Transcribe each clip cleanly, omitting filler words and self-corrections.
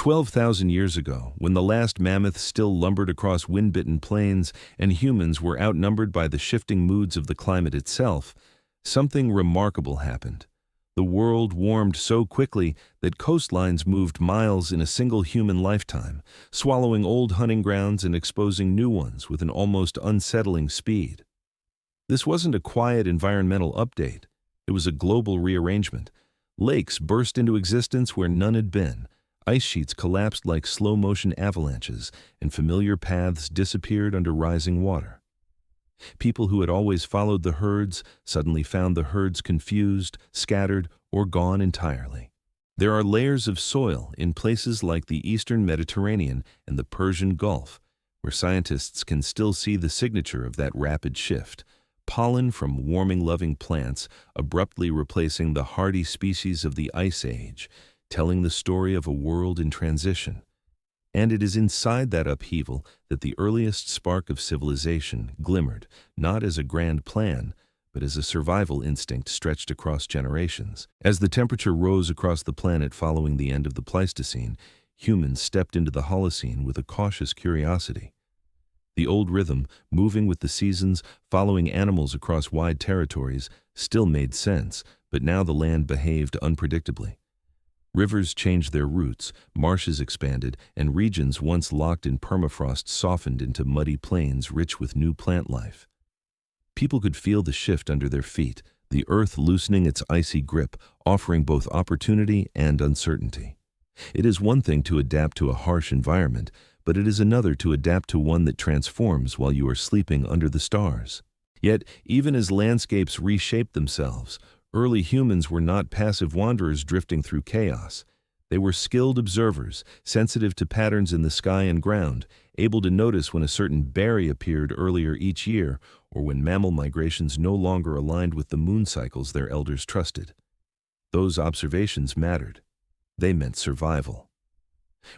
12,000 years ago, when the last mammoths still lumbered across wind-bitten plains and humans were outnumbered by the shifting moods of the climate itself, something remarkable happened. The world warmed so quickly that coastlines moved miles in a single human lifetime, swallowing old hunting grounds and exposing new ones with an almost unsettling speed. This wasn't a quiet environmental update. It was a global rearrangement. Lakes burst into existence where none had been. Ice sheets collapsed like slow-motion avalanches, and familiar paths disappeared under rising water. People who had always followed the herds suddenly found the herds confused, scattered, or gone entirely. There are layers of soil in places like the Eastern Mediterranean and the Persian Gulf, where scientists can still see the signature of that rapid shift. Pollen from warming-loving plants abruptly replacing the hardy species of the Ice Age, telling the story of a world in transition. And it is inside that upheaval that the earliest spark of civilization glimmered, not as a grand plan, but as a survival instinct stretched across generations. As the temperature rose across the planet following the end of the Pleistocene, humans stepped into the Holocene with a cautious curiosity. The old rhythm, moving with the seasons, following animals across wide territories, still made sense, but now the land behaved unpredictably. Rivers changed their routes, marshes expanded, and regions once locked in permafrost softened into muddy plains rich with new plant life. People could feel the shift under their feet, the earth loosening its icy grip, offering both opportunity and uncertainty. It is one thing to adapt to a harsh environment, but it is another to adapt to one that transforms while you are sleeping under the stars. Yet, even as landscapes reshaped themselves, early humans were not passive wanderers drifting through chaos. They were skilled observers, sensitive to patterns in the sky and ground, able to notice when a certain berry appeared earlier each year, or when mammal migrations no longer aligned with the moon cycles their elders trusted. Those observations mattered. They meant survival.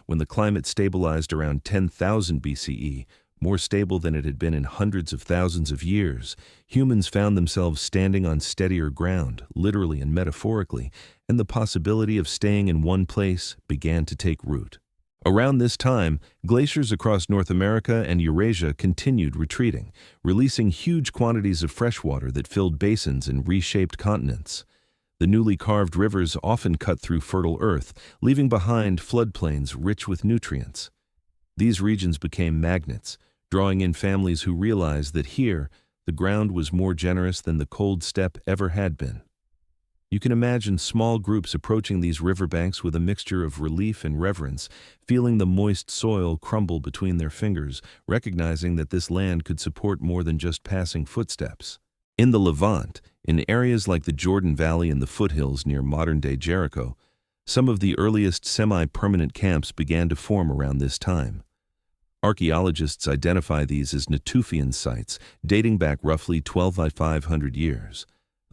When the climate stabilized around 10,000 BCE, more stable than it had been in hundreds of thousands of years, humans found themselves standing on steadier ground, literally and metaphorically, and the possibility of staying in one place began to take root. Around this time, glaciers across North America and Eurasia continued retreating, releasing huge quantities of fresh water that filled basins and reshaped continents. The newly carved rivers often cut through fertile earth, leaving behind floodplains rich with nutrients. These regions became magnets, drawing in families who realized that here, the ground was more generous than the cold steppe ever had been. You can imagine small groups approaching these riverbanks with a mixture of relief and reverence, feeling the moist soil crumble between their fingers, recognizing that this land could support more than just passing footsteps. In the Levant, in areas like the Jordan Valley and the foothills near modern-day Jericho, some of the earliest semi-permanent camps began to form around this time. Archaeologists identify these as Natufian sites, dating back roughly 12,500 years.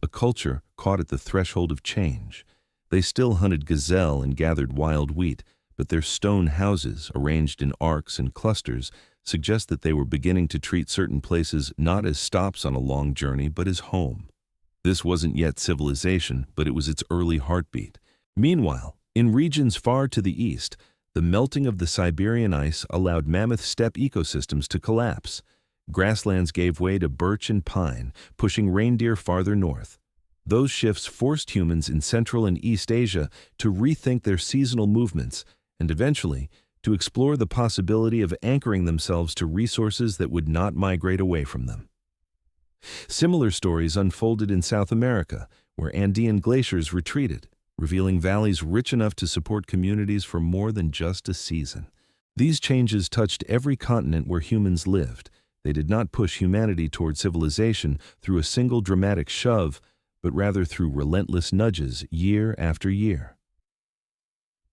A culture caught at the threshold of change. They still hunted gazelle and gathered wild wheat, but their stone houses, arranged in arcs and clusters, suggest that they were beginning to treat certain places not as stops on a long journey, but as home. This wasn't yet civilization, but it was its early heartbeat. Meanwhile, in regions far to the east, the melting of the Siberian ice allowed mammoth steppe ecosystems to collapse. Grasslands gave way to birch and pine, pushing reindeer farther north. Those shifts forced humans in Central and East Asia to rethink their seasonal movements and eventually to explore the possibility of anchoring themselves to resources that would not migrate away from them. Similar stories unfolded in South America, where Andean glaciers retreated, revealing valleys rich enough to support communities for more than just a season. These changes touched every continent where humans lived. They did not push humanity toward civilization through a single dramatic shove, but rather through relentless nudges year after year.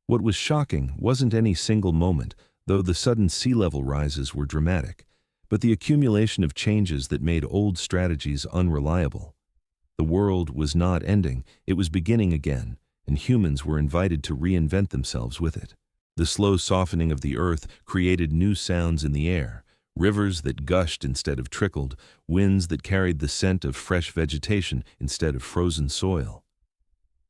What was shocking wasn't any single moment, though the sudden sea level rises were dramatic, but the accumulation of changes that made old strategies unreliable. The world was not ending, it was beginning again, and humans were invited to reinvent themselves with it. The slow softening of the earth created new sounds in the air, rivers that gushed instead of trickled, winds that carried the scent of fresh vegetation instead of frozen soil.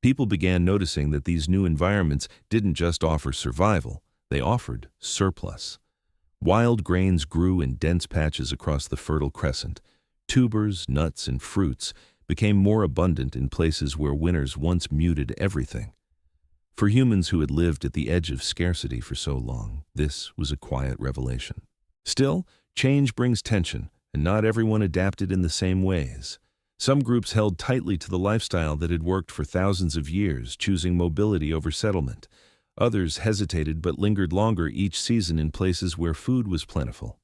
People began noticing that these new environments didn't just offer survival, They offered surplus. Wild grains grew in dense patches across the Fertile Crescent. Tubers, nuts, and fruits became more abundant in places where winters once muted everything. For humans who had lived at the edge of scarcity for so long, this was a quiet revelation. Still, change brings tension, and not everyone adapted in the same ways. Some groups held tightly to the lifestyle that had worked for thousands of years, choosing mobility over settlement. Others hesitated but lingered longer each season in places where food was plentiful.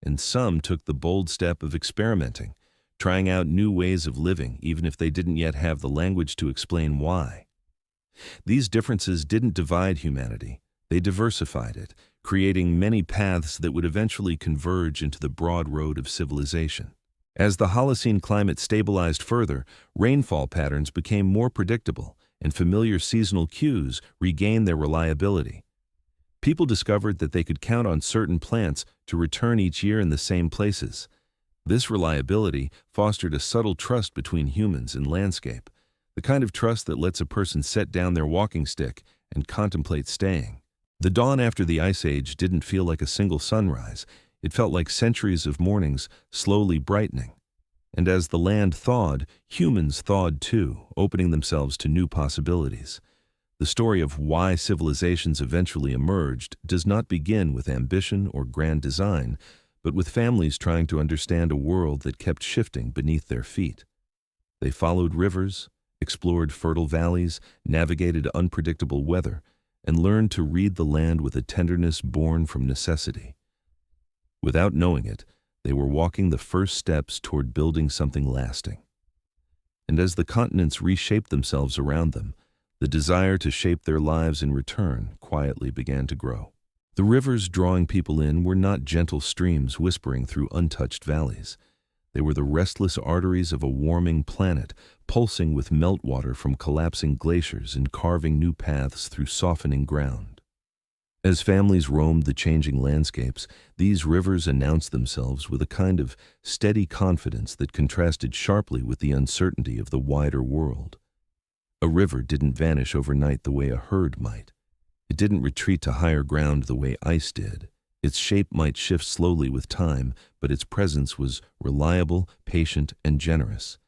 And some took the bold step of experimenting, trying out new ways of living even if they didn't yet have the language to explain why. These differences didn't divide humanity, they diversified it, creating many paths that would eventually converge into the broad road of civilization. As the Holocene climate stabilized further, rainfall patterns became more predictable, and familiar seasonal cues regained their reliability. People discovered that they could count on certain plants to return each year in the same places. This reliability fostered a subtle trust between humans and landscape, the kind of trust that lets a person set down their walking stick and contemplate staying. The dawn after the Ice Age didn't feel like a single sunrise. It felt like centuries of mornings slowly brightening. And as the land thawed, humans thawed too, opening themselves to new possibilities. The story of why civilizations eventually emerged does not begin with ambition or grand design, but with families trying to understand a world that kept shifting beneath their feet. They followed rivers, explored fertile valleys, navigated unpredictable weather, and learned to read the land with a tenderness born from necessity. Without knowing it, they were walking the first steps toward building something lasting. And as the continents reshaped themselves around them, the desire to shape their lives in return quietly began to grow. The rivers drawing people in were not gentle streams whispering through untouched valleys. They were the restless arteries of a warming planet, pulsing with meltwater from collapsing glaciers and carving new paths through softening ground. As families roamed the changing landscapes, these rivers announced themselves with a kind of steady confidence that contrasted sharply with the uncertainty of the wider world. A river didn't vanish overnight the way a herd might. It didn't retreat to higher ground the way ice did. Its shape might shift slowly with time, but its presence was reliable, patient, and generous.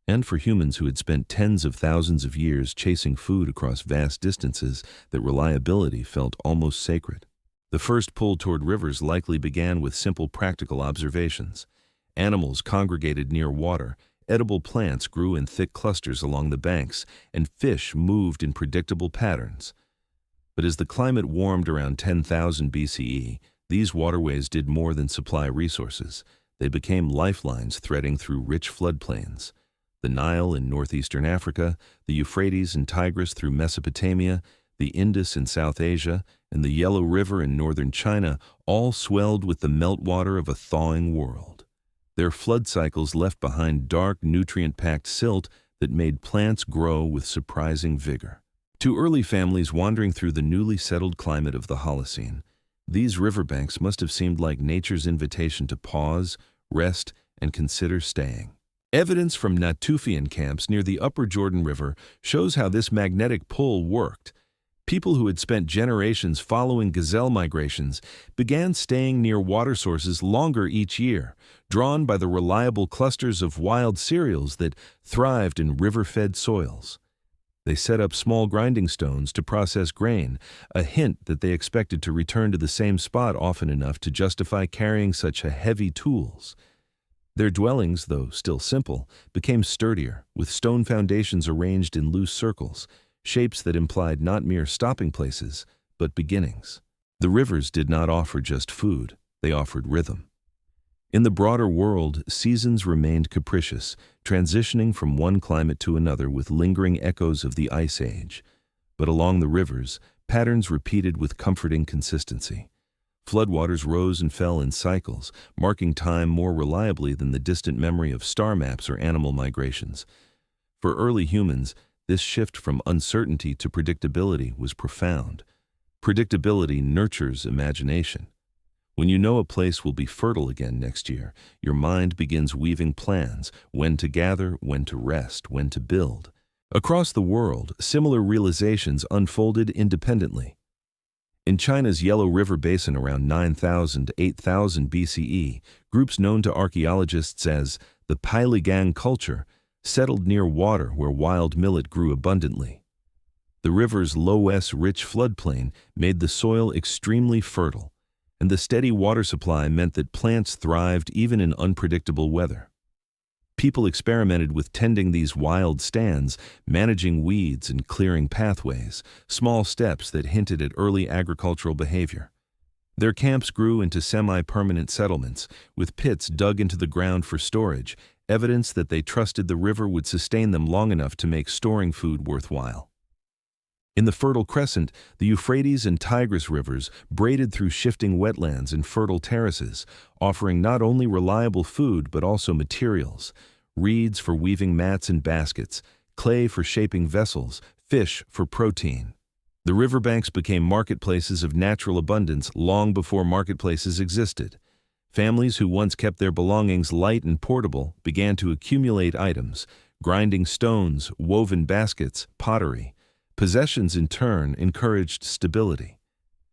And for humans who had spent tens of thousands of years chasing food across vast distances, that reliability felt almost sacred. The first pull toward rivers likely began with simple practical observations. Animals congregated near water, edible plants grew in thick clusters along the banks, and fish moved in predictable patterns. But as the climate warmed around 10,000 BCE, these waterways did more than supply resources. They became lifelines threading through rich floodplains. The Nile in northeastern Africa, the Euphrates and Tigris through Mesopotamia, the Indus in South Asia, and the Yellow River in northern China all swelled with the meltwater of a thawing world. Their flood cycles left behind dark, nutrient-packed silt that made plants grow with surprising vigor. To early families wandering through the newly settled climate of the Holocene, these riverbanks must have seemed like nature's invitation to pause, rest, and consider staying. Evidence from Natufian camps near the upper Jordan River shows how this magnetic pull worked. People who had spent generations following gazelle migrations began staying near water sources longer each year, drawn by the reliable clusters of wild cereals that thrived in river-fed soils. They set up small grinding stones to process grain, a hint that they expected to return to the same spot often enough to justify carrying such heavy tools. Their dwellings, though still simple, became sturdier, with stone foundations arranged in loose circles, shapes that implied not mere stopping places, but beginnings. The rivers did not offer just food, they offered rhythm. In the broader world, seasons remained capricious, transitioning from one climate to another with lingering echoes of the Ice Age. But along the rivers, patterns repeated with comforting consistency. Floodwaters rose and fell in cycles, marking time more reliably than the distant memory of star maps or animal migrations. For early humans, this shift from uncertainty to predictability was profound. Predictability nurtures imagination. When you know a place will be fertile again next year, your mind begins weaving plans, when to gather, when to rest, when to build. Across the world, similar realizations unfolded independently. In China's Yellow River Basin around 9000 to 8000 BCE, groups known to archaeologists as the Peiligang culture settled near water where wild millet grew abundantly. The river's loess rich floodplain made the soil extremely fertile, and the steady water supply meant that plants thrived even in unpredictable weather. People experimented with tending these wild stands, managing weeds and clearing pathways, small steps that hinted at early agricultural behavior. Their camps grew into semi-permanent settlements, with pits dug into the ground for storage, evidence that they trusted the river would sustain them long enough to make storing food worthwhile. In the Fertile Crescent, the Euphrates and Tigris rivers braided through shifting wetlands and fertile terraces, offering not only reliable food but also materials: reeds for weaving mats and baskets, clay for shaping vessels, fish for protein. The riverbanks became marketplaces of natural abundance long before marketplaces existed. Families who once kept their belongings light and portable began to accumulate items: grinding stones, woven baskets, pottery. Possessions, in turn, encouraged stability.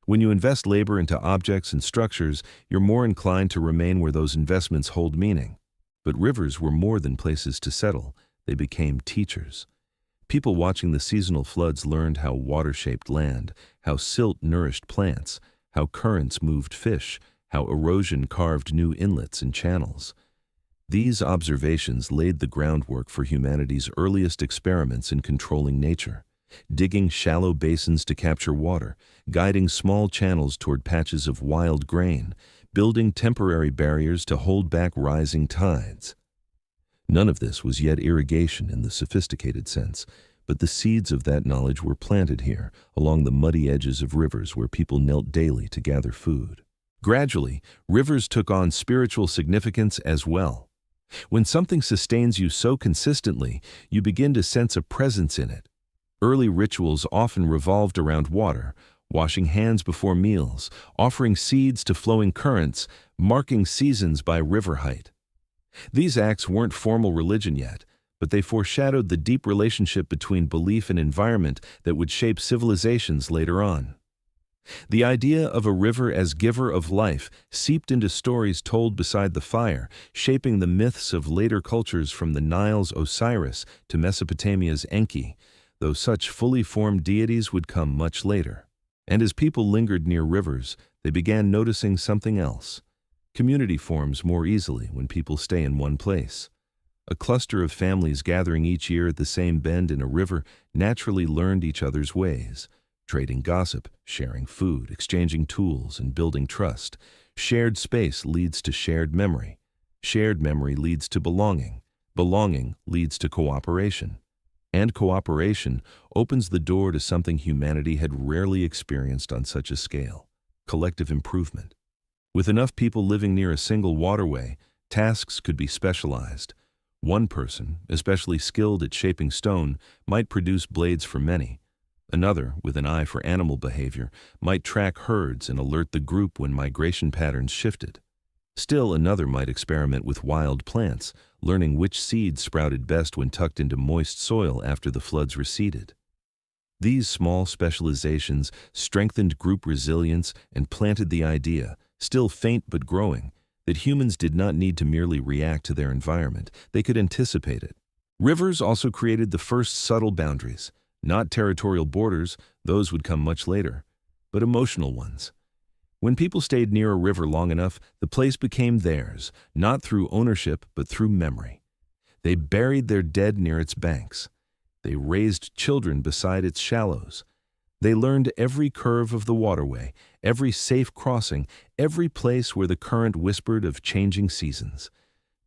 When you invest labor into objects and structures, you're more inclined to remain where those investments hold meaning. But rivers were more than places to settle. They became teachers. People watching the seasonal floods learned how water shaped land, how silt nourished plants, how currents moved fish, how erosion carved new inlets and channels. These observations laid the groundwork for humanity's earliest experiments in controlling nature: digging shallow basins to capture water, guiding small channels toward patches of wild grain, building temporary barriers to hold back rising tides. None of this was yet irrigation in the sophisticated sense, but the seeds of that knowledge were planted here, along the muddy edges of rivers where people knelt daily to gather food. Gradually, rivers took on spiritual significance as well. When something sustains you so consistently, you begin to sense a presence in it. Early rituals often revolved around water: washing hands before meals, offering seeds to flowing currents, marking seasons by river height. These acts weren't formal religion yet, but they foreshadowed the deep relationship between belief and environment that would shape civilizations later on. The idea of a river as giver of life seeped into stories told beside the fire, shaping the myths of later cultures from the Nile's Osiris to Mesopotamia's Enki, though such fully formed deities would come much later. And as people lingered near rivers, they began noticing something else. Community forms more easily when people stay in one place. A cluster of families gathering each year at the same bend in a river naturally learned each other's ways, trading gossip, sharing food, exchanging tools, and building trust. Shared space leads to shared memory. Shared memory leads to belonging. Belonging leads to cooperation. And cooperation opens the door to something humanity had rarely experienced on such a scale: collective improvement. With enough people living near a single waterway, tasks could be specialized. One person, especially skilled at shaping stone, might produce blades for many. Another, with an eye for animal behavior, might track herds and alert the group when migration patterns shifted. Still another might experiment with wild plants, learning which seeds sprouted best when tucked into moist soil after the floods receded. These small specializations strengthened group resilience and planted the idea, still faint but growing, that humans did not need to merely react to their environment, they could anticipate it. Rivers also created the first subtle boundaries, not territorial borders, those would come much later, but emotional ones. When people stayed near a river long enough, the place became theirs, not through ownership but through memory. They buried their dead near its banks. They raised children beside its shallows. They learned every curve of the waterway, every safe crossing, every place where the current whispered of changing seasons.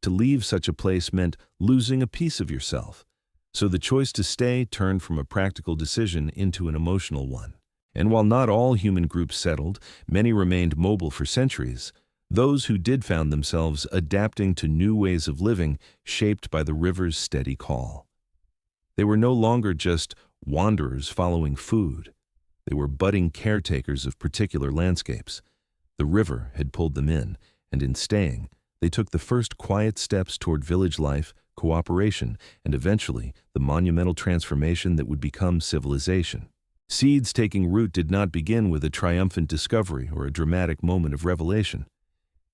To leave such a place meant losing a piece of yourself. So the choice to stay turned from a practical decision into an emotional one. And while not all human groups settled, many remained mobile for centuries. Those who did found themselves adapting to new ways of living, shaped by the river's steady call. They were no longer just wanderers following food. They were budding caretakers of particular landscapes. The river had pulled them in, and in staying, they took the first quiet steps toward village life, cooperation, and eventually the monumental transformation that would become civilization. Seeds taking root did not begin with a triumphant discovery or a dramatic moment of revelation.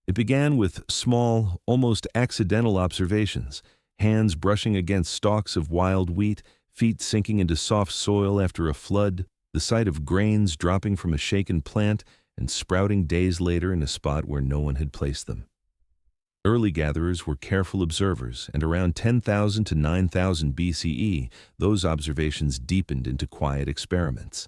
It began with small, almost accidental observations, hands brushing against stalks of wild wheat, feet sinking into soft soil after a flood, the sight of grains dropping from a shaken plant and sprouting days later in a spot where no one had placed them. Early gatherers were careful observers, and around 10,000 to 9,000 BCE, those observations deepened into quiet experiments.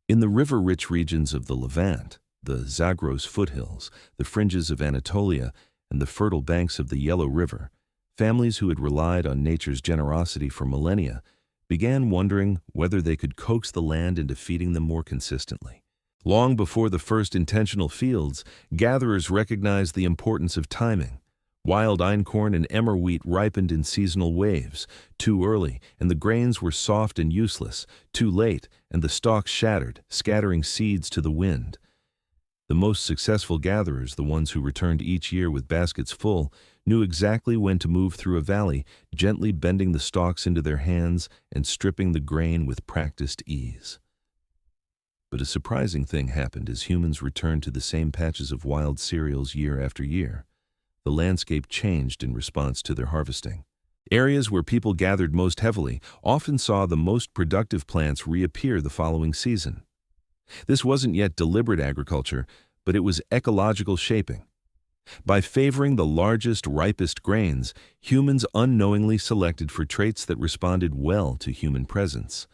In the river-rich regions of the Levant, the Zagros foothills, the fringes of Anatolia, and the fertile banks of the Yellow River, families who had relied on nature's generosity for millennia began wondering whether they could coax the land into feeding them more consistently. Long before the first intentional fields, gatherers recognized the importance of timing. Wild einkorn and emmer wheat ripened in seasonal waves. Too early, and the grains were soft and useless. Too late, and the stalks shattered, scattering seeds to the wind. The most successful gatherers, the ones who returned each year with baskets full, knew exactly when to move through a valley, gently bending the stalks into their hands and stripping the grain with practiced ease. But a surprising thing happened as humans returned to the same patches of wild cereals year after year. The landscape changed in response to their harvesting. Areas where people gathered most heavily often saw the most productive plants reappear the following season. This wasn't yet deliberate agriculture, but it was ecological shaping. By favoring the largest, ripest grains, humans unknowingly selected for traits that responded well to human presence.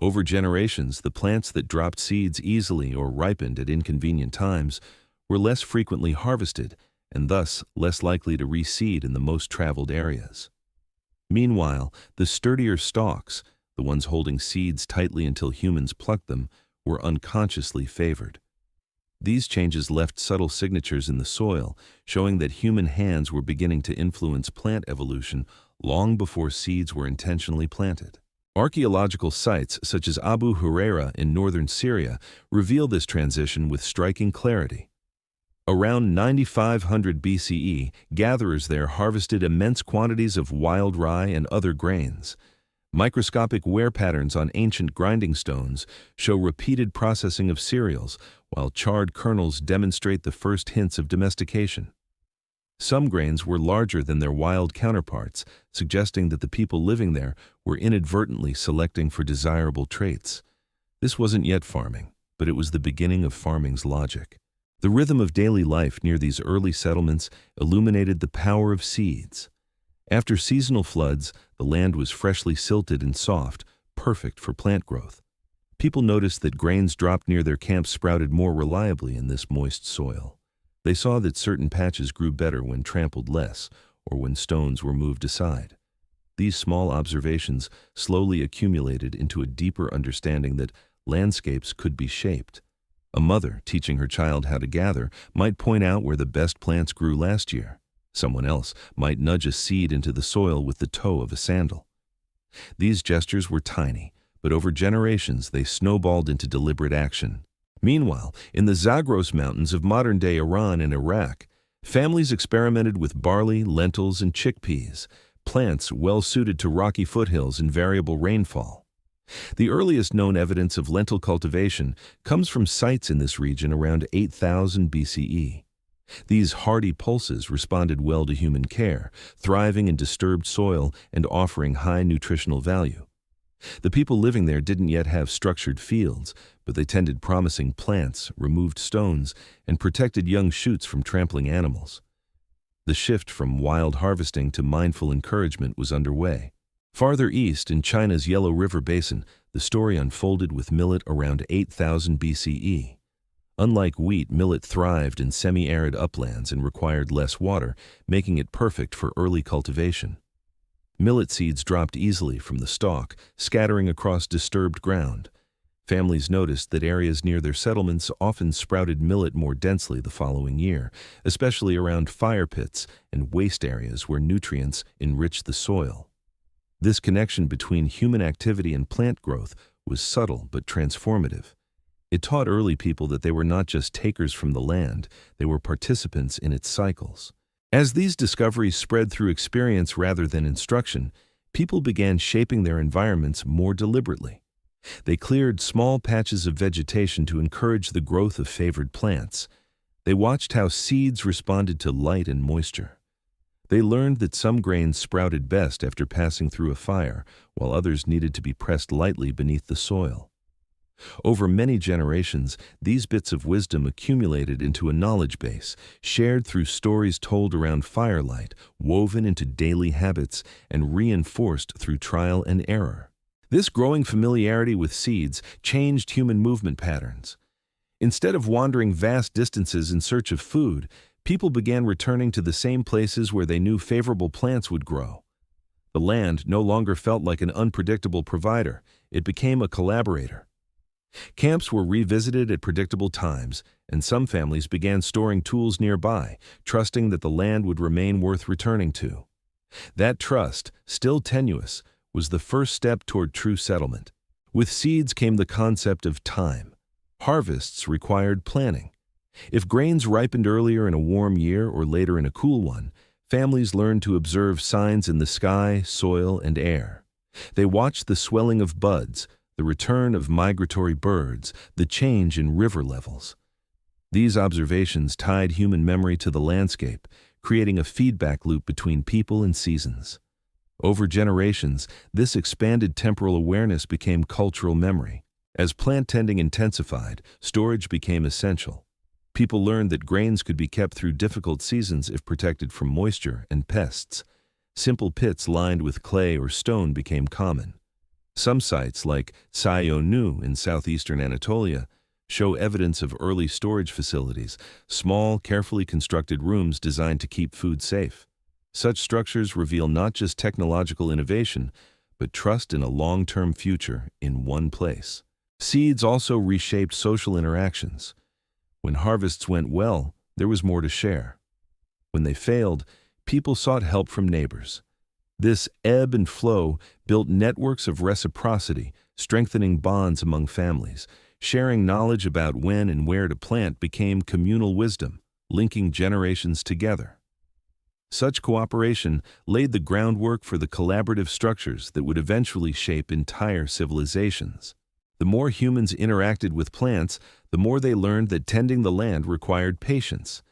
Over generations, the plants that dropped seeds easily or ripened at inconvenient times were less frequently harvested and thus less likely to reseed in the most traveled areas. Meanwhile, the sturdier stalks, the ones holding seeds tightly until humans plucked them, were unconsciously favored. These changes left subtle signatures in the soil, showing that human hands were beginning to influence plant evolution long before seeds were intentionally planted. Archaeological sites such as Abu Huraira in northern Syria reveal this transition with striking clarity. Around 9500 BCE, gatherers there harvested immense quantities of wild rye and other grains. Microscopic wear patterns on ancient grinding stones show repeated processing of cereals, while charred kernels demonstrate the first hints of domestication. Some grains were larger than their wild counterparts, suggesting that the people living there were inadvertently selecting for desirable traits. This wasn't yet farming, but it was the beginning of farming's logic. The rhythm of daily life near these early settlements illuminated the power of seeds. After seasonal floods, the land was freshly silted and soft, perfect for plant growth. People noticed that grains dropped near their camps sprouted more reliably in this moist soil. They saw that certain patches grew better when trampled less, or when stones were moved aside. These small observations slowly accumulated into a deeper understanding that landscapes could be shaped. A mother teaching her child how to gather might point out where the best plants grew last year. Someone else might nudge a seed into the soil with the toe of a sandal. These gestures were tiny, but over generations they snowballed into deliberate action. Meanwhile, in the Zagros Mountains of modern-day Iran and Iraq, families experimented with barley, lentils, and chickpeas, plants well-suited to rocky foothills and variable rainfall. The earliest known evidence of lentil cultivation comes from sites in this region around 8000 BCE. These hardy pulses responded well to human care, thriving in disturbed soil and offering high nutritional value. The people living there didn't yet have structured fields, but they tended promising plants, removed stones, and protected young shoots from trampling animals. The shift from wild harvesting to mindful encouragement was underway. Farther east, in China's Yellow River Basin, the story unfolded with millet around 8000 BCE. Unlike wheat, millet thrived in semi-arid uplands and required less water, making it perfect for early cultivation. Millet seeds dropped easily from the stalk, scattering across disturbed ground. Families noticed that areas near their settlements often sprouted millet more densely the following year, especially around fire pits and waste areas where nutrients enriched the soil. This connection between human activity and plant growth was subtle but transformative. It taught early people that they were not just takers from the land, they were participants in its cycles. As these discoveries spread through experience rather than instruction, people began shaping their environments more deliberately. They cleared small patches of vegetation to encourage the growth of favored plants. They watched how seeds responded to light and moisture. They learned that some grains sprouted best after passing through a fire, while others needed to be pressed lightly beneath the soil. Over many generations, these bits of wisdom accumulated into a knowledge base, shared through stories told around firelight, woven into daily habits, and reinforced through trial and error. This growing familiarity with seeds changed human movement patterns. Instead of wandering vast distances in search of food, people began returning to the same places where they knew favorable plants would grow. The land no longer felt like an unpredictable provider. It became a collaborator. Camps were revisited at predictable times, and some families began storing tools nearby, trusting that the land would remain worth returning to. That trust, still tenuous, was the first step toward true settlement. With seeds came the concept of time. Harvests required planning. If grains ripened earlier in a warm year or later in a cool one, families learned to observe signs in the sky, soil, and air. They watched the swelling of buds, the return of migratory birds, the change in river levels. These observations tied human memory to the landscape, creating a feedback loop between people and seasons. Over generations, this expanded temporal awareness became cultural memory. As plant tending intensified, storage became essential. People learned that grains could be kept through difficult seasons if protected from moisture and pests. Simple pits lined with clay or stone became common. Some sites, like Sayonu in southeastern Anatolia, show evidence of early storage facilities, small, carefully constructed rooms designed to keep food safe. Such structures reveal not just technological innovation, but trust in a long-term future in one place. Seeds also reshaped social interactions. When harvests went well, there was more to share. When they failed, people sought help from neighbors. This ebb and flow built networks of reciprocity, strengthening bonds among families. Sharing knowledge about when and where to plant became communal wisdom, linking generations together. Such cooperation laid the groundwork for the collaborative structures that would eventually shape entire civilizations. The more humans interacted with plants, the more they learned that tending the land required patience.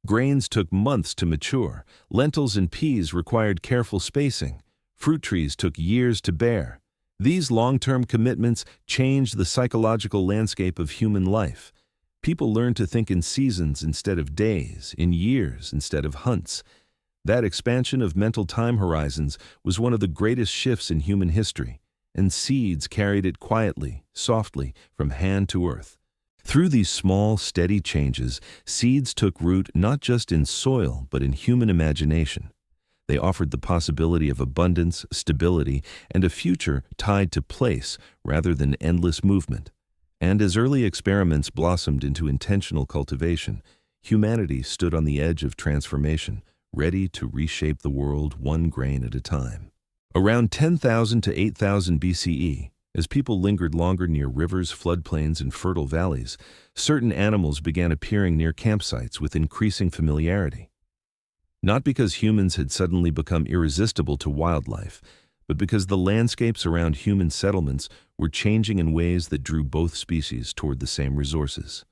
Grains took months to mature, lentils and peas required careful spacing, fruit trees took years to bear. These long-term commitments changed the psychological landscape of human life. People learned to think in seasons instead of days, in years instead of hunts. That expansion of mental time horizons was one of the greatest shifts in human history, and seeds carried it quietly, softly, from hand to earth. Through these small, steady changes, seeds took root not just in soil, but in human imagination. They offered the possibility of abundance, stability, and a future tied to place rather than endless movement. And as early experiments blossomed into intentional cultivation, humanity stood on the edge of transformation, ready to reshape the world one grain at a time. Around 10,000 to 8,000 BCE, as people lingered longer near rivers, floodplains, and fertile valleys, certain animals began appearing near campsites with increasing familiarity. Not because humans had suddenly become irresistible to wildlife, but because the landscapes around human settlements were changing in ways that drew both species toward the same resources.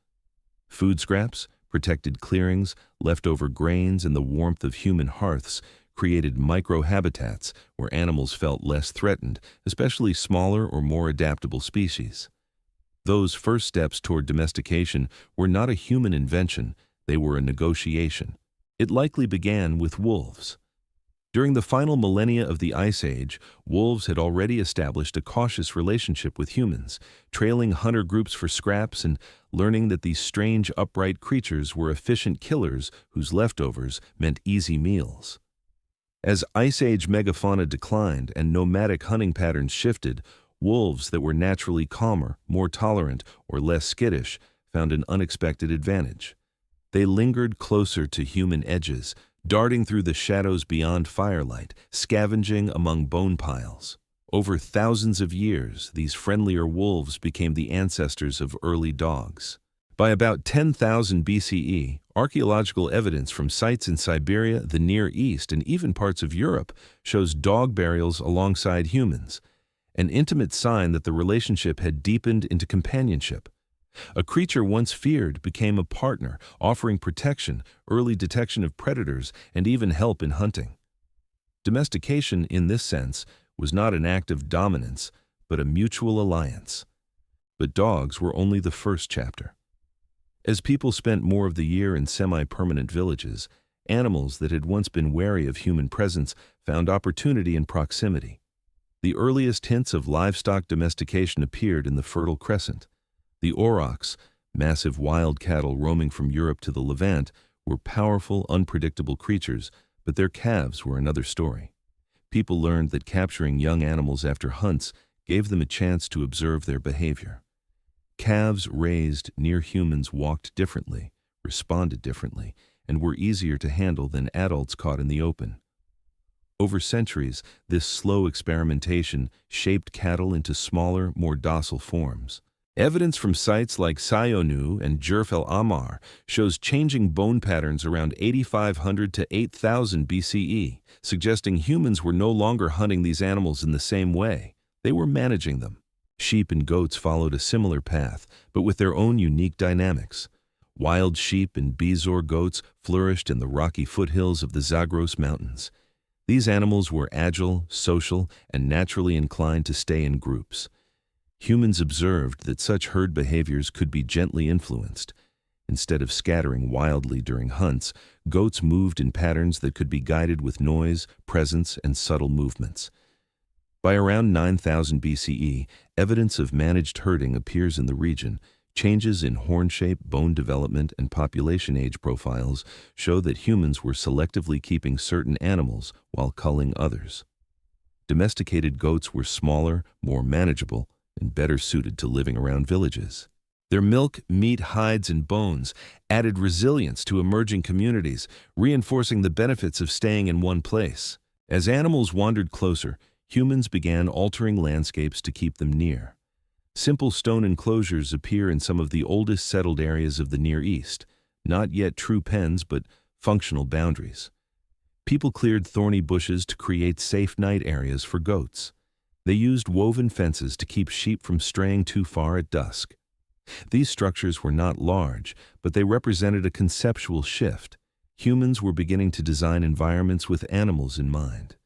Food scraps, protected clearings, leftover grains, and the warmth of human hearths created micro-habitats where animals felt less threatened, especially smaller or more adaptable species. Those first steps toward domestication were not a human invention, they were a negotiation. It likely began with wolves. During the final millennia of the Ice Age, wolves had already established a cautious relationship with humans, trailing hunter groups for scraps and learning that these strange, upright creatures were efficient killers whose leftovers meant easy meals. As Ice Age megafauna declined and nomadic hunting patterns shifted, wolves that were naturally calmer, more tolerant, or less skittish found an unexpected advantage. They lingered closer to human edges, darting through the shadows beyond firelight, scavenging among bone piles. Over thousands of years, these friendlier wolves became the ancestors of early dogs. By about 10,000 BCE, archaeological evidence from sites in Siberia, the Near East, and even parts of Europe shows dog burials alongside humans. an intimate sign that the relationship had deepened into companionship. A creature once feared became a partner, offering protection, early detection of predators, and even help in hunting. Domestication, in this sense, was not an act of dominance, but a mutual alliance. But dogs were only the first chapter. As people spent more of the year in semi-permanent villages, animals that had once been wary of human presence found opportunity in proximity. The earliest hints of livestock domestication appeared in the Fertile Crescent. The aurochs, massive wild cattle roaming from Europe to the Levant, were powerful, unpredictable creatures, but their calves were another story. People learned that capturing young animals after hunts gave them a chance to observe their behavior. Calves raised near humans walked differently, responded differently, and were easier to handle than adults caught in the open. Over centuries, this slow experimentation shaped cattle into smaller, more docile forms. Evidence from sites like Sayonu and Jerf el Ahmar shows changing bone patterns around 8,500 to 8,000 BCE, suggesting humans were no longer hunting these animals in the same way. They were managing them. Sheep and goats followed a similar path, but with their own unique dynamics. Wild sheep and Bezor goats flourished in the rocky foothills of the Zagros Mountains. These animals were agile, social, and naturally inclined to stay in groups. Humans observed that such herd behaviors could be gently influenced. Instead of scattering wildly during hunts, goats moved in patterns that could be guided with noise, presence, and subtle movements. By around 9000 BCE, evidence of managed herding appears in the region. Changes in horn shape, bone development, and population age profiles show that humans were selectively keeping certain animals while culling others. Domesticated goats were smaller, more manageable, and better suited to living around villages. Their milk, meat, hides, and bones added resilience to emerging communities, reinforcing the benefits of staying in one place. As animals wandered closer, humans began altering landscapes to keep them near. Simple stone enclosures appear in some of the oldest settled areas of the Near East, not yet true pens but functional boundaries. People cleared thorny bushes to create safe night areas for goats. They used woven fences to keep sheep from straying too far at dusk. These structures were not large, but they represented a conceptual shift. Humans were beginning to design environments with animals in mind.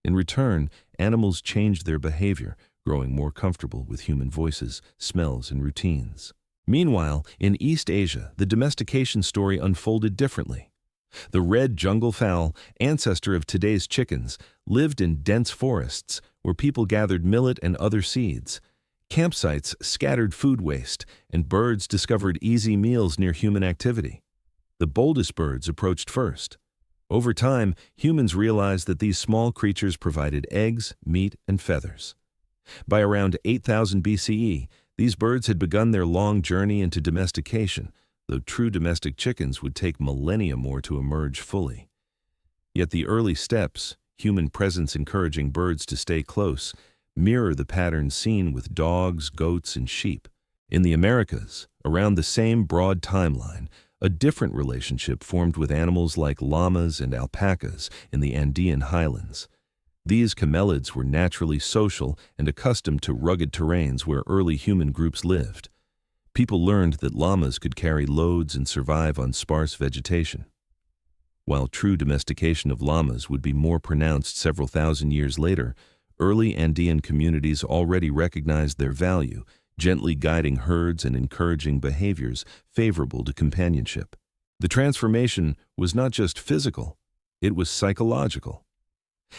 In return, animals changed their behavior, growing more comfortable with human voices, smells, and routines. Meanwhile, in East Asia, the domestication story unfolded differently. The red jungle fowl, ancestor of today's chickens, lived in dense forests where people gathered millet and other seeds. Campsites scattered food waste, and birds discovered easy meals near human activity. The boldest birds approached first. Over time, humans realized that these small creatures provided eggs, meat, and feathers. By around 8000 BCE, these birds had begun their long journey into domestication, though true domestic chickens would take millennia more to emerge fully. Yet the early steps, human presence encouraging birds to stay close, mirror the patterns seen with dogs, goats, and sheep. In the Americas, around the same broad timeline, a different relationship formed with animals like llamas and alpacas in the Andean highlands. These camelids were naturally social and accustomed to rugged terrains where early human groups lived. People learned that llamas could carry loads and survive on sparse vegetation. While true domestication of llamas would be more pronounced several thousand years later, early Andean communities already recognized their value, gently guiding herds and encouraging behaviors favorable to companionship. The transformation was not just physical, it was psychological.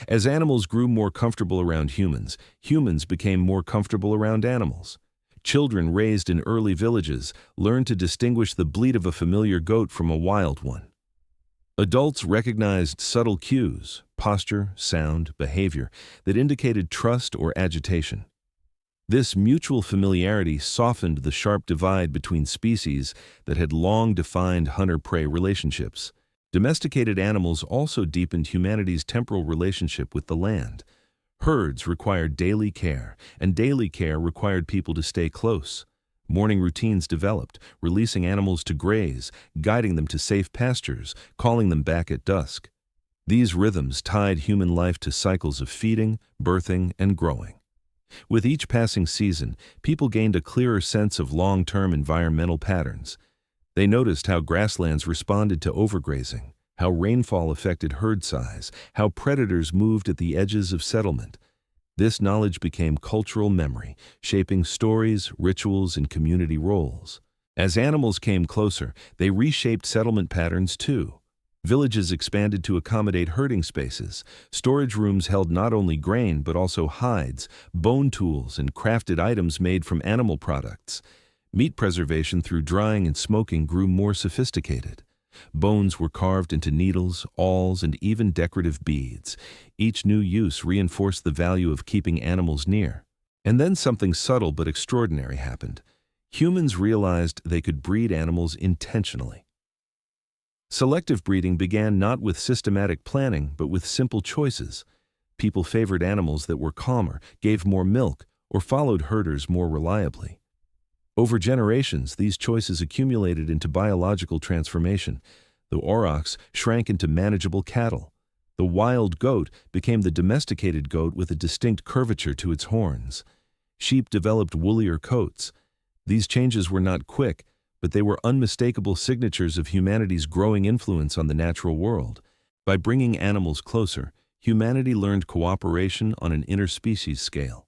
As animals grew more comfortable around humans, humans became more comfortable around animals. Children raised in early villages learned to distinguish the bleat of a familiar goat from a wild one. Adults recognized subtle cues, posture, sound, behavior, that indicated trust or agitation. This mutual familiarity softened the sharp divide between species that had long defined hunter-prey relationships. Domesticated animals also deepened humanity's temporal relationship with the land. Herds required daily care, and daily care required people to stay close. Morning routines developed, releasing animals to graze, guiding them to safe pastures, calling them back at dusk. These rhythms tied human life to cycles of feeding, birthing, and growing. With each passing season, people gained a clearer sense of long-term environmental patterns. They noticed how grasslands responded to overgrazing, how rainfall affected herd size, how predators moved at the edges of settlement. This knowledge became cultural memory, shaping stories, rituals, and community roles. As animals came closer, they reshaped settlement patterns too. Villages expanded to accommodate herding spaces. Storage rooms held not only grain but also hides, bone tools, and crafted items made from animal products. Meat preservation through drying and smoking grew more sophisticated. Bones were carved into needles, awls, and even decorative beads. Each new use reinforced the value of keeping animals near. And then something subtle but extraordinary happened. Humans realized they could breed animals intentionally. Selective breeding began not with systematic planning, but with simple choices. People favored animals that were calmer, gave more milk, or followed herders more reliably. Over generations, these choices accumulated into biological transformation. The aurochs shrank into manageable cattle. The wild goat became the domesticated goat with a distinct curvature to its horns. Sheep developed woollier coats. These changes were not quick, but they were unmistakable signatures of humanity's growing influence on the natural world. By bringing animals closer, humanity learned cooperation on an interspecies scale.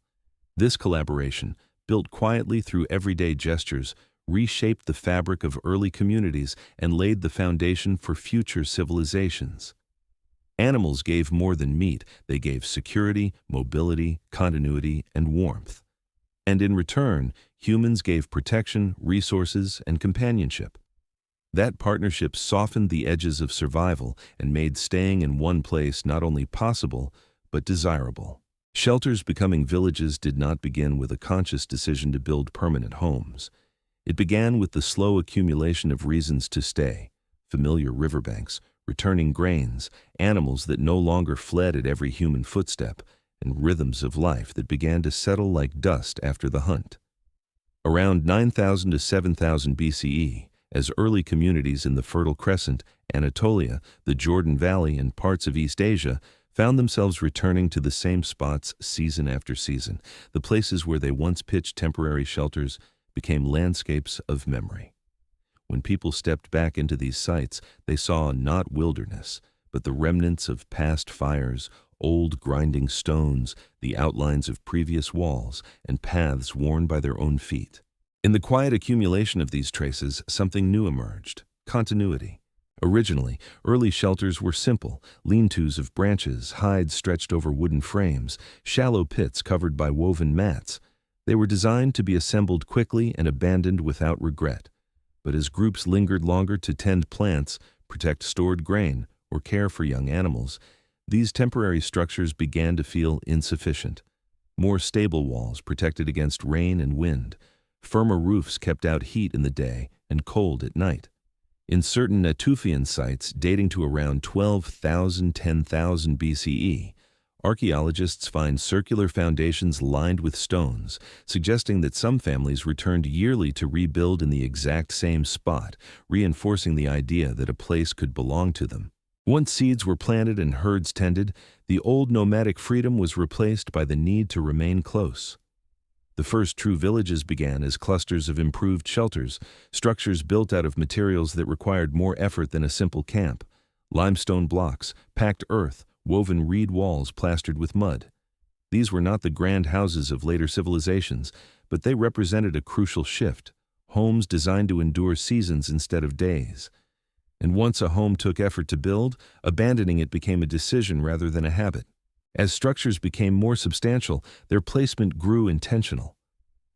This collaboration, built quietly through everyday gestures, reshaped the fabric of early communities and laid the foundation for future civilizations. Animals gave more than meat. They gave security, mobility, continuity, and warmth. And in return, humans gave protection, resources, and companionship. That partnership softened the edges of survival and made staying in one place not only possible, but desirable. Shelters becoming villages did not begin with a conscious decision to build permanent homes. It began with the slow accumulation of reasons to stay: familiar riverbanks, returning grains, animals that no longer fled at every human footstep, and rhythms of life that began to settle like dust after the hunt. Around 9,000 to 7,000 BCE, as early communities in the Fertile Crescent, Anatolia, the Jordan Valley, and parts of East Asia found themselves returning to the same spots season after season. The places where they once pitched temporary shelters became landscapes of memory. When people stepped back into these sites, they saw not wilderness, but the remnants of past fires, old grinding stones, the outlines of previous walls, and paths worn by their own feet. In the quiet accumulation of these traces, something new emerged: continuity. Originally, early shelters were simple: lean-tos of branches, hides stretched over wooden frames, shallow pits covered by woven mats. They were designed to be assembled quickly and abandoned without regret. But as groups lingered longer to tend plants, protect stored grain, or care for young animals, these temporary structures began to feel insufficient. More stable walls protected against rain and wind. Firmer roofs kept out heat in the day and cold at night. In certain Natufian sites dating to around 12,000–10,000 BCE, archaeologists find circular foundations lined with stones, suggesting that some families returned yearly to rebuild in the exact same spot, reinforcing the idea that a place could belong to them. Once seeds were planted and herds tended, the old nomadic freedom was replaced by the need to remain close. The first true villages began as clusters of improved shelters, structures built out of materials that required more effort than a simple camp: limestone blocks, packed earth, woven reed walls plastered with mud. These were not the grand houses of later civilizations, but they represented a crucial shift: homes designed to endure seasons instead of days. And once a home took effort to build, abandoning it became a decision rather than a habit. As structures became more substantial, their placement grew intentional.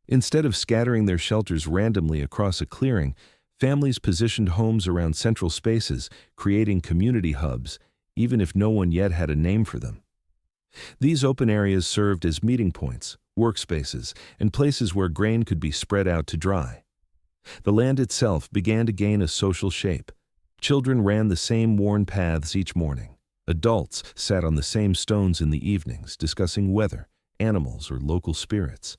Instead of scattering their shelters randomly across a clearing, families positioned homes around central spaces, creating community hubs, even if no one yet had a name for them. These open areas served as meeting points, workspaces, and places where grain could be spread out to dry. The land itself began to gain a social shape. Children ran the same worn paths each morning. Adults sat on the same stones in the evenings, discussing weather, animals, or local spirits.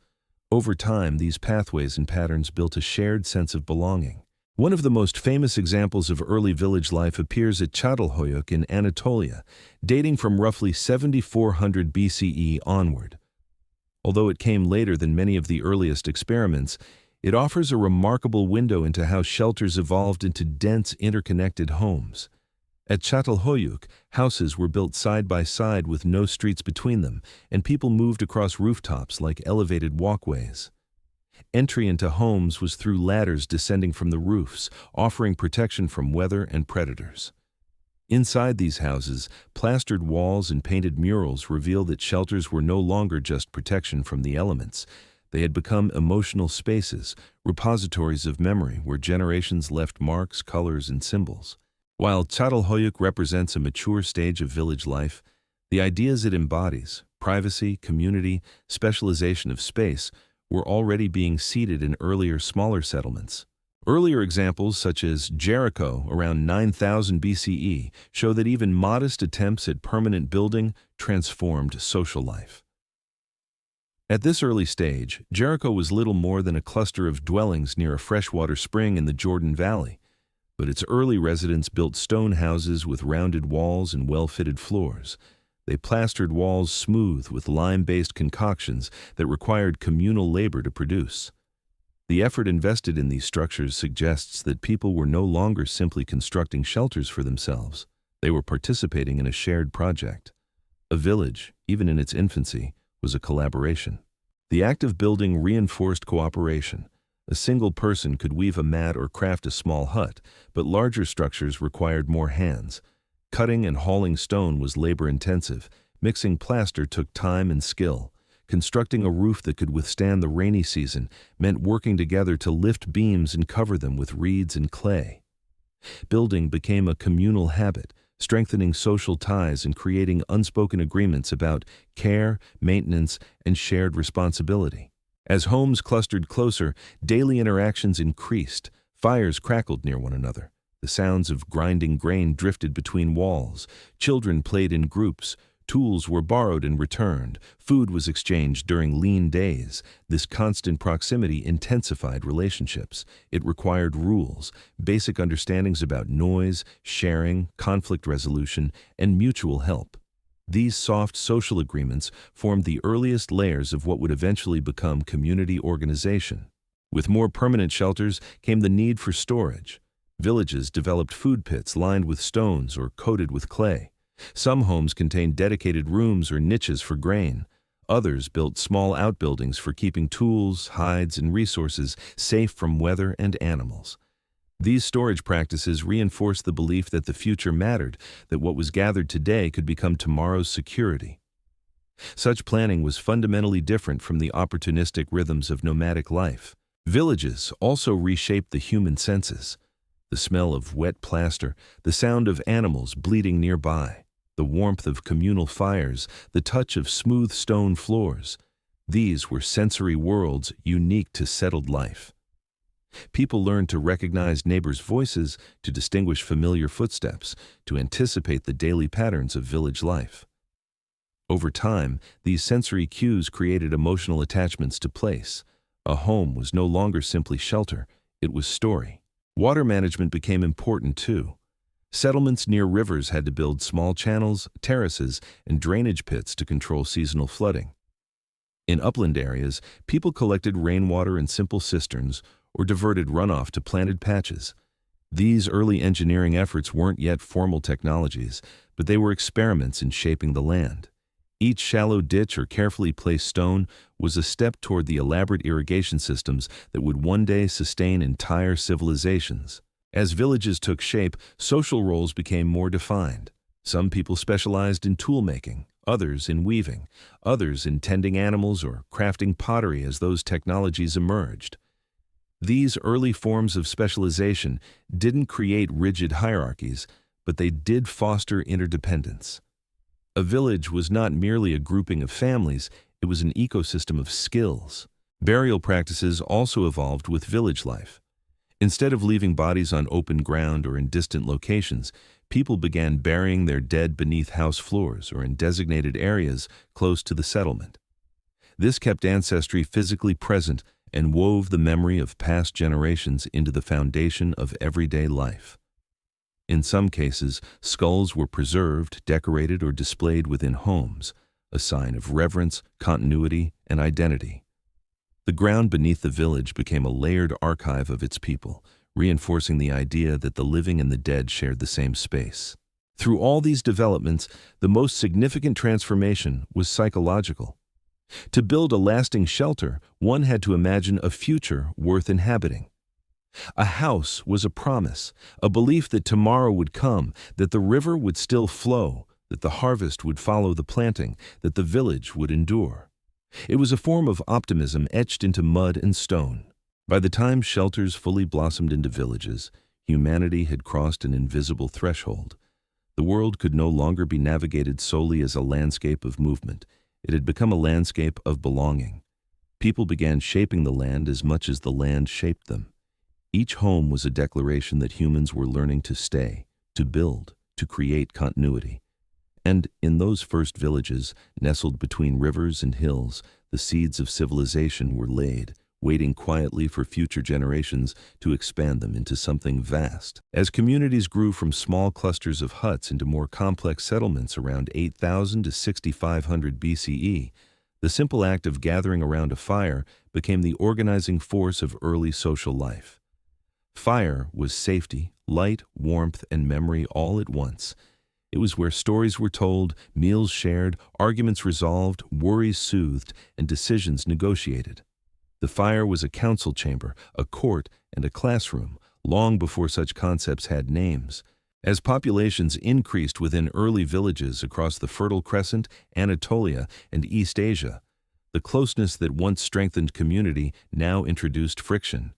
Over time, these pathways and patterns built a shared sense of belonging. One of the most famous examples of early village life appears at Çatalhöyük in Anatolia, dating from roughly 7400 BCE onward. Although it came later than many of the earliest experiments, it offers a remarkable window into how shelters evolved into dense, interconnected homes. At Çatalhöyük, houses were built side by side with no streets between them, and people moved across rooftops like elevated walkways. Entry into homes was through ladders descending from the roofs, offering protection from weather and predators. Inside these houses, plastered walls and painted murals reveal that shelters were no longer just protection from the elements. They had become emotional spaces, repositories of memory where generations left marks, colors, and symbols. While Çatalhöyük represents a mature stage of village life, the ideas it embodies, privacy, community, specialization of space, were already being seeded in earlier, smaller settlements. Earlier examples, such as Jericho around 9000 BCE, show that even modest attempts at permanent building transformed social life. At this early stage, Jericho was little more than a cluster of dwellings near a freshwater spring in the Jordan Valley, but its early residents built stone houses with rounded walls and well-fitted floors. They plastered walls smooth with lime-based concoctions that required communal labor to produce. The effort invested in these structures suggests that people were no longer simply constructing shelters for themselves. They were participating in a shared project. A village, even in its infancy, was a collaboration. The act of building reinforced cooperation. A single person could weave a mat or craft a small hut, but larger structures required more hands. Cutting and hauling stone was labor-intensive. Mixing plaster took time and skill. Constructing a roof that could withstand the rainy season meant working together to lift beams and cover them with reeds and clay. Building became a communal habit, strengthening social ties and creating unspoken agreements about care, maintenance, and shared responsibility. As homes clustered closer, daily interactions increased. Fires crackled near one another. The sounds of grinding grain drifted between walls. Children played in groups. Tools were borrowed and returned. Food was exchanged during lean days. This constant proximity intensified relationships. It required rules, basic understandings about noise, sharing, conflict resolution, and mutual help. These soft social agreements formed the earliest layers of what would eventually become community organization. With more permanent shelters came the need for storage. Villages developed food pits lined with stones or coated with clay. Some homes contained dedicated rooms or niches for grain. Others built small outbuildings for keeping tools, hides, and resources safe from weather and animals. These storage practices reinforced the belief that the future mattered, that what was gathered today could become tomorrow's security. Such planning was fundamentally different from the opportunistic rhythms of nomadic life. Villages also reshaped the human senses. The smell of wet plaster, the sound of animals bleating nearby, the warmth of communal fires, the touch of smooth stone floors. These were sensory worlds unique to settled life. People learned to recognize neighbors' voices, to distinguish familiar footsteps, to anticipate the daily patterns of village life. Over time, these sensory cues created emotional attachments to place. A home was no longer simply shelter, it was story. Water management became important too. Settlements near rivers had to build small channels, terraces, and drainage pits to control seasonal flooding. In upland areas, people collected rainwater in simple cisterns or diverted runoff to planted patches. These early engineering efforts weren't yet formal technologies, but they were experiments in shaping the land. Each shallow ditch or carefully placed stone was a step toward the elaborate irrigation systems that would one day sustain entire civilizations. As villages took shape, social roles became more defined. Some people specialized in tool-making, others in weaving, others in tending animals or crafting pottery as those technologies emerged. These early forms of specialization didn't create rigid hierarchies, but they did foster interdependence. A village was not merely a grouping of families, it was an ecosystem of skills. Burial practices also evolved with village life. Instead of leaving bodies on open ground or in distant locations, people began burying their dead beneath house floors or in designated areas close to the settlement. This kept ancestry physically present and wove the memory of past generations into the foundation of everyday life. In some cases, skulls were preserved, decorated, or displayed within homes. a sign of reverence, continuity, and identity. The ground beneath the village became a layered archive of its people, reinforcing the idea that the living and the dead shared the same space. Through all these developments, the most significant transformation was psychological. To build a lasting shelter, one had to imagine a future worth inhabiting. A house was a promise, a belief that tomorrow would come, that the river would still flow, that the harvest would follow the planting, that the village would endure. It was a form of optimism etched into mud and stone. By the time shelters fully blossomed into villages, humanity had crossed an invisible threshold. The world could no longer be navigated solely as a landscape of movement. It had become a landscape of belonging. People began shaping the land as much as the land shaped them. Each home was a declaration that humans were learning to stay, to build, to create continuity. And in those first villages, nestled between rivers and hills, the seeds of civilization were laid, waiting quietly for future generations to expand them into something vast. As communities grew from small clusters of huts into more complex settlements around 8,000 to 6,500 BCE, the simple act of gathering around a fire became the organizing force of early social life. Fire was safety, light, warmth, and memory all at once. It was where stories were told, meals shared, arguments resolved, worries soothed, and decisions negotiated. The fire was a council chamber, a court, and a classroom, long before such concepts had names. As populations increased within early villages across the Fertile Crescent, Anatolia, and East Asia, the closeness that once strengthened community now introduced friction.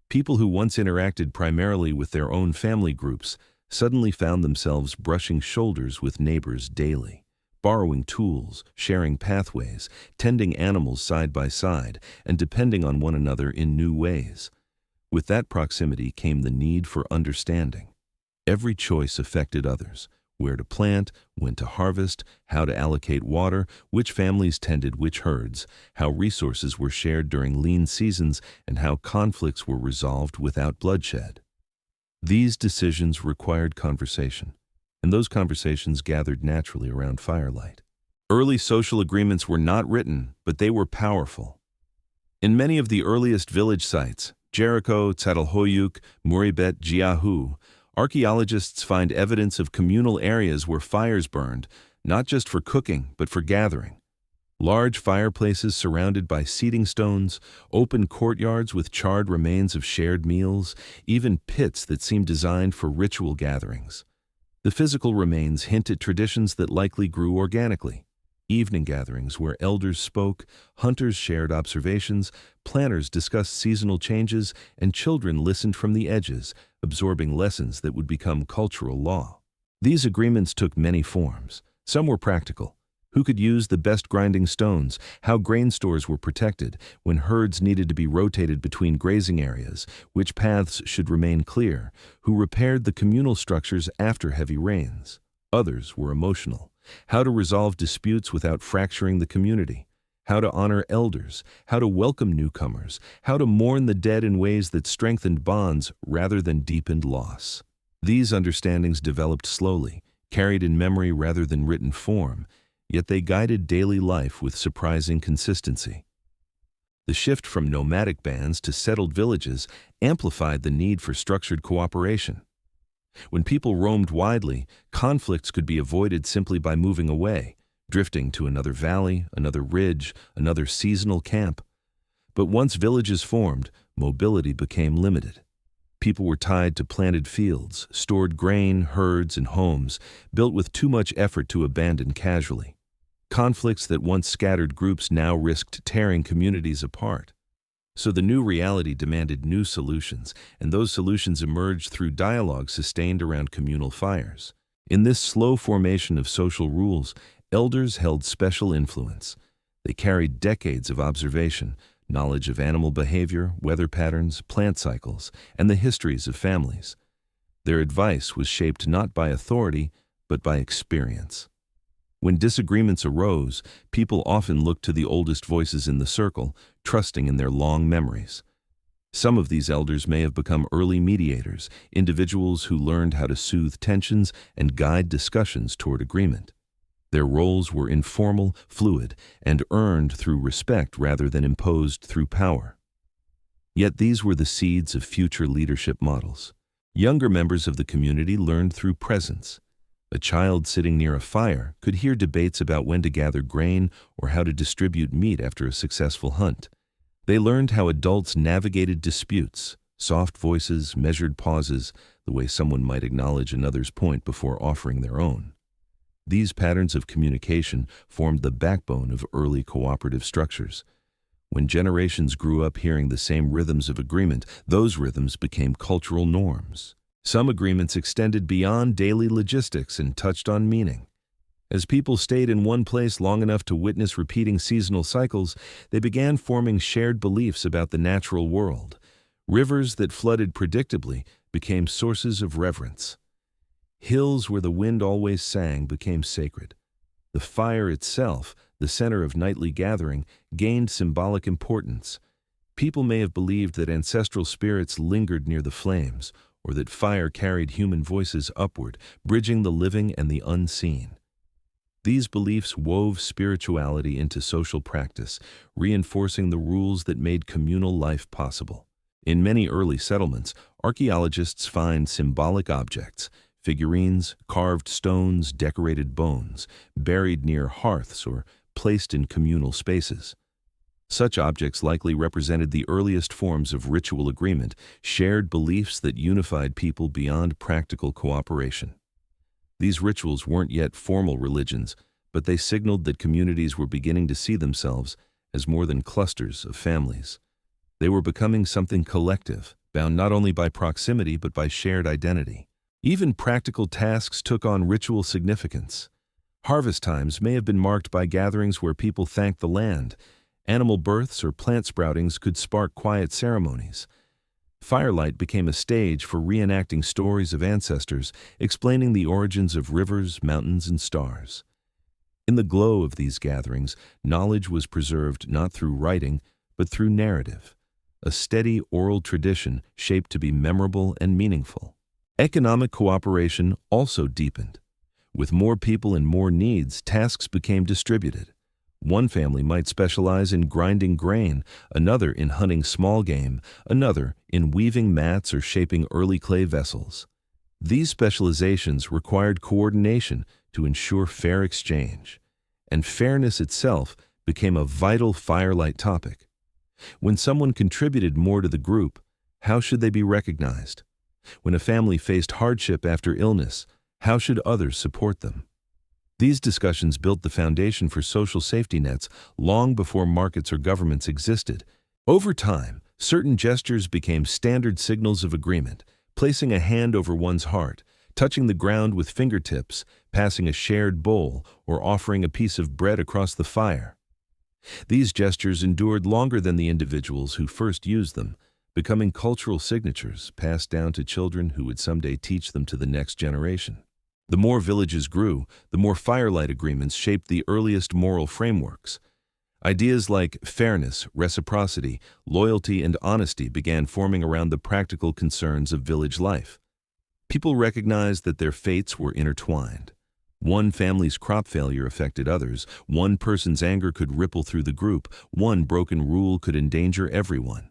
People who once interacted primarily with their own family groups suddenly found themselves brushing shoulders with neighbors daily, borrowing tools, sharing pathways, tending animals side by side, and depending on one another in new ways. With that proximity came the need for understanding. Every choice affected others: where to plant, when to harvest, how to allocate water, which families tended which herds, how resources were shared during lean seasons, and how conflicts were resolved without bloodshed. These decisions required conversation, and those conversations gathered naturally around firelight. Early social agreements were not written, but they were powerful. In many of the earliest village sites, Jericho, Çatalhöyük, Muribet, Jiahu, archaeologists find evidence of communal areas where fires burned, not just for cooking, but for gathering. Large fireplaces surrounded by seating stones, open courtyards with charred remains of shared meals, even pits that seemed designed for ritual gatherings. The physical remains hint at traditions that likely grew organically. Evening gatherings where elders spoke, hunters shared observations, planners discussed seasonal changes, and children listened from the edges, absorbing lessons that would become cultural law. These agreements took many forms. Some were practical. Who could use the best grinding stones, how grain stores were protected, when herds needed to be rotated between grazing areas, which paths should remain clear, who repaired the communal structures after heavy rains. Others were emotional: how to resolve disputes without fracturing the community, how to honor elders, how to welcome newcomers, how to mourn the dead in ways that strengthened bonds rather than deepened loss. These understandings developed slowly, carried in memory rather than written form, yet they guided daily life with surprising consistency. The shift from nomadic bands to settled villages amplified the need for structured cooperation. When people roamed widely, conflicts could be avoided simply by moving away, drifting to another valley, another ridge, another seasonal camp. But once villages formed, mobility became limited. People were tied to planted fields, stored grain, herds, and homes, built with too much effort to abandon casually. Conflicts that once scattered groups now risked tearing communities apart. So the new reality demanded new solutions, and those solutions emerged through dialogue sustained around communal fires. In this slow formation of social rules, elders held special influence. They carried decades of observation, knowledge of animal behavior, weather patterns, plant cycles, and the histories of families. Their advice was shaped not by authority, but by experience. When disagreements arose, people often looked to the oldest voices in the circle, trusting in their long memories. Some of these elders may have become early mediators, individuals who learned how to soothe tensions and guide discussions toward agreement. Their roles were informal, fluid, and earned through respect rather than imposed through power. Yet these were the seeds of future leadership models. Younger members of the community learned through presence. A child sitting near a fire could hear debates about when to gather grain or how to distribute meat after a successful hunt. They learned how adults navigated disputes, soft voices, measured pauses, the way someone might acknowledge another's point before offering their own. These patterns of communication formed the backbone of early cooperative structures. When generations grew up hearing the same rhythms of agreement, those rhythms became cultural norms. Some agreements extended beyond daily logistics and touched on meaning. As people stayed in one place long enough to witness repeating seasonal cycles, they began forming shared beliefs about the natural world. Rivers that flooded predictably became sources of reverence. Hills where the wind always sang became sacred. The fire itself, the center of nightly gathering, gained symbolic importance. People may have believed that ancestral spirits lingered near the flames, or that fire carried human voices upward, bridging the living and the unseen. These beliefs wove spirituality into social practice, reinforcing the rules that made communal life possible. In many early settlements, archaeologists find symbolic objects, figurines, carved stones, decorated bones, buried near hearths or placed in communal spaces. Such objects likely represented the earliest forms of ritual agreement, shared beliefs that unified people beyond practical cooperation. These rituals weren't yet formal religions, but they signaled that communities were beginning to see themselves as more than clusters of families. They were becoming something collective, bound not only by proximity but by shared identity. Even practical tasks took on ritual significance. Harvest times may have been marked by gatherings where people thanked the land. Animal births or plant sproutings could spark quiet ceremonies. Firelight became a stage for reenacting stories of ancestors, explaining the origins of rivers, mountains, and stars. In the glow of these gatherings, knowledge was preserved not through writing, but through narrative, a steady oral tradition shaped to be memorable and meaningful. Economic cooperation also deepened. With more people and more needs, tasks became distributed. One family might specialize in grinding grain, another in hunting small game, another in weaving mats or shaping early clay vessels. These specializations required coordination to ensure fair exchange, and fairness itself became a vital firelight topic. When someone contributed more to the group, how should they be recognized? When a family faced hardship after illness, how should others support them? These discussions built the foundation for social safety nets long before markets or governments existed. Over time, certain gestures became standard signals of agreement, placing a hand over one's heart, touching the ground with fingertips, passing a shared bowl, or offering a piece of bread across the fire. These gestures endured longer than the individuals who first used them, becoming cultural signatures passed down to children who would someday teach them to the next generation. The more villages grew, the more firelight agreements shaped the earliest moral frameworks. Ideas like fairness, reciprocity, loyalty, and honesty began forming around the practical concerns of village life. People recognized that their fates were intertwined. One family's crop failure affected others, one person's anger could ripple through the group, one broken rule could endanger everyone.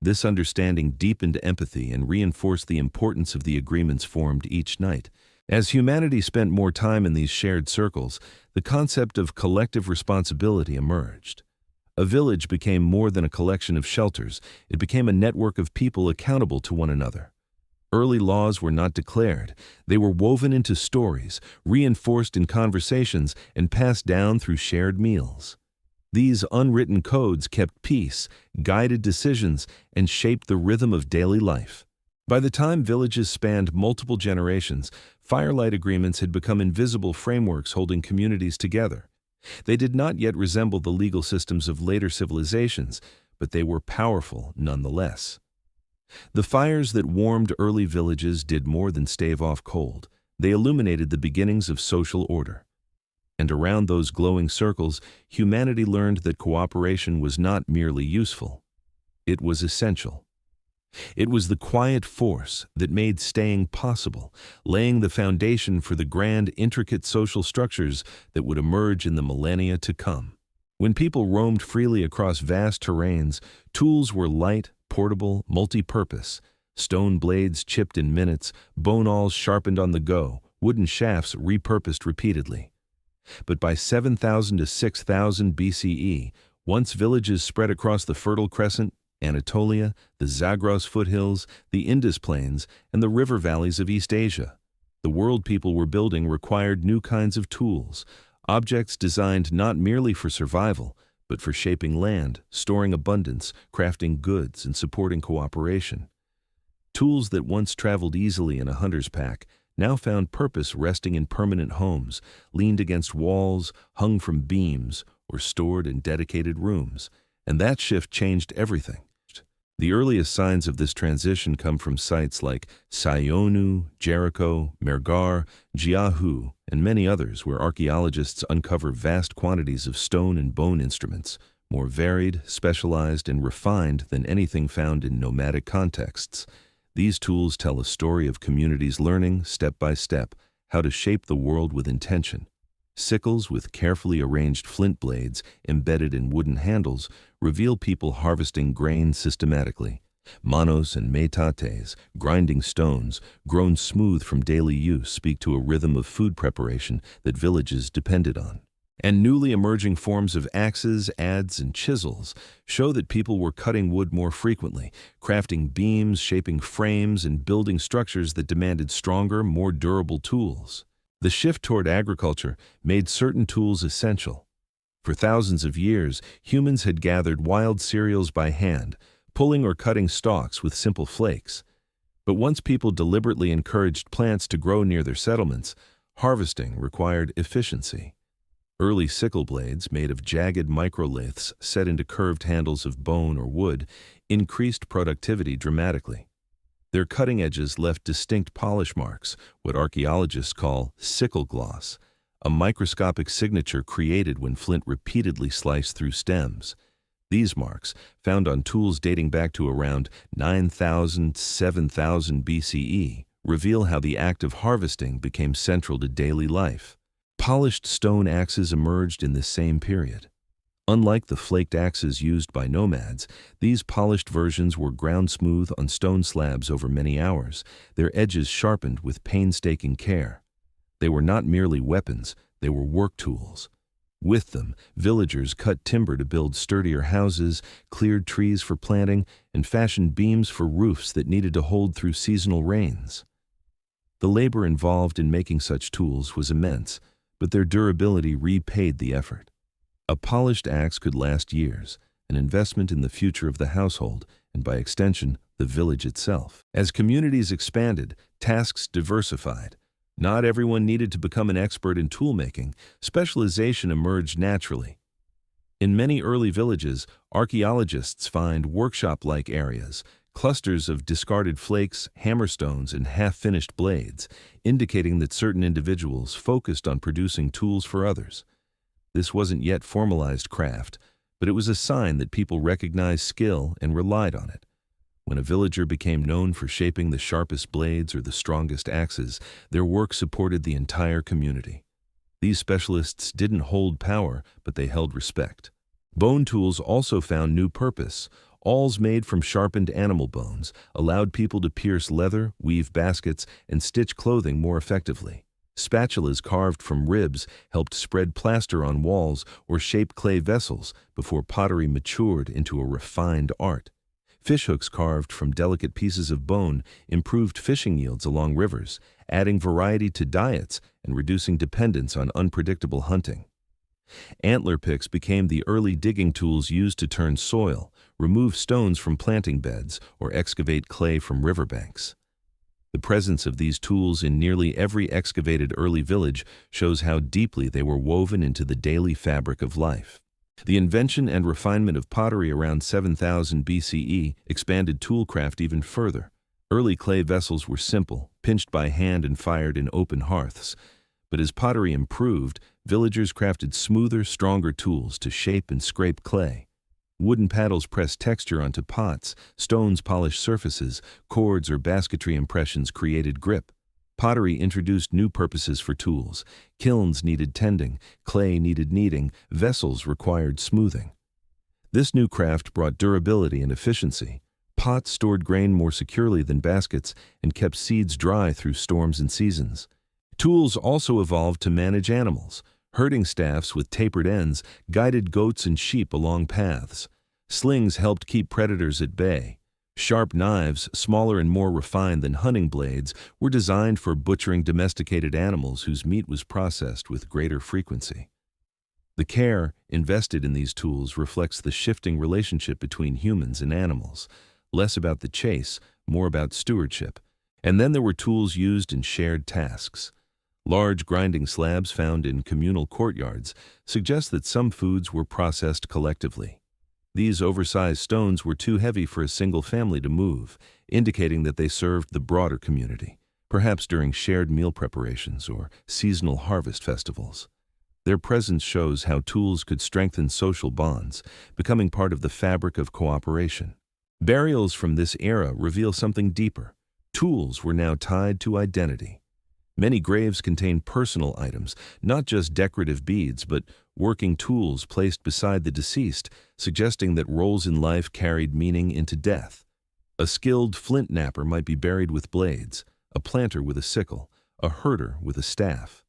This understanding deepened empathy and reinforced the importance of the agreements formed each night. As humanity spent more time in these shared circles, the concept of collective responsibility emerged. A village became more than a collection of shelters. It became a network of people accountable to one another. Early laws were not declared. They were woven into stories, reinforced in conversations, and passed down through shared meals. These unwritten codes kept peace, guided decisions, and shaped the rhythm of daily life. By the time villages spanned multiple generations, firelight agreements had become invisible frameworks holding communities together. They did not yet resemble the legal systems of later civilizations, but they were powerful nonetheless. The fires that warmed early villages did more than stave off cold. They illuminated the beginnings of social order. And around those glowing circles, humanity learned that cooperation was not merely useful. It was essential. It was the quiet force that made staying possible, laying the foundation for the grand, intricate social structures that would emerge in the millennia to come. When people roamed freely across vast terrains, tools were light, portable, multi-purpose. Stone blades chipped in minutes, bone awls sharpened on the go, wooden shafts repurposed repeatedly. But by 7,000 to 6,000 BCE, once villages spread across the Fertile Crescent, Anatolia, the Zagros foothills, the Indus plains, and the river valleys of East Asia. The world people were building required new kinds of tools, objects designed not merely for survival, but for shaping land, storing abundance, crafting goods, and supporting cooperation. Tools that once traveled easily in a hunter's pack now found purpose resting in permanent homes, leaned against walls, hung from beams, or stored in dedicated rooms. And that shift changed everything. The earliest signs of this transition come from sites like Sayonu, Jericho, Mergar, Jiahu, and many others where archaeologists uncover vast quantities of stone and bone instruments, more varied, specialized, and refined than anything found in nomadic contexts. These tools tell a story of communities learning, step by step, how to shape the world with intention. Sickles with carefully arranged flint blades embedded in wooden handles reveal people harvesting grain systematically. Manos and metates, grinding stones, grown smooth from daily use, speak to a rhythm of food preparation that villages depended on. And newly emerging forms of axes, adze, and chisels show that people were cutting wood more frequently, crafting beams, shaping frames, and building structures that demanded stronger, more durable tools. The shift toward agriculture made certain tools essential. For thousands of years, humans had gathered wild cereals by hand, pulling or cutting stalks with simple flakes. But once people deliberately encouraged plants to grow near their settlements, harvesting required efficiency. Early sickle blades, made of jagged microliths set into curved handles of bone or wood, increased productivity dramatically. Their cutting edges left distinct polish marks, what archaeologists call sickle gloss, a microscopic signature created when flint repeatedly sliced through stems. These marks, found on tools dating back to around 9,000 to 7,000 BCE, reveal how the act of harvesting became central to daily life. Polished stone axes emerged in this same period. Unlike the flaked axes used by nomads, these polished versions were ground smooth on stone slabs over many hours, their edges sharpened with painstaking care. They were not merely weapons, they were work tools. With them, villagers cut timber to build sturdier houses, cleared trees for planting, and fashioned beams for roofs that needed to hold through seasonal rains. The labor involved in making such tools was immense, but their durability repaid the effort. A polished axe could last years, an investment in the future of the household, and by extension, the village itself. As communities expanded, tasks diversified. Not everyone needed to become an expert in toolmaking. Specialization emerged naturally. In many early villages, archaeologists find workshop-like areas, clusters of discarded flakes, hammerstones, and half-finished blades, indicating that certain individuals focused on producing tools for others. This wasn't yet formalized craft, but it was a sign that people recognized skill and relied on it. When a villager became known for shaping the sharpest blades or the strongest axes, their work supported the entire community. These specialists didn't hold power, but they held respect. Bone tools also found new purpose. Awls made from sharpened animal bones allowed people to pierce leather, weave baskets, and stitch clothing more effectively. Spatulas carved from ribs helped spread plaster on walls or shape clay vessels before pottery matured into a refined art. Fishhooks carved from delicate pieces of bone improved fishing yields along rivers, adding variety to diets and reducing dependence on unpredictable hunting. Antler picks became the early digging tools used to turn soil, remove stones from planting beds, or excavate clay from riverbanks. The presence of these tools in nearly every excavated early village shows how deeply they were woven into the daily fabric of life. The invention and refinement of pottery around 7000 BCE expanded toolcraft even further. Early clay vessels were simple, pinched by hand and fired in open hearths. But as pottery improved, villagers crafted smoother, stronger tools to shape and scrape clay. Wooden paddles pressed texture onto pots, stones polished surfaces, cords or basketry impressions created grip. Pottery introduced new purposes for tools. Kilns needed tending, clay needed kneading, vessels required smoothing. This new craft brought durability and efficiency. Pots stored grain more securely than baskets and kept seeds dry through storms and seasons. Tools also evolved to manage animals. Herding staffs with tapered ends guided goats and sheep along paths. Slings helped keep predators at bay. Sharp knives, smaller and more refined than hunting blades, were designed for butchering domesticated animals whose meat was processed with greater frequency. The care invested in these tools reflects the shifting relationship between humans and animals, less about the chase, more about stewardship. And then there were tools used in shared tasks. Large grinding slabs found in communal courtyards suggest that some foods were processed collectively. These oversized stones were too heavy for a single family to move, indicating that they served the broader community, perhaps during shared meal preparations or seasonal harvest festivals. Their presence shows how tools could strengthen social bonds, becoming part of the fabric of cooperation. Burials from this era reveal something deeper. Tools were now tied to identity. Many graves contain personal items, not just decorative beads, but working tools placed beside the deceased, suggesting that roles in life carried meaning into death. A skilled flint knapper might be buried with blades, a planter with a sickle, a herder with a staff.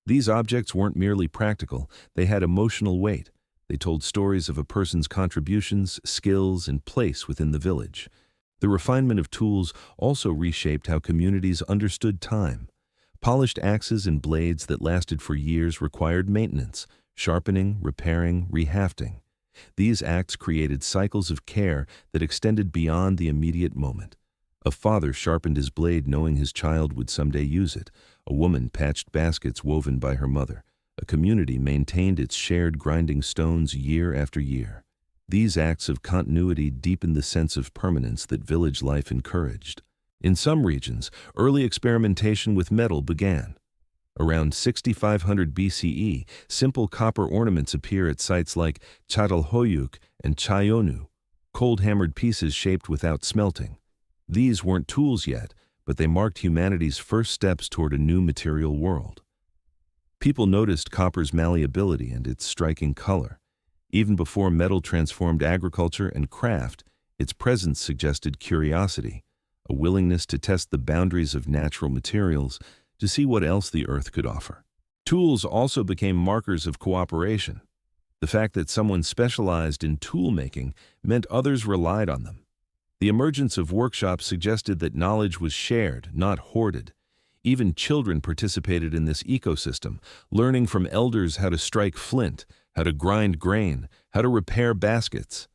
These objects weren't merely practical, they had emotional weight. They told stories of a person's contributions, skills, and place within the village. The refinement of tools also reshaped how communities understood time. Polished axes and blades that lasted for years required maintenance, sharpening, repairing, rehafting. These acts created cycles of care that extended beyond the immediate moment. A father sharpened his blade knowing his child would someday use it. A woman patched baskets woven by her mother. A community maintained its shared grinding stones year after year. These acts of continuity deepened the sense of permanence that village life encouraged. In some regions, early experimentation with metal began. Around 6500 BCE, simple copper ornaments appear at sites like Çatalhöyük and Çayonu, cold-hammered pieces shaped without smelting. These weren't tools yet, but they marked humanity's first steps toward a new material world. People noticed copper's malleability and its striking color. Even before metal transformed agriculture and craft, its presence suggested curiosity, a willingness to test the boundaries of natural materials to see what else the earth could offer. Tools also became markers of cooperation. The fact that someone specialized in tool making meant others relied on them. The emergence of workshops suggested that knowledge was shared, not hoarded. Even children participated in this ecosystem, learning from elders how to strike flint, how to grind grain, how to repair baskets.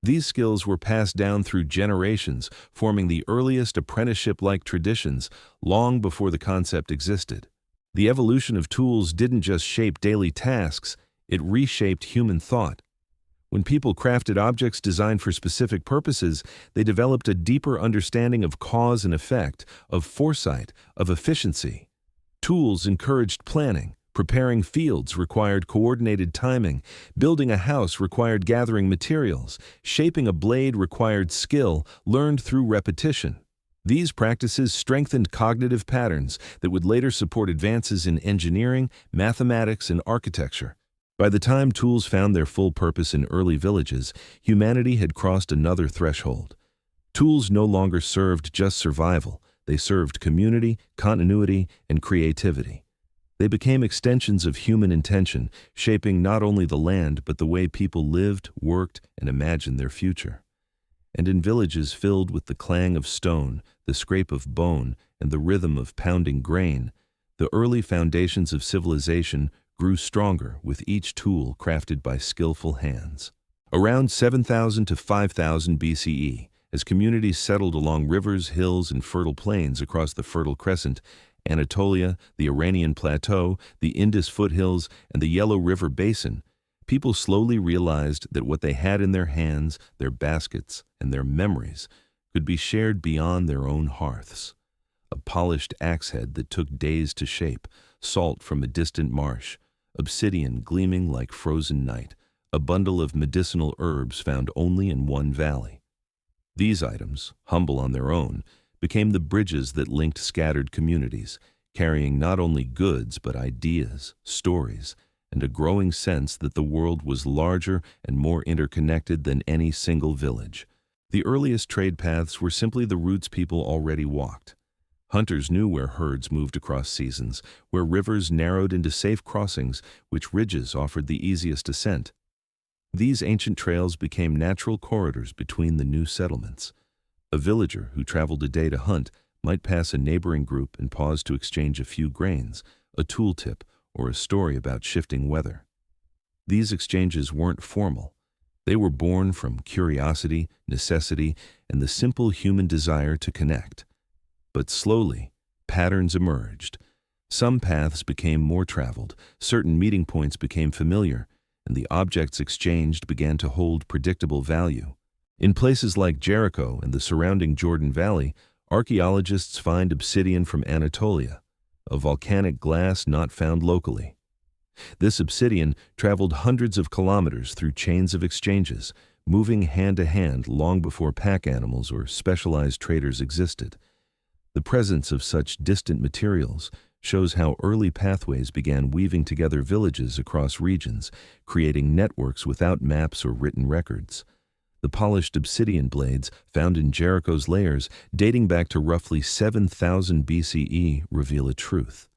These skills were passed down through generations, forming the earliest apprenticeship-like traditions long before the concept existed. The evolution of tools didn't just shape daily tasks, it reshaped human thought. When people crafted objects designed for specific purposes, they developed a deeper understanding of cause and effect, of foresight, of efficiency. Tools encouraged planning. Preparing fields required coordinated timing. Building a house required gathering materials. Shaping a blade required skill, learned through repetition. These practices strengthened cognitive patterns that would later support advances in engineering, mathematics, and architecture. By the time tools found their full purpose in early villages, humanity had crossed another threshold. Tools no longer served just survival. They served community, continuity, and creativity. They became extensions of human intention, shaping not only the land but the way people lived, worked, and imagined their future. And in villages filled with the clang of stone, the scrape of bone, and the rhythm of pounding grain, the early foundations of civilization grew stronger with each tool crafted by skillful hands. Around 7000 to 5000 BCE, as communities settled along rivers, hills, and fertile plains across the Fertile Crescent, Anatolia, the Iranian Plateau, the Indus foothills, and the Yellow River Basin, people slowly realized that what they had in their hands, their baskets, and their memories could be shared beyond their own hearths. A polished axe head that took days to shape, salt from a distant marsh, obsidian gleaming like frozen night, a bundle of medicinal herbs found only in one valley. These items, humble on their own, became the bridges that linked scattered communities, carrying not only goods but ideas, stories, and a growing sense that the world was larger and more interconnected than any single village. The earliest trade paths were simply the routes people already walked. Hunters knew where herds moved across seasons, where rivers narrowed into safe crossings, which ridges offered the easiest ascent. These ancient trails became natural corridors between the new settlements. A villager who traveled a day to hunt might pass a neighboring group and pause to exchange a few grains, a tooltip, or a story about shifting weather. These exchanges weren't formal. They were born from curiosity, necessity, and the simple human desire to connect. But slowly, patterns emerged. Some paths became more traveled, certain meeting points became familiar, and the objects exchanged began to hold predictable value. In places like Jericho and the surrounding Jordan Valley, archaeologists find obsidian from Anatolia, a volcanic glass not found locally. This obsidian traveled hundreds of kilometers through chains of exchanges, moving hand to hand long before pack animals or specialized traders existed. The presence of such distant materials shows how early pathways began weaving together villages across regions, creating networks without maps or written records. The polished obsidian blades found in Jericho's layers, dating back to roughly 7,000 BCE, reveal a truth.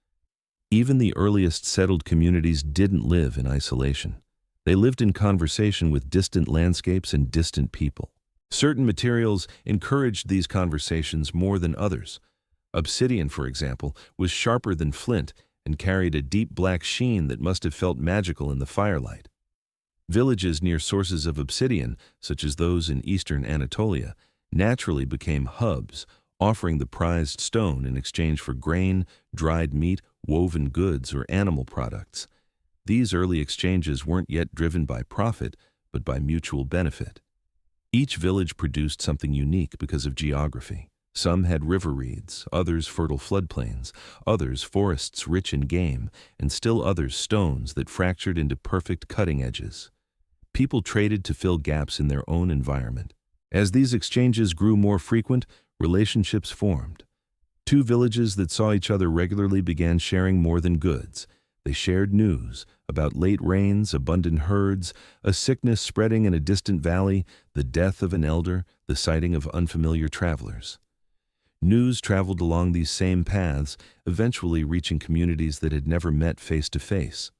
Even the earliest settled communities didn't live in isolation. They lived in conversation with distant landscapes and distant people. Certain materials encouraged these conversations more than others. Obsidian, for example, was sharper than flint and carried a deep black sheen that must have felt magical in the firelight. Villages near sources of obsidian, such as those in eastern Anatolia, naturally became hubs, offering the prized stone in exchange for grain, dried meat, woven goods, or animal products. These early exchanges weren't yet driven by profit, but by mutual benefit. Each village produced something unique because of geography. Some had river reeds, others fertile floodplains, others forests rich in game, and still others stones that fractured into perfect cutting edges. People traded to fill gaps in their own environment. As these exchanges grew more frequent, relationships formed. Two villages that saw each other regularly began sharing more than goods. They shared news about late rains, abundant herds, a sickness spreading in a distant valley, the death of an elder, the sighting of unfamiliar travelers. News traveled along these same paths, eventually reaching communities that had never met face to face.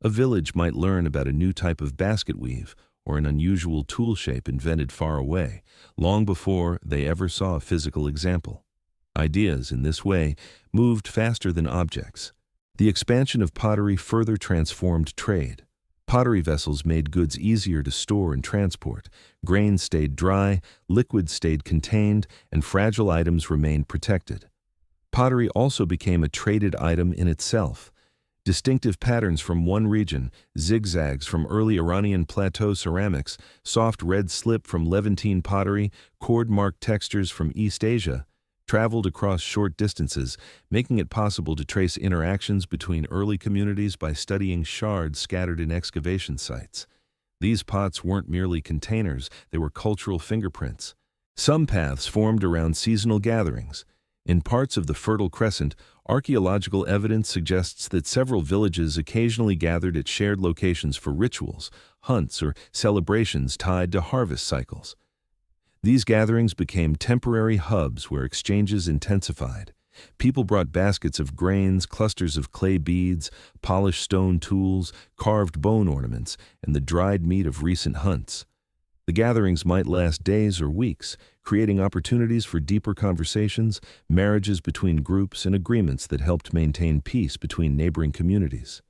A village might learn about a new type of basket weave or an unusual tool shape invented far away, long before they ever saw a physical example. Ideas, in this way, moved faster than objects. The expansion of pottery further transformed trade. Pottery vessels made goods easier to store and transport. Grain stayed dry, liquids stayed contained, and fragile items remained protected. Pottery also became a traded item in itself. Distinctive patterns from one region, zigzags from early Iranian plateau ceramics, soft red slip from Levantine pottery, cord-marked textures from East Asia, traveled across short distances, making it possible to trace interactions between early communities by studying shards scattered in excavation sites. These pots weren't merely containers, they were cultural fingerprints. Some paths formed around seasonal gatherings. In parts of the Fertile Crescent, archaeological evidence suggests that several villages occasionally gathered at shared locations for rituals, hunts, or celebrations tied to harvest cycles. These gatherings became temporary hubs where exchanges intensified. People brought baskets of grains, clusters of clay beads, polished stone tools, carved bone ornaments, and the dried meat of recent hunts. The gatherings might last days or weeks, creating opportunities for deeper conversations, marriages between groups, and agreements that helped maintain peace between neighboring communities.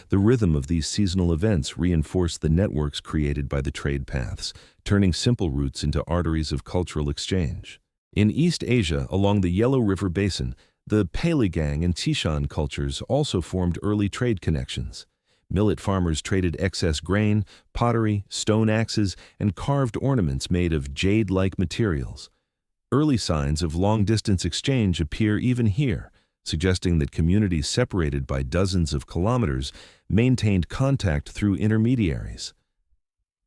The rhythm of these seasonal events reinforced the networks created by the trade paths, turning simple routes into arteries of cultural exchange. In East Asia, along the Yellow River Basin, the Palegang and Tishan cultures also formed early trade connections. Millet farmers traded excess grain, pottery, stone axes, and carved ornaments made of jade-like materials. Early signs of long-distance exchange appear even here. suggesting that communities separated by dozens of kilometers maintained contact through intermediaries.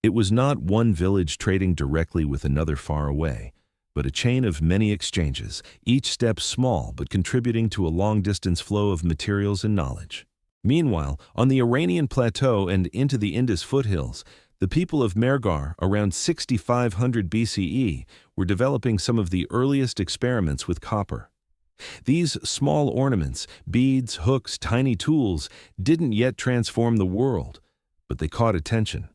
It was not one village trading directly with another far away, but a chain of many exchanges, each step small but contributing to a long-distance flow of materials and knowledge. Meanwhile, on the Iranian plateau and into the Indus foothills, the people of Mehrgarh, around 6500 BCE, were developing some of the earliest experiments with copper. These small ornaments, beads, hooks, tiny tools, didn't yet transform the world, but they caught attention.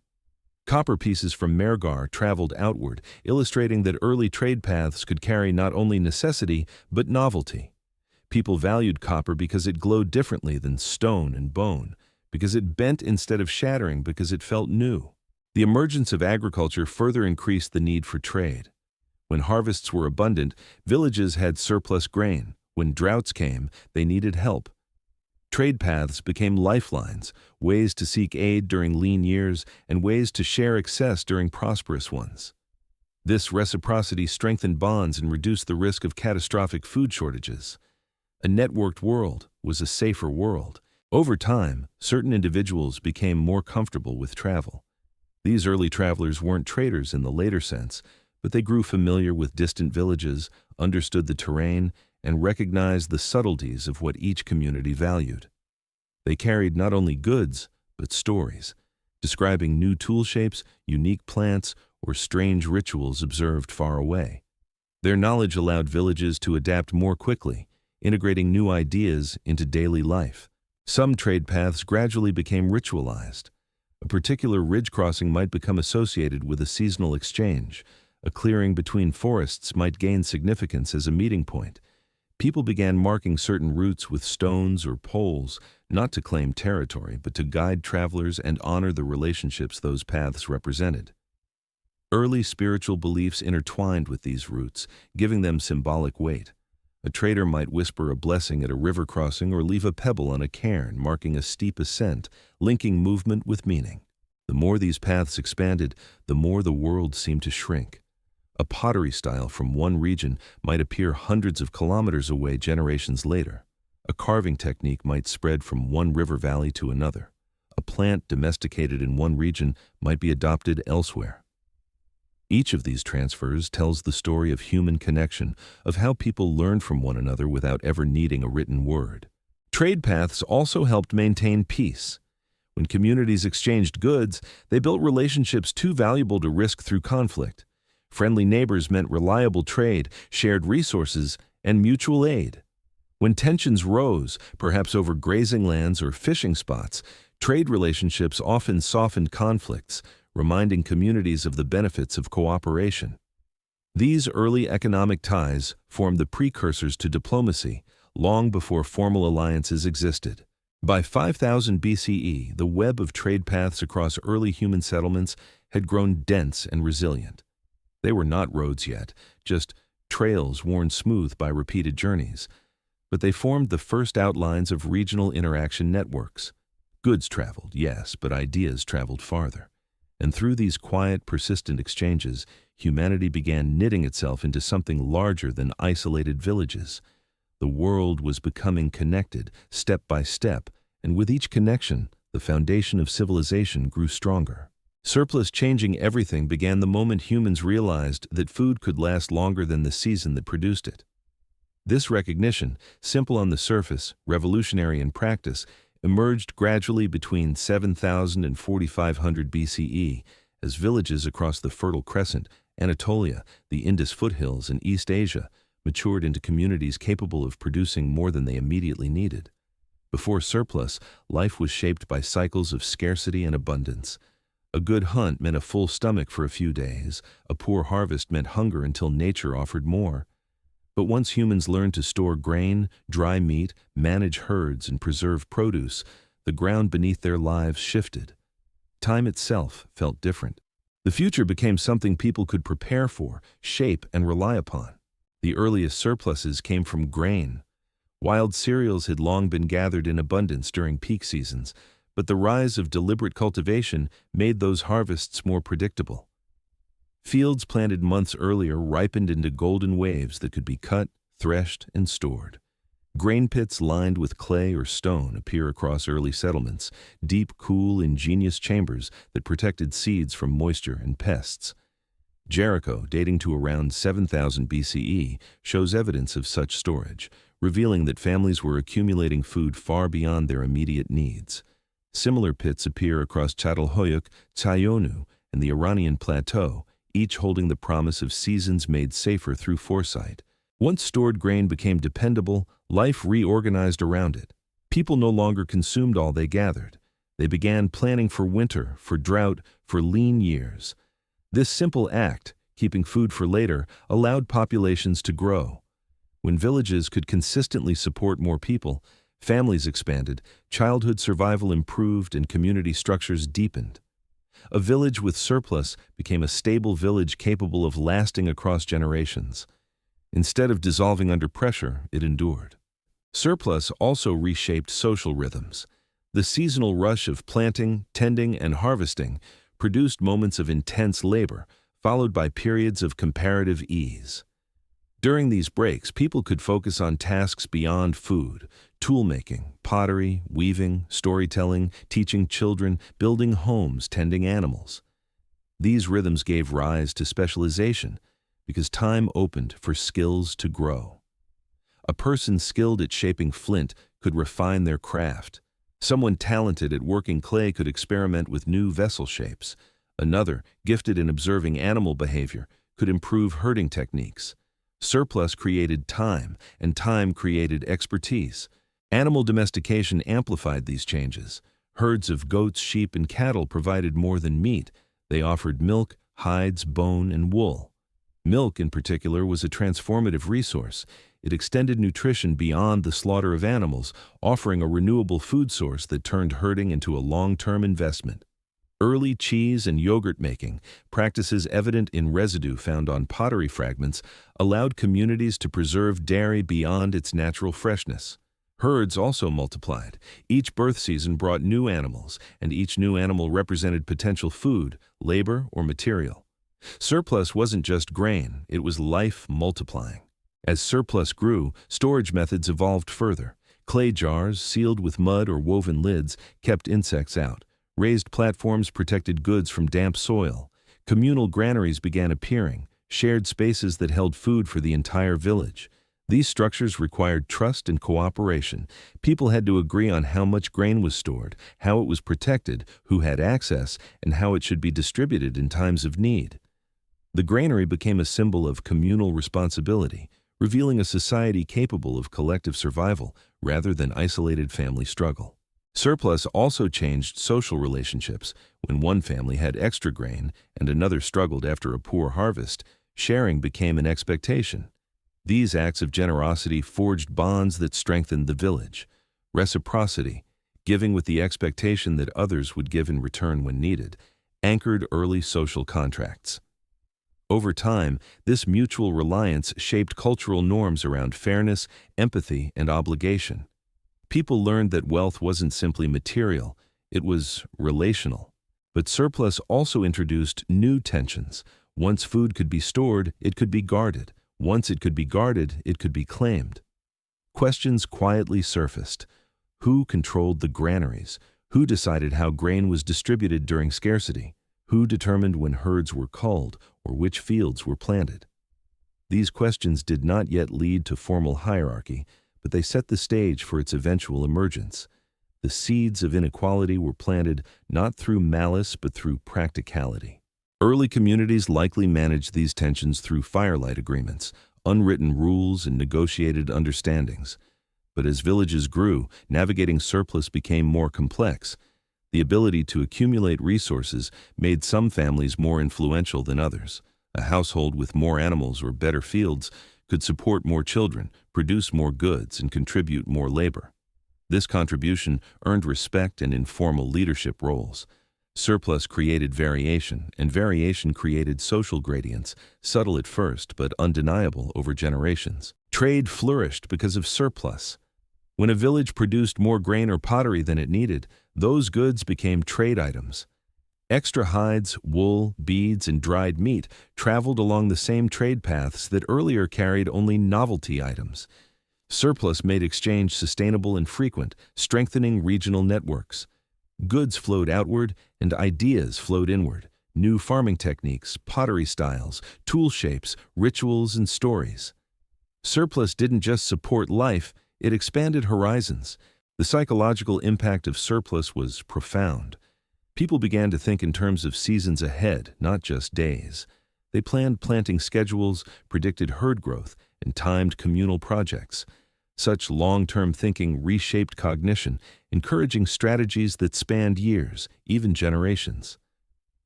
Copper pieces from Mehrgarh traveled outward, illustrating that early trade paths could carry not only necessity, but novelty. People valued copper because it glowed differently than stone and bone, because it bent instead of shattering, because it felt new. The emergence of agriculture further increased the need for trade. When harvests were abundant, villages had surplus grain. When droughts came, they needed help. Trade paths became lifelines, ways to seek aid during lean years and ways to share excess during prosperous ones. This reciprocity strengthened bonds and reduced the risk of catastrophic food shortages. A networked world was a safer world. Over time, certain individuals became more comfortable with travel. These early travelers weren't traders in the later sense, but they grew familiar with distant villages, understood the terrain, and recognized the subtleties of what each community valued. They carried not only goods, but stories, describing new tool shapes, unique plants, or strange rituals observed far away. Their knowledge allowed villages to adapt more quickly, integrating new ideas into daily life. Some trade paths gradually became ritualized. A particular ridge crossing might become associated with a seasonal exchange. A clearing between forests might gain significance as a meeting point. People began marking certain routes with stones or poles, not to claim territory, but to guide travelers and honor the relationships those paths represented. Early spiritual beliefs intertwined with these routes, giving them symbolic weight. A trader might whisper a blessing at a river crossing or leave a pebble on a cairn, marking a steep ascent, linking movement with meaning. The more these paths expanded, the more the world seemed to shrink. A pottery style from one region might appear hundreds of kilometers away generations later. A carving technique might spread from one river valley to another. A plant domesticated in one region might be adopted elsewhere. Each of these transfers tells the story of human connection, of how people learned from one another without ever needing a written word. Trade paths also helped maintain peace. When communities exchanged goods, they built relationships too valuable to risk through conflict. Friendly neighbors meant reliable trade, shared resources, and mutual aid. When tensions rose, perhaps over grazing lands or fishing spots, trade relationships often softened conflicts, reminding communities of the benefits of cooperation. These early economic ties formed the precursors to diplomacy, long before formal alliances existed. By 5000 BCE, the web of trade paths across early human settlements had grown dense and resilient. They were not roads yet, just trails worn smooth by repeated journeys, but they formed the first outlines of regional interaction networks. Goods traveled, yes, but ideas traveled farther. And through these quiet, persistent exchanges, humanity began knitting itself into something larger than isolated villages. The world was becoming connected, step by step, and with each connection, the foundation of civilization grew stronger. Surplus changing everything began the moment humans realized that food could last longer than the season that produced it. This recognition, simple on the surface, revolutionary in practice, emerged gradually between 7000 and 4500 BCE as villages across the Fertile Crescent, Anatolia, the Indus foothills, and East Asia matured into communities capable of producing more than they immediately needed. Before surplus, life was shaped by cycles of scarcity and abundance. A good hunt meant a full stomach for a few days. A poor harvest meant hunger until nature offered more. But once humans learned to store grain, dry meat, manage herds, and preserve produce, the ground beneath their lives shifted. Time itself felt different. The future became something people could prepare for, shape, and rely upon. The earliest surpluses came from grain. Wild cereals had long been gathered in abundance during peak seasons, but the rise of deliberate cultivation made those harvests more predictable. Fields planted months earlier ripened into golden waves that could be cut, threshed, and stored. Grain pits lined with clay or stone appear across early settlements, deep, cool, ingenious chambers that protected seeds from moisture and pests. Jericho, dating to around 7000 BCE, shows evidence of such storage, revealing that families were accumulating food far beyond their immediate needs. Similar pits appear across Çatalhöyük, Çayonu, and the Iranian Plateau, each holding the promise of seasons made safer through foresight. Once stored grain became dependable, life reorganized around it. People no longer consumed all they gathered. They began planning for winter, for drought, for lean years. This simple act, keeping food for later, allowed populations to grow. When villages could consistently support more people, families expanded, childhood survival improved, and community structures deepened. A village with surplus became a stable village capable of lasting across generations. Instead of dissolving under pressure, it endured. Surplus also reshaped social rhythms. The seasonal rush of planting, tending, and harvesting produced moments of intense labor, followed by periods of comparative ease. During these breaks, people could focus on tasks beyond food: toolmaking, pottery, weaving, storytelling, teaching children, building homes, tending animals. These rhythms gave rise to specialization because time opened for skills to grow. A person skilled at shaping flint could refine their craft. Someone talented at working clay could experiment with new vessel shapes. Another, gifted in observing animal behavior, could improve herding techniques. Surplus created time, and time created expertise. Animal domestication amplified these changes. Herds of goats, sheep, and cattle provided more than meat. They offered milk, hides, bone, and wool. Milk, in particular, was a transformative resource. It extended nutrition beyond the slaughter of animals, offering a renewable food source that turned herding into a long-term investment. Early cheese and yogurt making, practices evident in residue found on pottery fragments, allowed communities to preserve dairy beyond its natural freshness. Herds also multiplied. Each birth season brought new animals, and each new animal represented potential food, labor, or material. Surplus wasn't just grain, it was life multiplying. As surplus grew, storage methods evolved further. Clay jars, sealed with mud or woven lids, kept insects out. Raised platforms protected goods from damp soil. Communal granaries began appearing, shared spaces that held food for the entire village. These structures required trust and cooperation. People had to agree on how much grain was stored, how it was protected, who had access, and how it should be distributed in times of need. The granary became a symbol of communal responsibility, revealing a society capable of collective survival rather than isolated family struggle. Surplus also changed social relationships. When one family had extra grain and another struggled after a poor harvest, sharing became an expectation. These acts of generosity forged bonds that strengthened the village. Reciprocity, giving with the expectation that others would give in return when needed, anchored early social contracts. Over time, this mutual reliance shaped cultural norms around fairness, empathy, and obligation. People learned that wealth wasn't simply material, it was relational. But surplus also introduced new tensions. Once food could be stored, it could be guarded. Once it could be guarded, it could be claimed. Questions quietly surfaced. Who controlled the granaries? Who decided how grain was distributed during scarcity? Who determined when herds were culled or which fields were planted? These questions did not yet lead to formal hierarchy, but they set the stage for its eventual emergence. The seeds of inequality were planted not through malice but through practicality. Early communities likely managed these tensions through firelight agreements, unwritten rules, and negotiated understandings. But as villages grew, navigating surplus became more complex. The ability to accumulate resources made some families more influential than others. A household with more animals or better fields could support more children, produce more goods, and contribute more labor. This contribution earned respect and informal leadership roles. Surplus created variation, and variation created social gradients, subtle at first but undeniable over generations. Trade flourished because of surplus. When a village produced more grain or pottery than it needed, those goods became trade items. Extra hides, wool, beads, and dried meat traveled along the same trade paths that earlier carried only novelty items. Surplus made exchange sustainable and frequent, strengthening regional networks. Goods flowed outward and ideas flowed inward. New farming techniques, pottery styles, tool shapes, rituals, and stories. Surplus didn't just support life, it expanded horizons. The psychological impact of surplus was profound. People began to think in terms of seasons ahead, not just days. They planned planting schedules, predicted herd growth, and timed communal projects. Such long-term thinking reshaped cognition, encouraging strategies that spanned years, even generations.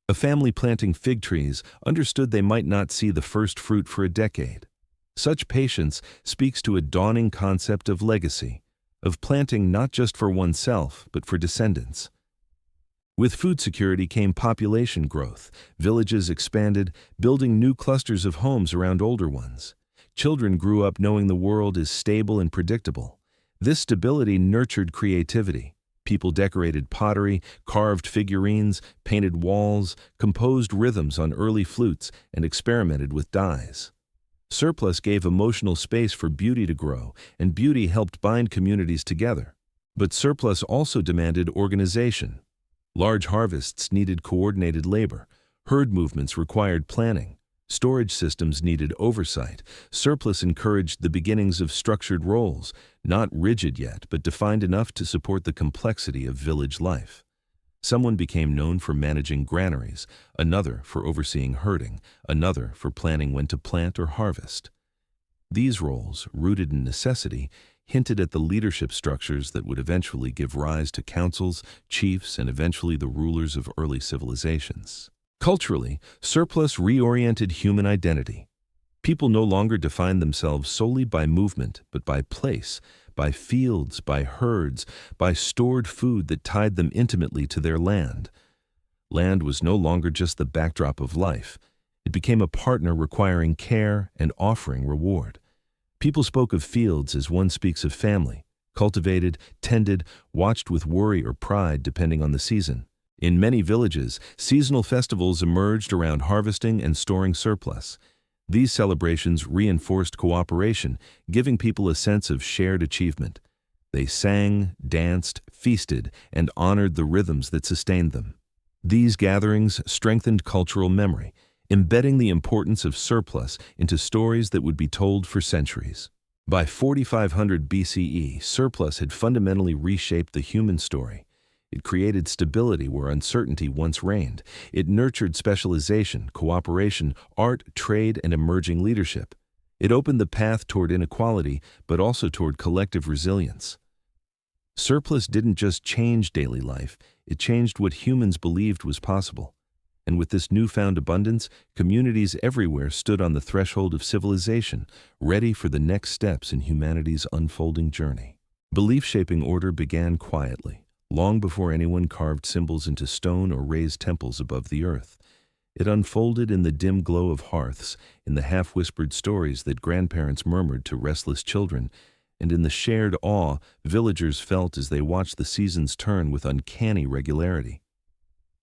A family planting fig trees understood they might not see the first fruit for a decade. Such patience speaks to a dawning concept of legacy, of planting not just for oneself, but for descendants. With food security came population growth. Villages expanded, building new clusters of homes around older ones. Children grew up knowing the world is stable and predictable. This stability nurtured creativity. People decorated pottery, carved figurines, painted walls, composed rhythms on early flutes, and experimented with dyes. Surplus gave emotional space for beauty to grow, and beauty helped bind communities together. But surplus also demanded organization. Large harvests needed coordinated labor. Herd movements required planning. Storage systems needed oversight. Surplus encouraged the beginnings of structured roles, not rigid yet, but defined enough to support the complexity of village life. Someone became known for managing granaries, another for overseeing herding, another for planning when to plant or harvest. These roles, rooted in necessity, hinted at the leadership structures that would eventually give rise to councils, chiefs, and eventually the rulers of early civilizations. Culturally, surplus reoriented human identity. People no longer defined themselves solely by movement, but by place, by fields, by herds, by stored food that tied them intimately to their land. Land was no longer just the backdrop of life. It became a partner requiring care and offering reward. People spoke of fields as one speaks of family, cultivated, tended, watched with worry or pride depending on the season. In many villages, seasonal festivals emerged around harvesting and storing surplus. These celebrations reinforced cooperation, giving people a sense of shared achievement. They sang, danced, feasted, and honored the rhythms that sustained them. These gatherings strengthened cultural memory, embedding the importance of surplus into stories that would be told for centuries. By 4500 BCE, surplus had fundamentally reshaped the human story. It created stability where uncertainty once reigned. It nurtured specialization, cooperation, art, trade, and emerging leadership. It opened the path toward inequality, but also toward collective resilience. Surplus didn't just change daily life, it changed what humans believed was possible. And with this newfound abundance, communities everywhere stood on the threshold of civilization, ready for the next steps in humanity's unfolding journey. Belief-shaping order began quietly, long before anyone carved symbols into stone or raised temples above the earth. It unfolded in the dim glow of hearths, in the half-whispered stories that grandparents murmured to restless children, and in the shared awe villagers felt as they watched the seasons turn with uncanny regularity.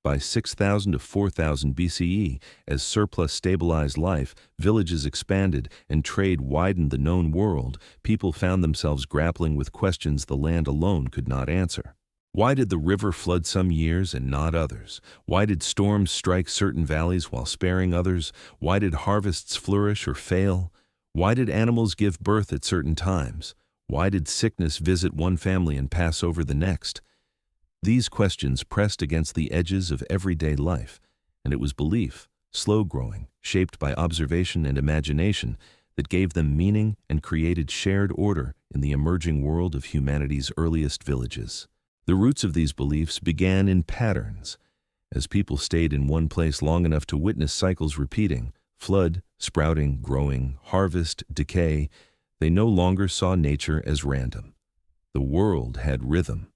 By 6000 to 4000 BCE, as surplus stabilized life, villages expanded, and trade widened the known world, people found themselves grappling with questions the land alone could not answer. Why did the river flood some years and not others? Why did storms strike certain valleys while sparing others? Why did harvests flourish or fail? Why did animals give birth at certain times? Why did sickness visit one family and pass over the next? These questions pressed against the edges of everyday life, and it was belief, slow-growing, shaped by observation and imagination, that gave them meaning and created shared order in the emerging world of humanity's earliest villages. The roots of these beliefs began in patterns. As people stayed in one place long enough to witness cycles repeating, flood, sprouting, growing, harvest, decay, they no longer saw nature as random. The world had rhythm.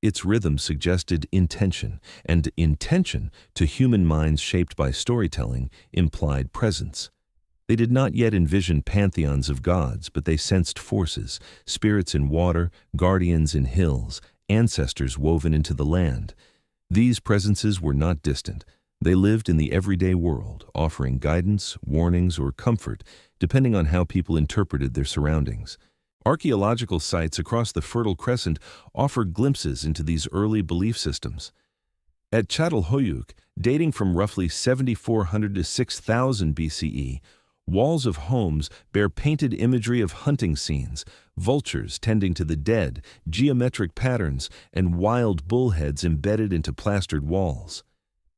Its rhythm suggested intention, and intention, to human minds shaped by storytelling, implied presence. They did not yet envision pantheons of gods, but they sensed forces, spirits in water, guardians in hills, ancestors woven into the land. These presences were not distant. They lived in the everyday world, offering guidance, warnings, or comfort, depending on how people interpreted their surroundings. Archaeological sites across the Fertile Crescent offer glimpses into these early belief systems. At Çatalhöyük, dating from roughly 7,400 to 6,000 BCE, walls of homes bear painted imagery of hunting scenes, vultures tending to the dead, geometric patterns, and wild bullheads embedded into plastered walls.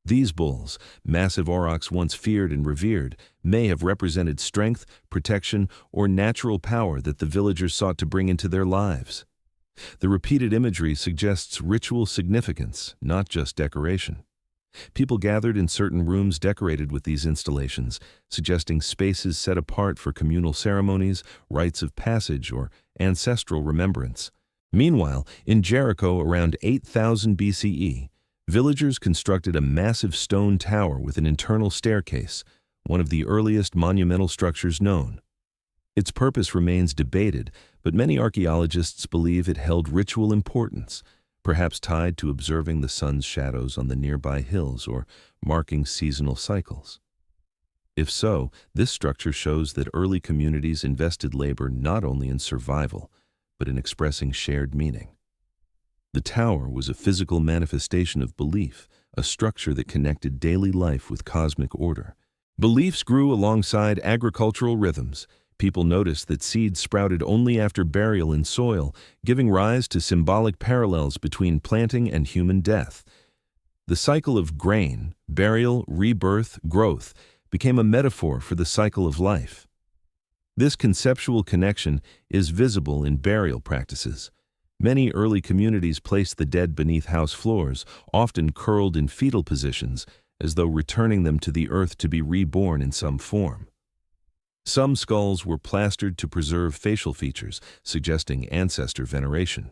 These bulls, massive aurochs once feared and revered, may have represented strength, protection, or natural power that the villagers sought to bring into their lives. The repeated imagery suggests ritual significance, not just decoration. People gathered in certain rooms decorated with these installations, suggesting spaces set apart for communal ceremonies, rites of passage, or ancestral remembrance. Meanwhile, in Jericho around 8,000 BCE, villagers constructed a massive stone tower with an internal staircase, one of the earliest monumental structures known. Its purpose remains debated, but many archaeologists believe it held ritual importance, perhaps tied to observing the sun's shadows on the nearby hills or marking seasonal cycles. If so, this structure shows that early communities invested labor not only in survival, but in expressing shared meaning. The tower was a physical manifestation of belief, a structure that connected daily life with cosmic order. Beliefs grew alongside agricultural rhythms. People noticed that seeds sprouted only after burial in soil, giving rise to symbolic parallels between planting and human death. The cycle of grain, burial, rebirth, growth became a metaphor for the cycle of life. This conceptual connection is visible in burial practices. Many early communities placed the dead beneath house floors, often curled in fetal positions, as though returning them to the earth to be reborn in some form. Some skulls were plastered to preserve facial features, suggesting ancestor veneration.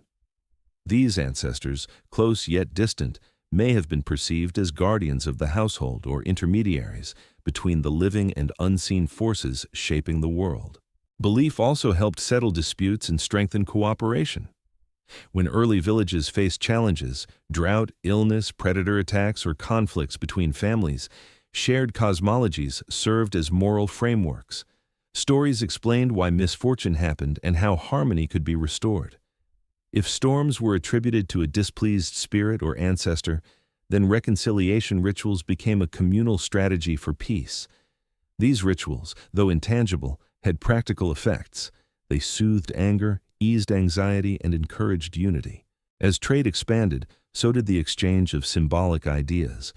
These ancestors, close yet distant, may have been perceived as guardians of the household or intermediaries between the living and unseen forces shaping the world. Belief also helped settle disputes and strengthen cooperation. When early villages faced challenges, drought, illness, predator attacks, or conflicts between families, shared cosmologies served as moral frameworks. Stories explained why misfortune happened and how harmony could be restored. If storms were attributed to a displeased spirit or ancestor, then reconciliation rituals became a communal strategy for peace. These rituals, though intangible, had practical effects. They soothed anger, eased anxiety, and encouraged unity. As trade expanded, so did the exchange of symbolic ideas.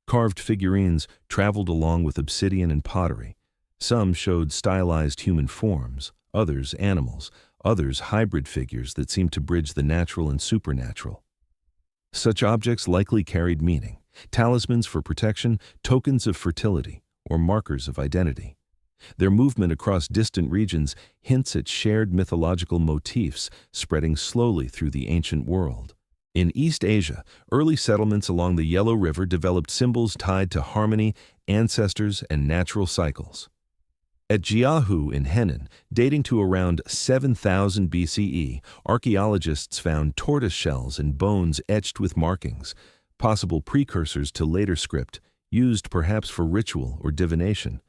Carved figurines traveled along with obsidian and pottery. Some showed stylized human forms, others animals, others hybrid figures that seemed to bridge the natural and supernatural. Such objects likely carried meaning, talismans for protection, tokens of fertility, or markers of identity. Their movement across distant regions hints at shared mythological motifs spreading slowly through the ancient world. In East Asia, early settlements along the Yellow River developed symbols tied to harmony, ancestors, and natural cycles. At Jiahu in Henan, dating to around 7,000 BCE, archaeologists found tortoise shells and bones etched with markings, possible precursors to later script, used perhaps for ritual or divination.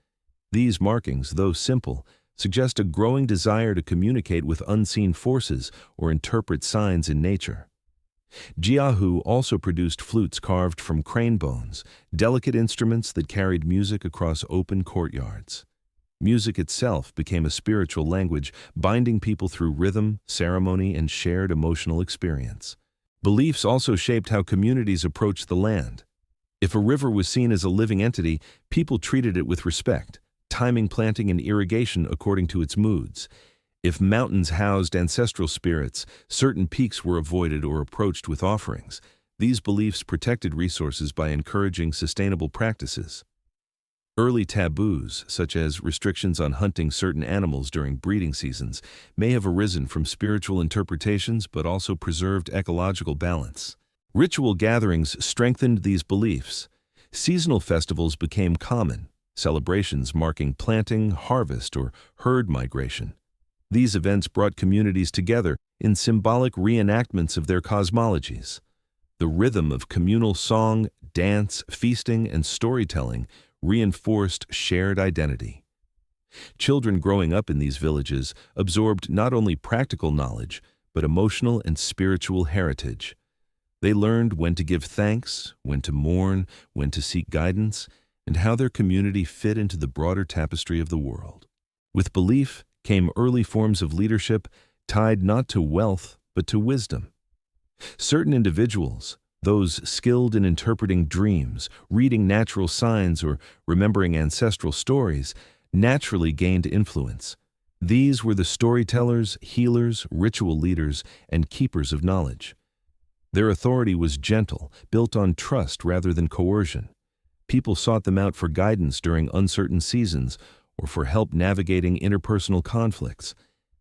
These markings, though simple, suggest a growing desire to communicate with unseen forces or interpret signs in nature. Jiahu also produced flutes carved from crane bones, delicate instruments that carried music across open courtyards. Music itself became a spiritual language, binding people through rhythm, ceremony, and shared emotional experience. Beliefs also shaped how communities approached the land. If a river was seen as a living entity, people treated it with respect, timing planting and irrigation according to its moods. If mountains housed ancestral spirits, certain peaks were avoided or approached with offerings. These beliefs protected resources by encouraging sustainable practices. Early taboos, such as restrictions on hunting certain animals during breeding seasons, may have arisen from spiritual interpretations but also preserved ecological balance. Ritual gatherings strengthened these beliefs. Seasonal festivals became common, celebrations marking planting, harvest, or herd migration. These events brought communities together in symbolic reenactments of their cosmologies. The rhythm of communal song, dance, feasting, and storytelling reinforced shared identity. Children growing up in these villages absorbed not only practical knowledge, but emotional and spiritual heritage. They learned when to give thanks, when to mourn, when to seek guidance, and how their community fit into the broader tapestry of the world. With belief came early forms of leadership tied not to wealth, but to wisdom. Certain individuals, those skilled in interpreting dreams, reading natural signs, or remembering ancestral stories, naturally gained influence. These were the storytellers, healers, ritual leaders, and keepers of knowledge. Their authority was gentle, built on trust rather than coercion. People sought them out for guidance during uncertain seasons or for help navigating interpersonal conflicts.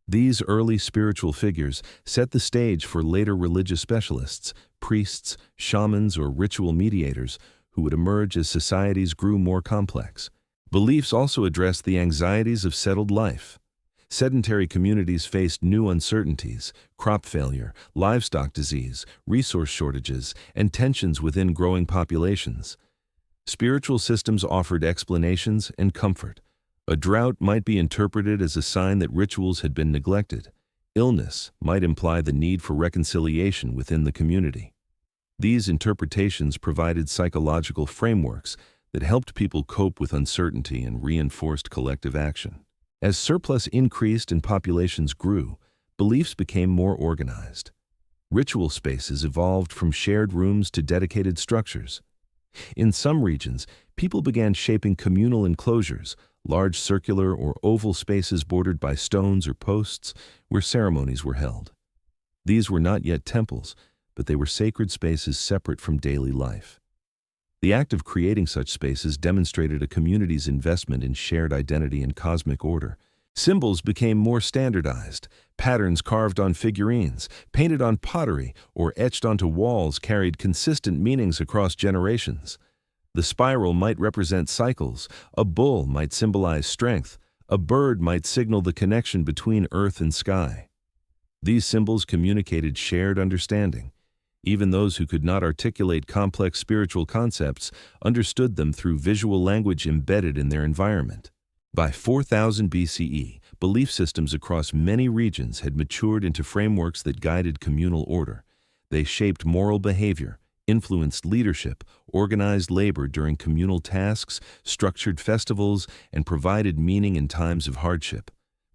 These early spiritual figures set the stage for later religious specialists, priests, shamans, or ritual mediators who would emerge as societies grew more complex. Beliefs also addressed the anxieties of settled life. Sedentary communities faced new uncertainties, crop failure, livestock disease, resource shortages, and tensions within growing populations. Spiritual systems offered explanations and comfort. A drought might be interpreted as a sign that rituals had been neglected. Illness might imply the need for reconciliation within the community. These interpretations provided psychological frameworks that helped people cope with uncertainty and reinforced collective action. As surplus increased and populations grew, beliefs became more organized. Ritual spaces evolved from shared rooms to dedicated structures. In some regions, people began shaping communal enclosures, large circular or oval spaces bordered by stones or posts where ceremonies were held. These were not yet temples, but they were sacred spaces separate from daily life. The act of creating such spaces demonstrated a community's investment in shared identity and cosmic order. Symbols became more standardized. Patterns carved on figurines, painted on pottery, or etched onto walls carried consistent meanings across generations. The spiral might represent cycles, a bull might symbolize strength, a bird might signal the connection between earth and sky. These symbols communicated shared understanding. Even those who could not articulate complex spiritual concepts understood them through visual language embedded in their environment. By 4000 BCE, belief systems across many regions had matured into frameworks that guided communal order. They shaped moral behavior, influenced leadership, organized labor during communal tasks, structured festivals, and provided meaning in times of hardship.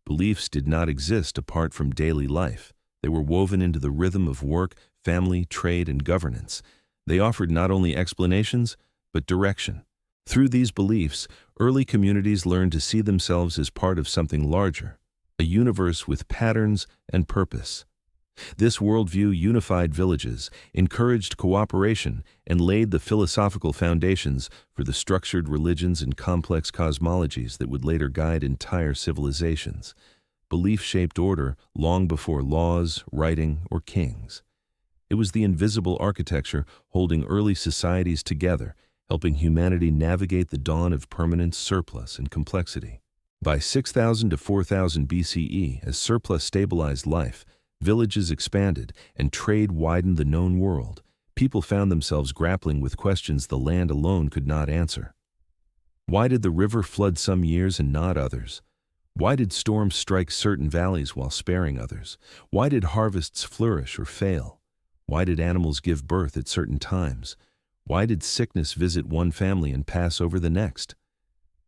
Beliefs did not exist apart from daily life. They were woven into the rhythm of work, family, trade, and governance. They offered not only explanations, but direction. Through these beliefs, early communities learned to see themselves as part of something larger, a universe with patterns and purpose. This worldview unified villages, encouraged cooperation, and laid the philosophical foundations for the structured religions and complex cosmologies that would later guide entire civilizations. Belief shaped order long before laws, writing, or kings. It was the invisible architecture holding early societies together, helping humanity navigate the dawn of permanent surplus and complexity. By 6000 to 4000 BCE, as surplus stabilized life, villages expanded, and trade widened the known world, people found themselves grappling with questions the land alone could not answer. Why did the river flood some years and not others? Why did storms strike certain valleys while sparing others? Why did harvests flourish or fail? Why did animals give birth at certain times? Why did sickness visit one family and pass over the next?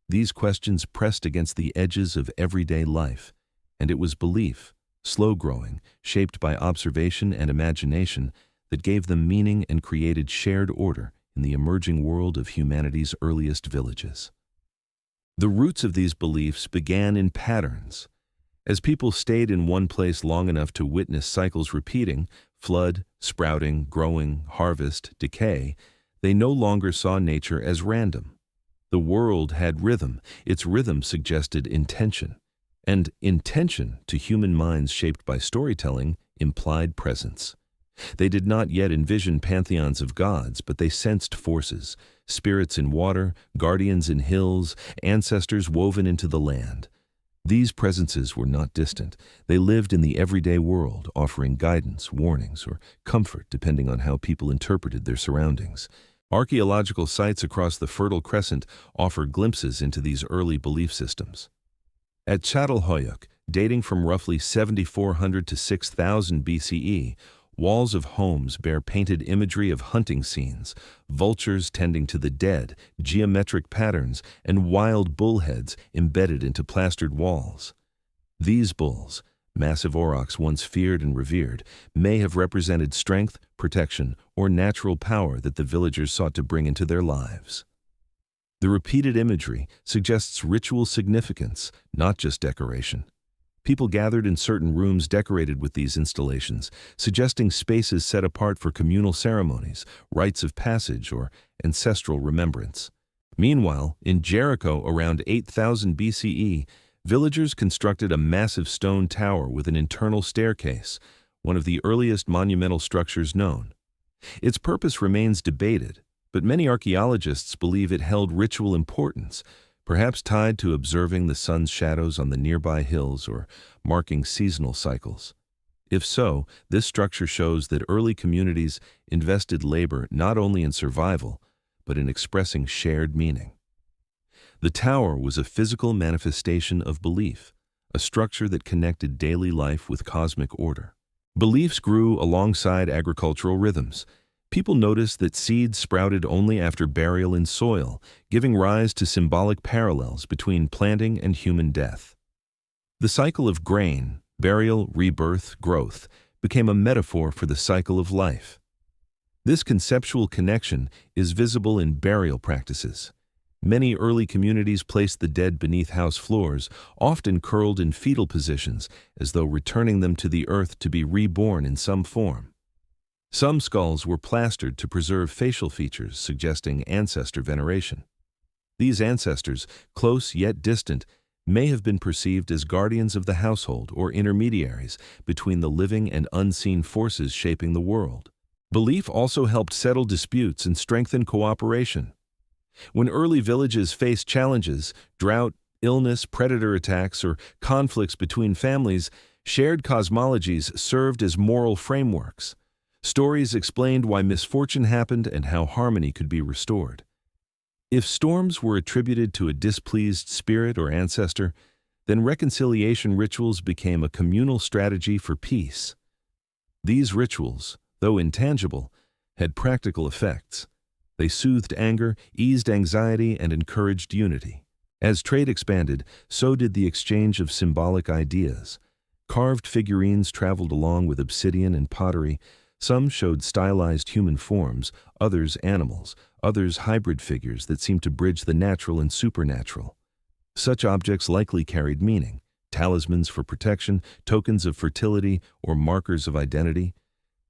These questions pressed against the edges of everyday life, and it was belief, slow-growing, shaped by observation and imagination, that gave them meaning and created shared order in the emerging world of humanity's earliest villages. The roots of these beliefs began in patterns. As people stayed in one place long enough to witness cycles repeating, flood, sprouting, growing, harvest, decay, they no longer saw nature as random. The world had rhythm. Its rhythm suggested intention. And intention, to human minds shaped by storytelling, implied presence. They did not yet envision pantheons of gods, but they sensed forces, spirits in water, guardians in hills, ancestors woven into the land. These presences were not distant. They lived in the everyday world, offering guidance, warnings, or comfort depending on how people interpreted their surroundings. Archaeological sites across the Fertile Crescent offer glimpses into these early belief systems. At Çatalhöyük, dating from roughly 7,400 to 6,000 BCE, walls of homes bear painted imagery of hunting scenes, vultures tending to the dead, geometric patterns, and wild bullheads embedded into plastered walls. These bulls, massive aurochs once feared and revered, may have represented strength, protection, or natural power that the villagers sought to bring into their lives. The repeated imagery suggests ritual significance, not just decoration. People gathered in certain rooms decorated with these installations, suggesting spaces set apart for communal ceremonies, rites of passage, or ancestral remembrance. Meanwhile, in Jericho around 8,000 BCE, villagers constructed a massive stone tower with an internal staircase, one of the earliest monumental structures known. Its purpose remains debated, but many archaeologists believe it held ritual importance, perhaps tied to observing the sun's shadows on the nearby hills or marking seasonal cycles. If so, this structure shows that early communities invested labor not only in survival, but in expressing shared meaning. The tower was a physical manifestation of belief, a structure that connected daily life with cosmic order. Beliefs grew alongside agricultural rhythms. People noticed that seeds sprouted only after burial in soil, giving rise to symbolic parallels between planting and human death. The cycle of grain, burial, rebirth, growth, became a metaphor for the cycle of life. This conceptual connection is visible in burial practices. Many early communities placed the dead beneath house floors, often curled in fetal positions, as though returning them to the earth to be reborn in some form. Some skulls were plastered to preserve facial features, suggesting ancestor veneration. These ancestors, close yet distant, may have been perceived as guardians of the household or intermediaries between the living and unseen forces shaping the world. Belief also helped settle disputes and strengthen cooperation. When early villages faced challenges, drought, illness, predator attacks, or conflicts between families, shared cosmologies served as moral frameworks. Stories explained why misfortune happened and how harmony could be restored. If storms were attributed to a displeased spirit or ancestor, then reconciliation rituals became a communal strategy for peace. These rituals, though intangible, had practical effects. They soothed anger, eased anxiety, and encouraged unity. As trade expanded, so did the exchange of symbolic ideas. Carved figurines traveled along with obsidian and pottery. Some showed stylized human forms, others animals, others hybrid figures that seemed to bridge the natural and supernatural. Such objects likely carried meaning, talismans for protection, tokens of fertility, or markers of identity.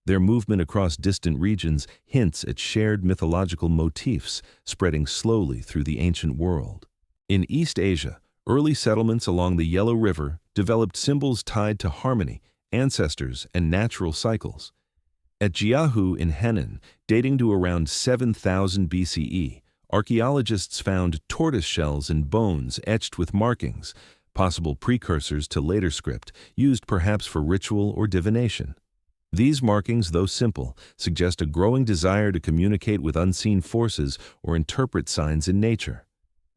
Their movement across distant regions hints at shared mythological motifs spreading slowly through the ancient world. In East Asia, early settlements along the Yellow River developed symbols tied to harmony, ancestors, and natural cycles. At Jiahu in Henan, dating to around 7,000 BCE, archaeologists found tortoise shells and bones etched with markings, possible precursors to later script, used perhaps for ritual or divination. These markings, though simple, suggest a growing desire to communicate with unseen forces or interpret signs in nature.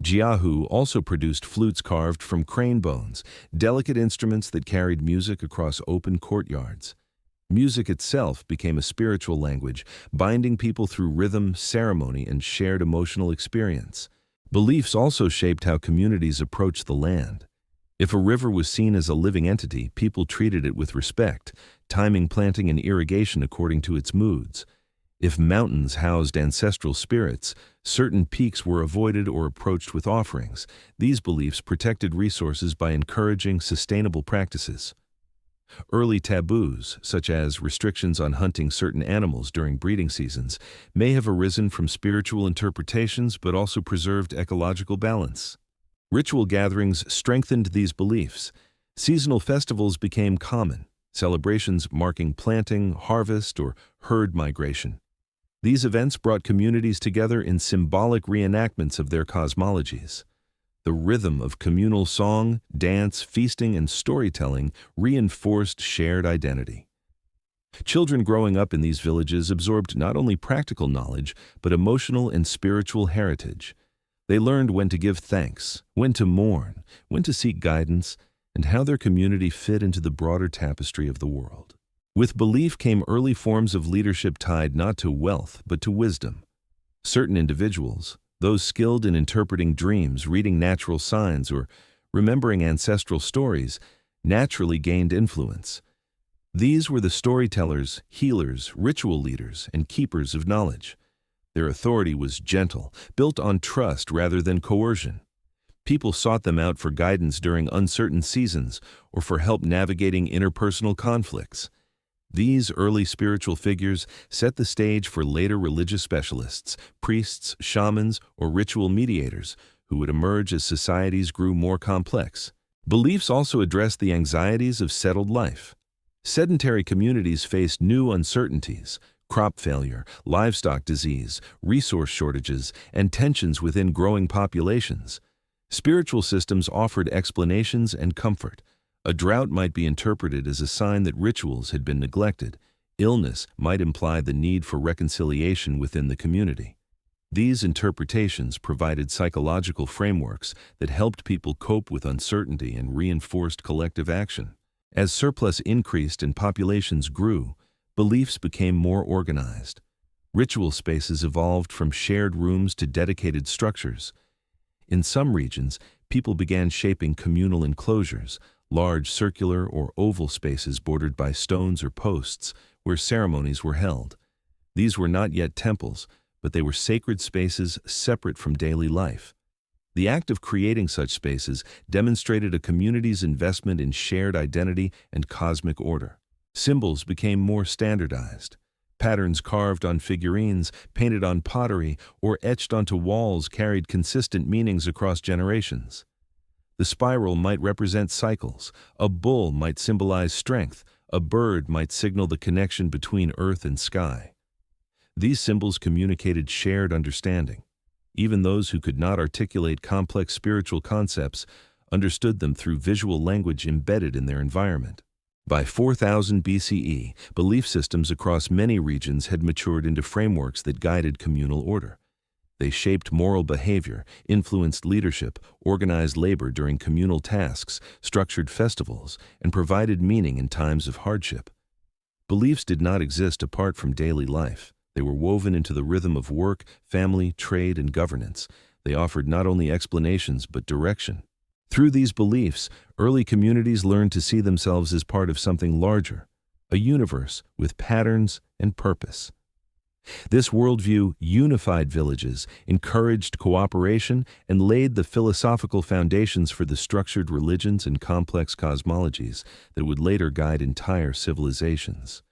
Jiahu also produced flutes carved from crane bones, delicate instruments that carried music across open courtyards. Music itself became a spiritual language, binding people through rhythm, ceremony, and shared emotional experience. Beliefs also shaped how communities approached the land. If a river was seen as a living entity, people treated it with respect, timing planting and irrigation according to its moods. If mountains housed ancestral spirits, certain peaks were avoided or approached with offerings. These beliefs protected resources by encouraging sustainable practices. Early taboos, such as restrictions on hunting certain animals during breeding seasons, may have arisen from spiritual interpretations but also preserved ecological balance. Ritual gatherings strengthened these beliefs. Seasonal festivals became common, celebrations marking planting, harvest, or herd migration. These events brought communities together in symbolic reenactments of their cosmologies. The rhythm of communal song, dance, feasting, and storytelling reinforced shared identity. Children growing up in these villages absorbed not only practical knowledge, but emotional and spiritual heritage. They learned when to give thanks, when to mourn, when to seek guidance, and how their community fit into the broader tapestry of the world. With belief came early forms of leadership tied not to wealth but to wisdom. Certain individuals, those skilled in interpreting dreams, reading natural signs, or remembering ancestral stories, naturally gained influence. These were the storytellers, healers, ritual leaders, and keepers of knowledge. Their authority was gentle, built on trust rather than coercion. People sought them out for guidance during uncertain seasons or for help navigating interpersonal conflicts. These early spiritual figures set the stage for later religious specialists, priests, shamans, or ritual mediators who would emerge as societies grew more complex. Beliefs also addressed the anxieties of settled life. Sedentary communities faced new uncertainties: crop failure, livestock disease, resource shortages, and tensions within growing populations. Spiritual systems offered explanations and comfort. A drought might be interpreted as a sign that rituals had been neglected. Illness might imply the need for reconciliation within the community. These interpretations provided psychological frameworks that helped people cope with uncertainty and reinforced collective action. As surplus increased and populations grew, beliefs became more organized. Ritual spaces evolved from shared rooms to dedicated structures. In some regions, people began shaping communal enclosures, large circular or oval spaces bordered by stones or posts where ceremonies were held. These were not yet temples, but they were sacred spaces separate from daily life. The act of creating such spaces demonstrated a community's investment in shared identity and cosmic order. Symbols became more standardized. Patterns carved on figurines, painted on pottery, or etched onto walls carried consistent meanings across generations. The spiral might represent cycles, a bull might symbolize strength, a bird might signal the connection between earth and sky. These symbols communicated shared understanding. Even those who could not articulate complex spiritual concepts understood them through visual language embedded in their environment. By 4000 BCE, belief systems across many regions had matured into frameworks that guided communal order. They shaped moral behavior, influenced leadership, organized labor during communal tasks, structured festivals, and provided meaning in times of hardship. Beliefs did not exist apart from daily life. They were woven into the rhythm of work, family, trade, and governance. They offered not only explanations but direction. Through these beliefs, early communities learned to see themselves as part of something larger, a universe with patterns and purpose. This worldview unified villages, encouraged cooperation, and laid the philosophical foundations for the structured religions and complex cosmologies that would later guide entire civilizations.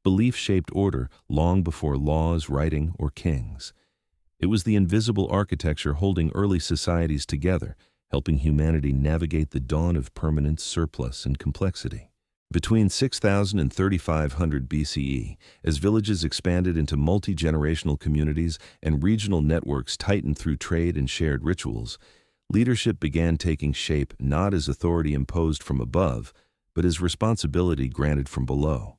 Belief shaped order long before laws, writing, or kings. It was the invisible architecture holding early societies together, helping humanity navigate the dawn of permanent surplus and complexity. Between 6000 and 3500 BCE, as villages expanded into multi-generational communities and regional networks tightened through trade and shared rituals, leadership began taking shape not as authority imposed from above, but as responsibility granted from below.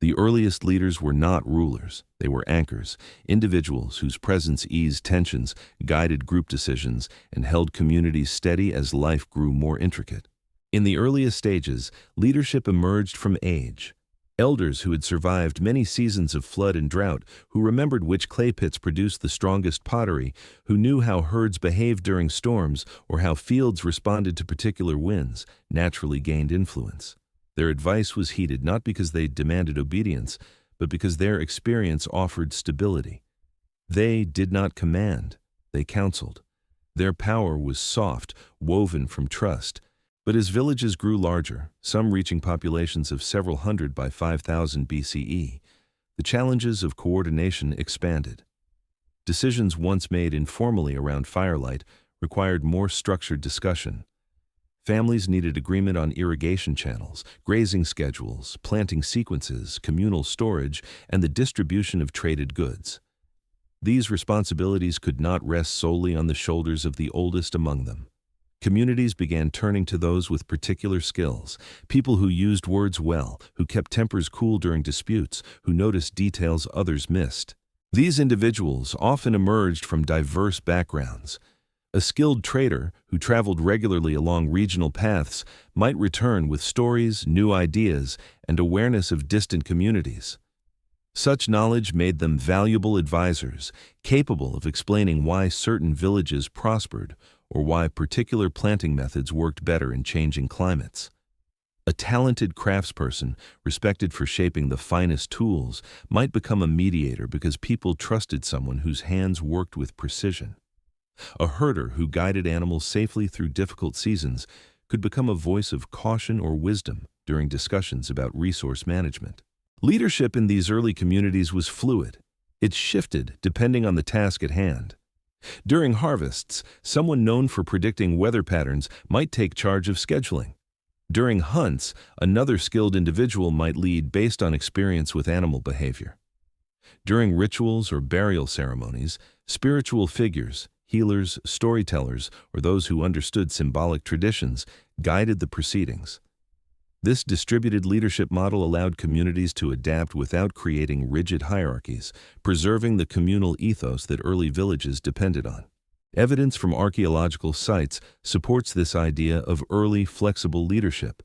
The earliest leaders were not rulers, they were anchors, individuals whose presence eased tensions, guided group decisions, and held communities steady as life grew more intricate. In the earliest stages, leadership emerged from age. Elders who had survived many seasons of flood and drought, who remembered which clay pits produced the strongest pottery, who knew how herds behaved during storms or how fields responded to particular winds, naturally gained influence. Their advice was heeded not because they demanded obedience, but because their experience offered stability. They did not command, they counseled. Their power was soft, woven from trust. But as villages grew larger, some reaching populations of several hundred by 5000 BCE, the challenges of coordination expanded. Decisions once made informally around firelight required more structured discussion. Families needed agreement on irrigation channels, grazing schedules, planting sequences, communal storage, and the distribution of traded goods. These responsibilities could not rest solely on the shoulders of the oldest among them. Communities began turning to those with particular skills, people who used words well, who kept tempers cool during disputes, who noticed details others missed. These individuals often emerged from diverse backgrounds. A skilled trader who traveled regularly along regional paths might return with stories, new ideas, and awareness of distant communities. Such knowledge made them valuable advisors, capable of explaining why certain villages prospered or why particular planting methods worked better in changing climates. A talented craftsperson, respected for shaping the finest tools, might become a mediator because people trusted someone whose hands worked with precision. A herder who guided animals safely through difficult seasons could become a voice of caution or wisdom during discussions about resource management. Leadership in these early communities was fluid. It shifted depending on the task at hand. During harvests, someone known for predicting weather patterns might take charge of scheduling. During hunts, another skilled individual might lead based on experience with animal behavior. During rituals or burial ceremonies, spiritual figures, healers, storytellers, or those who understood symbolic traditions guided the proceedings. This distributed leadership model allowed communities to adapt without creating rigid hierarchies, preserving the communal ethos that early villages depended on. Evidence from archaeological sites supports this idea of early, flexible leadership.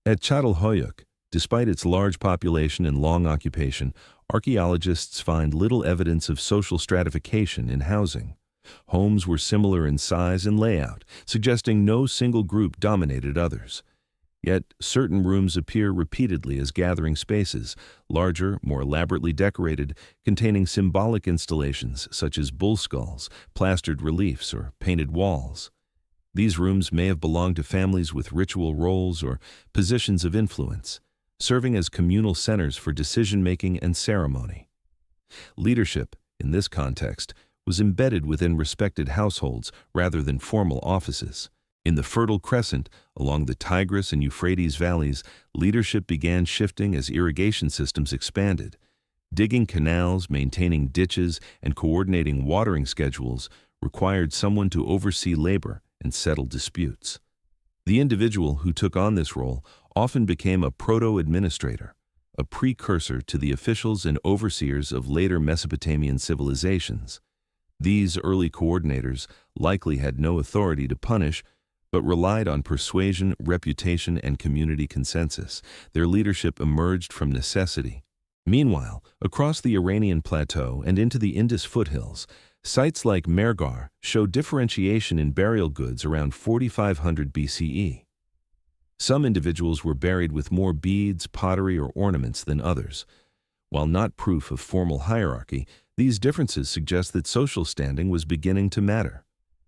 At Çatalhöyük, despite its large population and long occupation, archaeologists find little evidence of social stratification in housing. Homes were similar in size and layout, suggesting no single group dominated others. Yet, certain rooms appear repeatedly as gathering spaces, larger, more elaborately decorated, containing symbolic installations such as bull skulls, plastered reliefs, or painted walls. These rooms may have belonged to families with ritual roles or positions of influence, serving as communal centers for decision-making and ceremony. Leadership, in this context, was embedded within respected households rather than formal offices. In the Fertile Crescent, along the Tigris and Euphrates valleys, leadership began shifting as irrigation systems expanded. Digging canals, maintaining ditches, and coordinating watering schedules required someone to oversee labor and settle disputes. The individual who took on this role often became a proto-administrator, a precursor to the officials and overseers of later Mesopotamian civilizations. These early coordinators likely had no authority to punish, but relied on persuasion, reputation, and community consensus. Their leadership emerged from necessity. Meanwhile, across the Iranian plateau and into the Indus foothills, sites like Mehrgar show differentiation in burial goods around 4500 BCE. Some individuals were buried with more beads, pottery, or ornaments than others. While not proof of formal hierarchy, these differences suggest that social standing was beginning to matter.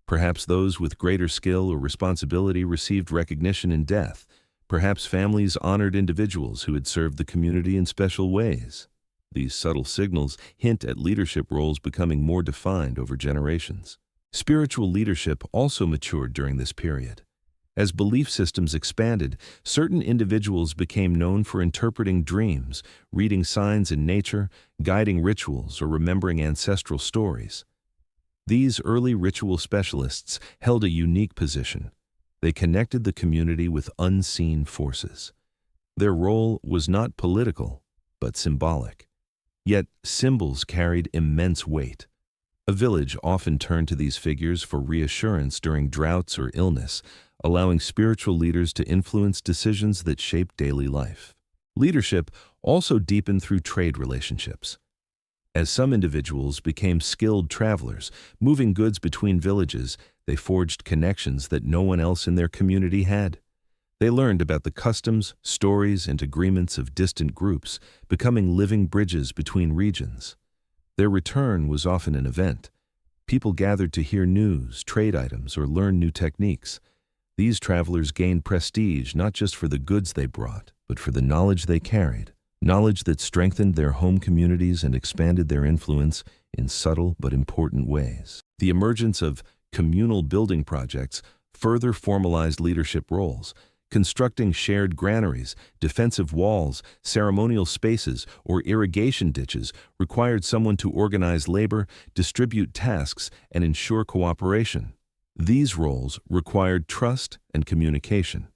Perhaps those with greater skill or responsibility received recognition in death. Perhaps families honored individuals who had served the community in special ways. These subtle signals hint at leadership roles becoming more defined over generations. Spiritual leadership also matured during this period. As belief systems expanded, certain individuals became known for interpreting dreams, reading signs in nature, guiding rituals, or remembering ancestral stories. These early ritual specialists held a unique position. They connected the community with unseen forces. Their role was not political, but symbolic. Yet symbols carried immense weight. A village often turned to these figures for reassurance during droughts or illness, allowing spiritual leaders to influence decisions that shaped daily life. Leadership also deepened through trade relationships. As some individuals became skilled travelers, moving goods between villages, they forged connections that no one else in their community had. They learned about the customs, stories, and agreements of distant groups, becoming living bridges between regions. Their return was often an event. People gathered to hear news, trade items, or learn new techniques. These travelers gained prestige not just for the goods they brought, but for the knowledge they carried. Knowledge that strengthened their home communities and expanded their influence in subtle but important ways. The emergence of communal building projects further formalized leadership roles. Constructing shared granaries, defensive walls, ceremonial spaces, or irrigation ditches required someone to organize labor, distribute tasks, and ensure cooperation. These roles required trust and communication.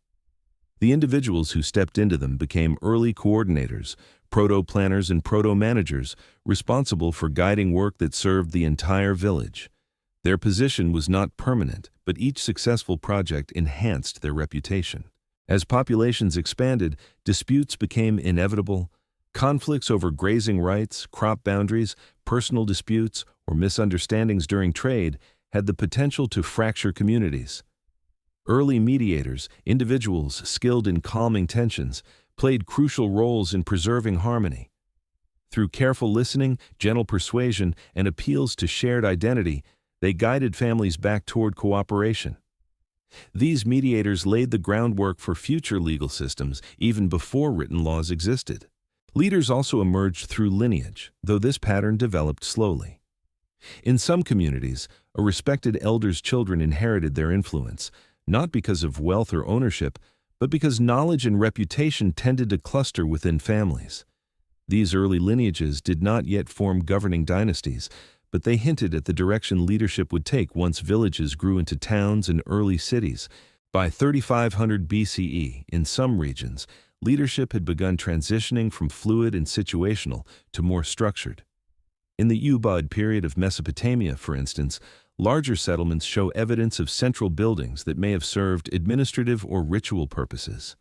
The individuals who stepped into them became early coordinators, proto-planners, and proto-managers, responsible for guiding work that served the entire village. Their position was not permanent, but each successful project enhanced their reputation. As populations expanded, disputes became inevitable. Conflicts over grazing rights, crop boundaries, personal disputes, or misunderstandings during trade had the potential to fracture communities. Early mediators, individuals skilled in calming tensions, played crucial roles in preserving harmony. Through careful listening, gentle persuasion, and appeals to shared identity, they guided families back toward cooperation. These mediators laid the groundwork for future legal systems even before written laws existed. Leaders also emerged through lineage, though this pattern developed slowly. In some communities, a respected elder's children inherited their influence, not because of wealth or ownership, but because knowledge and reputation tended to cluster within families. These early lineages did not yet form governing dynasties, but they hinted at the direction leadership would take once villages grew into towns and early cities. By 3500 BCE, in some regions, leadership had begun transitioning from fluid and situational to more structured. In the Ubud period of Mesopotamia, for instance, larger settlements show evidence of central buildings that may have served administrative or ritual purposes.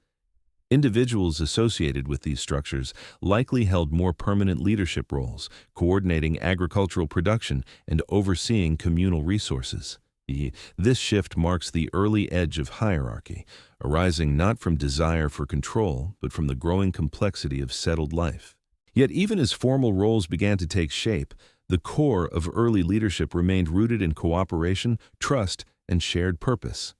Individuals associated with these structures likely held more permanent leadership roles, coordinating agricultural production and overseeing communal resources. This shift marks the early edge of hierarchy, arising not from desire for control, but from the growing complexity of settled life. Yet even as formal roles began to take shape, the core of early leadership remained rooted in cooperation, trust, and shared purpose.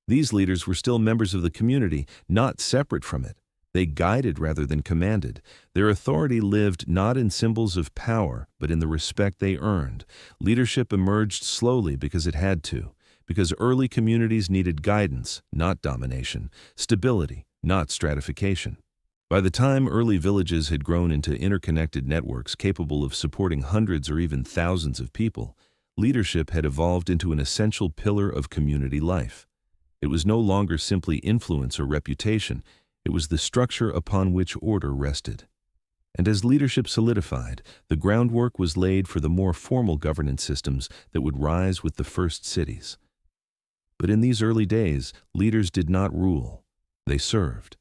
These leaders were still members of the community, not separate from it. They guided rather than commanded. Their authority lived not in symbols of power, but in the respect they earned. Leadership emerged slowly because it had to, because early communities needed guidance, not domination, stability, not stratification. By the time early villages had grown into interconnected networks capable of supporting hundreds or even thousands of people, leadership had evolved into an essential pillar of community life. It was no longer simply influence or reputation, it was the structure upon which order rested. And as leadership solidified, the groundwork was laid for the more formal governance systems that would rise with the first cities. But in these early days, leaders did not rule, they served.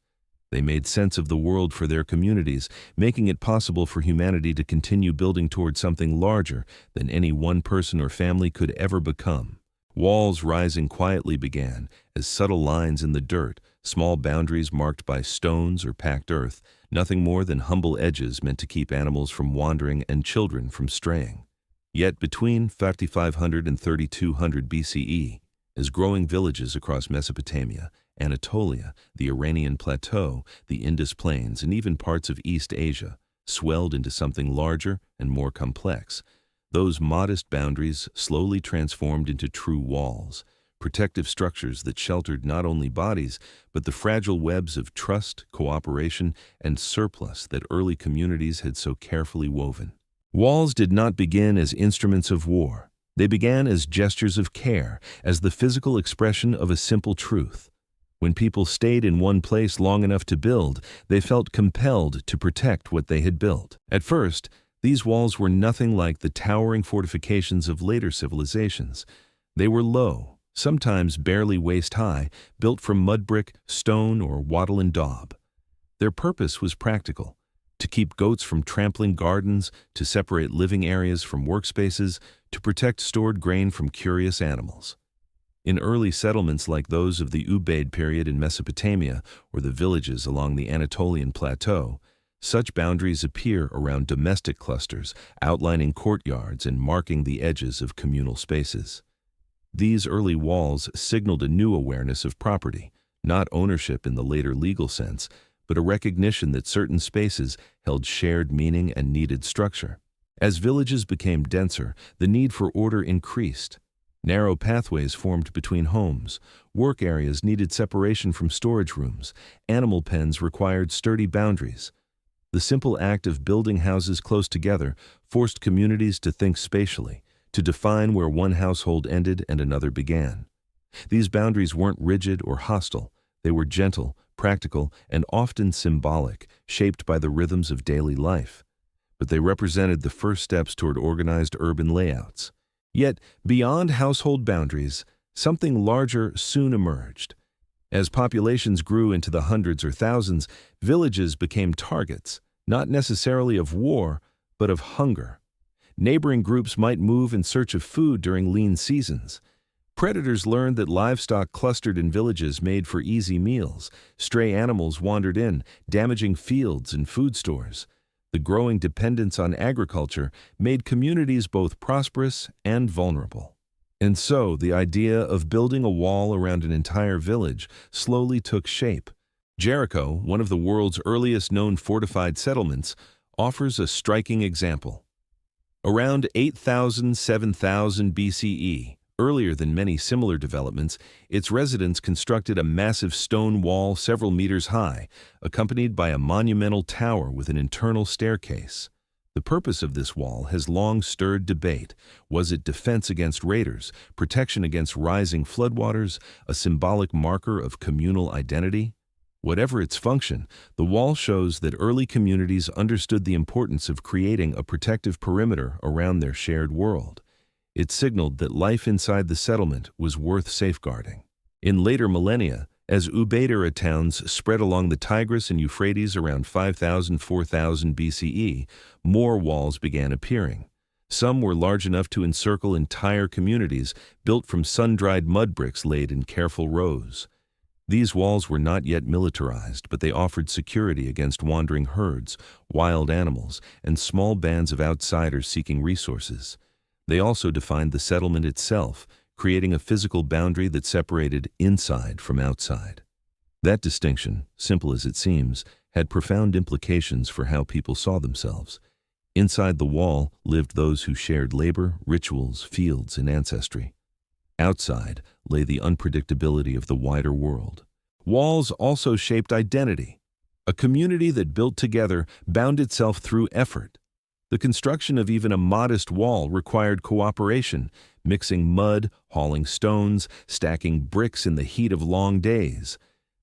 They made sense of the world for their communities, making it possible for humanity to continue building toward something larger than any one person or family could ever become. Walls rising quietly began, as subtle lines in the dirt, small boundaries marked by stones or packed earth, nothing more than humble edges meant to keep animals from wandering and children from straying. Yet between 3500 and 3200 BCE, as growing villages across Mesopotamia, Anatolia, the Iranian Plateau, the Indus Plains, and even parts of East Asia swelled into something larger and more complex, those modest boundaries slowly transformed into true walls, protective structures that sheltered not only bodies, but the fragile webs of trust, cooperation, and surplus that early communities had so carefully woven. Walls did not begin as instruments of war. They began as gestures of care, as the physical expression of a simple truth. When people stayed in one place long enough to build, they felt compelled to protect what they had built. At first, these walls were nothing like the towering fortifications of later civilizations. They were low, sometimes barely waist-high, built from mud brick, stone, or wattle and daub. Their purpose was practical: to keep goats from trampling gardens, to separate living areas from workspaces, to protect stored grain from curious animals. In early settlements like those of the Ubaid period in Mesopotamia or the villages along the Anatolian Plateau, such boundaries appear around domestic clusters, outlining courtyards and marking the edges of communal spaces. These early walls signaled a new awareness of property, not ownership in the later legal sense, but a recognition that certain spaces held shared meaning and needed structure. As villages became denser, the need for order increased. Narrow pathways formed between homes, work areas needed separation from storage rooms, animal pens required sturdy boundaries. The simple act of building houses close together forced communities to think spatially, to define where one household ended and another began. These boundaries weren't rigid or hostile. They were gentle, practical, and often symbolic, shaped by the rhythms of daily life. But they represented the first steps toward organized urban layouts. Yet, beyond household boundaries, something larger soon emerged. As populations grew into the hundreds or thousands, villages became targets, not necessarily of war, but of hunger. Neighboring groups might move in search of food during lean seasons. Predators learned that livestock clustered in villages made for easy meals. Stray animals wandered in, damaging fields and food stores. The growing dependence on agriculture made communities both prosperous and vulnerable. And so, the idea of building a wall around an entire village slowly took shape. Jericho, one of the world's earliest known fortified settlements, offers a striking example. Around 8,000–7,000 BCE, earlier than many similar developments, its residents constructed a massive stone wall several meters high, accompanied by a monumental tower with an internal staircase. The purpose of this wall has long stirred debate. Was it defense against raiders, protection against rising floodwaters, a symbolic marker of communal identity? Whatever its function, the wall shows that early communities understood the importance of creating a protective perimeter around their shared world. It signaled that life inside the settlement was worth safeguarding. In later millennia, as Ubaidara towns spread along the Tigris and Euphrates around 5000–4000 BCE, more walls began appearing. Some were large enough to encircle entire communities, built from sun-dried mud bricks laid in careful rows. These walls were not yet militarized, but they offered security against wandering herds, wild animals, and small bands of outsiders seeking resources. They also defined the settlement itself, creating a physical boundary that separated inside from outside. That distinction, simple as it seems, had profound implications for how people saw themselves. Inside the wall lived those who shared labor, rituals, fields, and ancestry. Outside lay the unpredictability of the wider world. Walls also shaped identity. A community that built together bound itself through effort. The construction of even a modest wall required cooperation, mixing mud, hauling stones, stacking bricks in the heat of long days.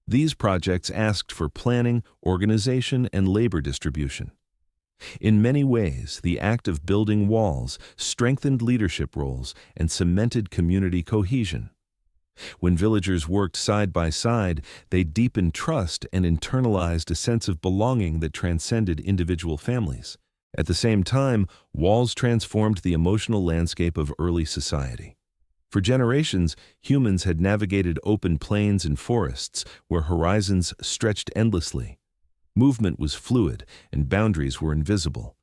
These projects asked for planning, organization, and labor distribution. In many ways, the act of building walls strengthened leadership roles and cemented community cohesion. When villagers worked side by side, they deepened trust and internalized a sense of belonging that transcended individual families. At the same time, walls transformed the emotional landscape of early society. For generations, humans had navigated open plains and forests where horizons stretched endlessly. Movement was fluid and boundaries were invisible.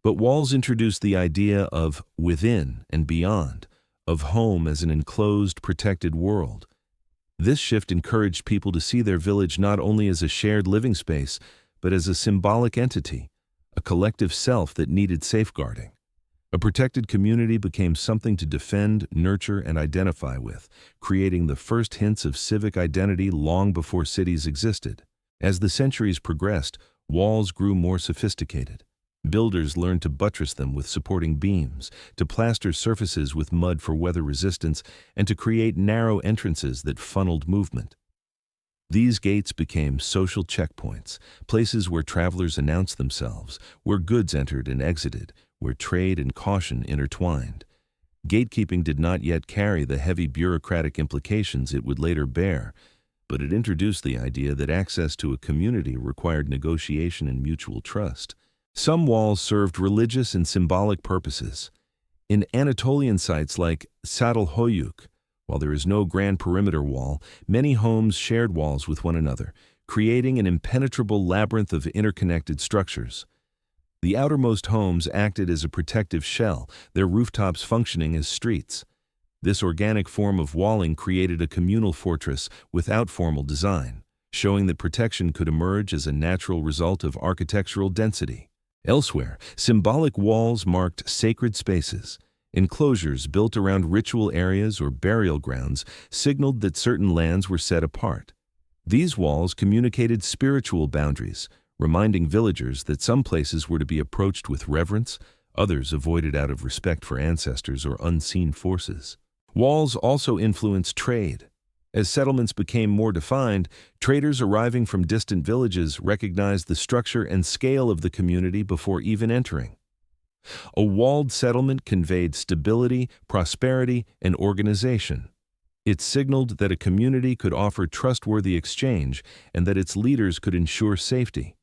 But walls introduced the idea of within and beyond, of home as an enclosed, protected world. This shift encouraged people to see their village not only as a shared living space, but as a symbolic entity, a collective self that needed safeguarding. A protected community became something to defend, nurture, and identify with, creating the first hints of civic identity long before cities existed. As the centuries progressed, walls grew more sophisticated. Builders learned to buttress them with supporting beams, to plaster surfaces with mud for weather resistance, and to create narrow entrances that funneled movement. These gates became social checkpoints, places where travelers announced themselves, where goods entered and exited, where trade and caution intertwined. Gatekeeping did not yet carry the heavy bureaucratic implications it would later bear, but it introduced the idea that access to a community required negotiation and mutual trust. Some walls served religious and symbolic purposes. In Anatolian sites like Çatalhöyük, while there is no grand perimeter wall, many homes shared walls with one another, creating an impenetrable labyrinth of interconnected structures. The outermost homes acted as a protective shell, their rooftops functioning as streets. This organic form of walling created a communal fortress without formal design, showing that protection could emerge as a natural result of architectural density. Elsewhere, symbolic walls marked sacred spaces. Enclosures built around ritual areas or burial grounds signaled that certain lands were set apart. These walls communicated spiritual boundaries, reminding villagers that some places were to be approached with reverence, others avoided out of respect for ancestors or unseen forces. Walls also influenced trade. As settlements became more defined, traders arriving from distant villages recognized the structure and scale of the community before even entering. A walled settlement conveyed stability, prosperity, and organization. It signaled that a community could offer trustworthy exchange and that its leaders could ensure safety.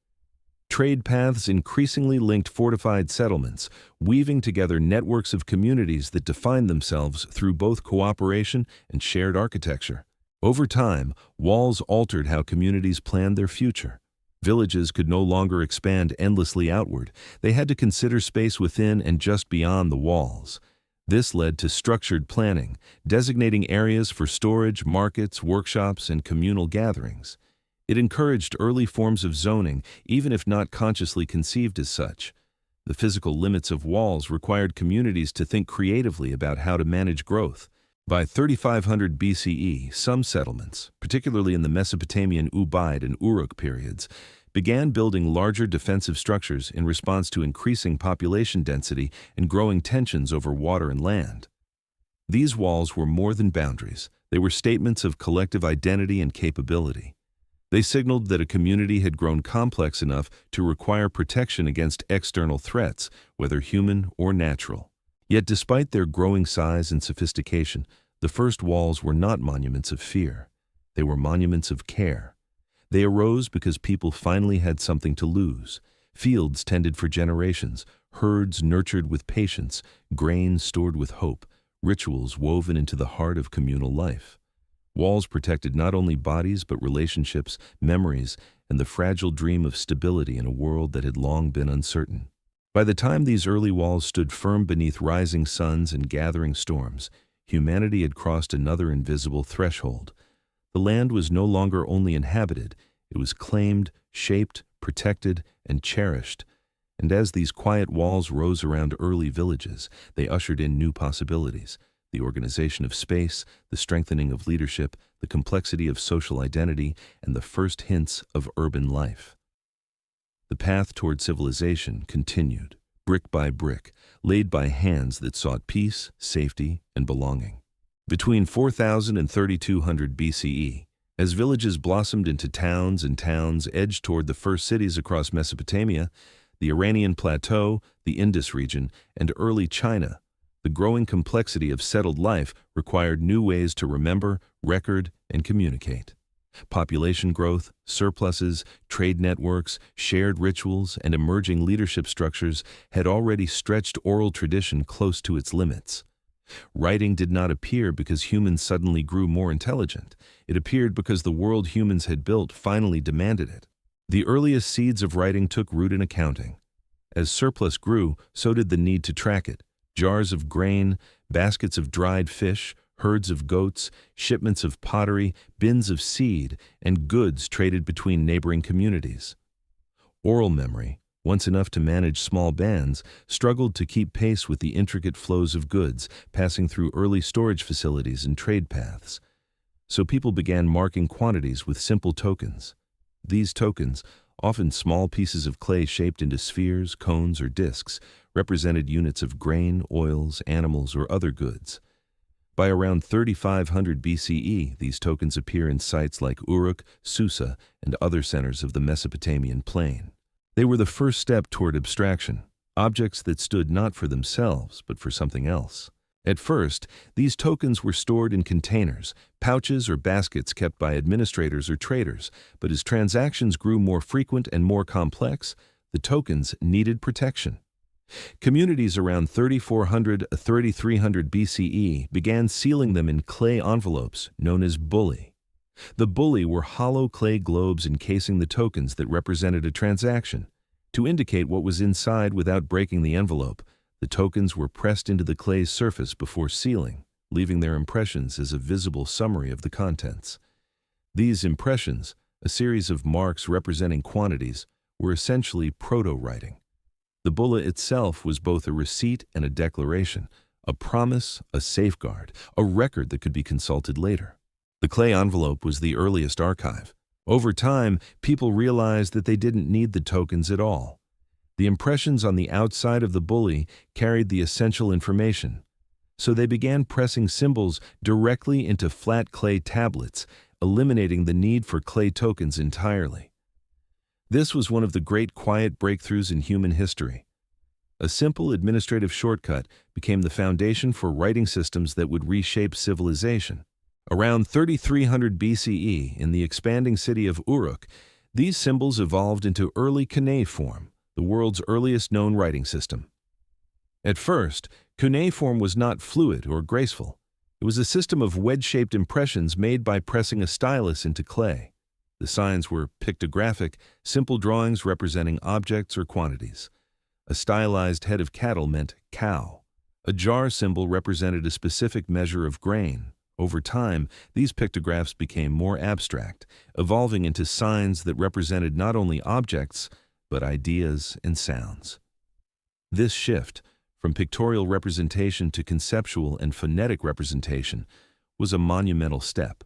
Trade paths increasingly linked fortified settlements, weaving together networks of communities that defined themselves through both cooperation and shared architecture. Over time, walls altered how communities planned their future. Villages could no longer expand endlessly outward. They had to consider space within and just beyond the walls. This led to structured planning, designating areas for storage, markets, workshops, and communal gatherings. It encouraged early forms of zoning, even if not consciously conceived as such. The physical limits of walls required communities to think creatively about how to manage growth. By 3500 BCE, some settlements, particularly in the Mesopotamian Ubaid and Uruk periods, began building larger defensive structures in response to increasing population density and growing tensions over water and land. These walls were more than boundaries. They were statements of collective identity and capability. They signaled that a community had grown complex enough to require protection against external threats, whether human or natural. Yet despite their growing size and sophistication, the first walls were not monuments of fear. They were monuments of care. They arose because people finally had something to lose. Fields tended for generations, herds nurtured with patience, grain stored with hope, rituals woven into the heart of communal life. Walls protected not only bodies but relationships, memories, and the fragile dream of stability in a world that had long been uncertain. By the time these early walls stood firm beneath rising suns and gathering storms, humanity had crossed another invisible threshold. The land was no longer only inhabited, it was claimed, shaped, protected, and cherished. And as these quiet walls rose around early villages, they ushered in new possibilities: the organization of space, the strengthening of leadership, the complexity of social identity, and the first hints of urban life. The path toward civilization continued, brick by brick, laid by hands that sought peace, safety, and belonging. Between 4000 and 3200 BCE, as villages blossomed into towns and towns edged toward the first cities across Mesopotamia, the Iranian Plateau, the Indus region, and early China, the growing complexity of settled life required new ways to remember, record, and communicate. Population growth, surpluses, trade networks, shared rituals, and emerging leadership structures had already stretched oral tradition close to its limits. Writing did not appear because humans suddenly grew more intelligent. It appeared because the world humans had built finally demanded it. The earliest seeds of writing took root in accounting. As surplus grew, so did the need to track it. Jars of grain, baskets of dried fish, herds of goats, shipments of pottery, bins of seed, and goods traded between neighboring communities. Oral memory, once enough to manage small bands, struggled to keep pace with the intricate flows of goods passing through early storage facilities and trade paths. So people began marking quantities with simple tokens. These tokens, often small pieces of clay shaped into spheres, cones, or discs, represented units of grain, oils, animals, or other goods. By around 3500 BCE, these tokens appear in sites like Uruk, Susa, and other centers of the Mesopotamian plain. They were the first step toward abstraction, objects that stood not for themselves, but for something else. At first, these tokens were stored in containers, pouches or baskets kept by administrators or traders, but as transactions grew more frequent and more complex, the tokens needed protection. Communities around 3400–3300 BCE began sealing them in clay envelopes known as bulli. The bulli were hollow clay globes encasing the tokens that represented a transaction. To indicate what was inside without breaking the envelope, the tokens were pressed into the clay's surface before sealing, leaving their impressions as a visible summary of the contents. These impressions, a series of marks representing quantities, were essentially proto-writing. The bulla itself was both a receipt and a declaration, a promise, a safeguard, a record that could be consulted later. The clay envelope was the earliest archive. Over time, people realized that they didn't need the tokens at all. The impressions on the outside of the bulli carried the essential information. So they began pressing symbols directly into flat clay tablets, eliminating the need for clay tokens entirely. This was one of the great quiet breakthroughs in human history. A simple administrative shortcut became the foundation for writing systems that would reshape civilization. Around 3300 BCE, in the expanding city of Uruk, these symbols evolved into early cuneiform, the world's earliest known writing system. At first, cuneiform was not fluid or graceful. It was a system of wedge-shaped impressions made by pressing a stylus into clay. The signs were pictographic, simple drawings representing objects or quantities. A stylized head of cattle meant cow. A jar symbol represented a specific measure of grain. Over time, these pictographs became more abstract, evolving into signs that represented not only objects, but ideas and sounds. This shift, from pictorial representation to conceptual and phonetic representation, was a monumental step.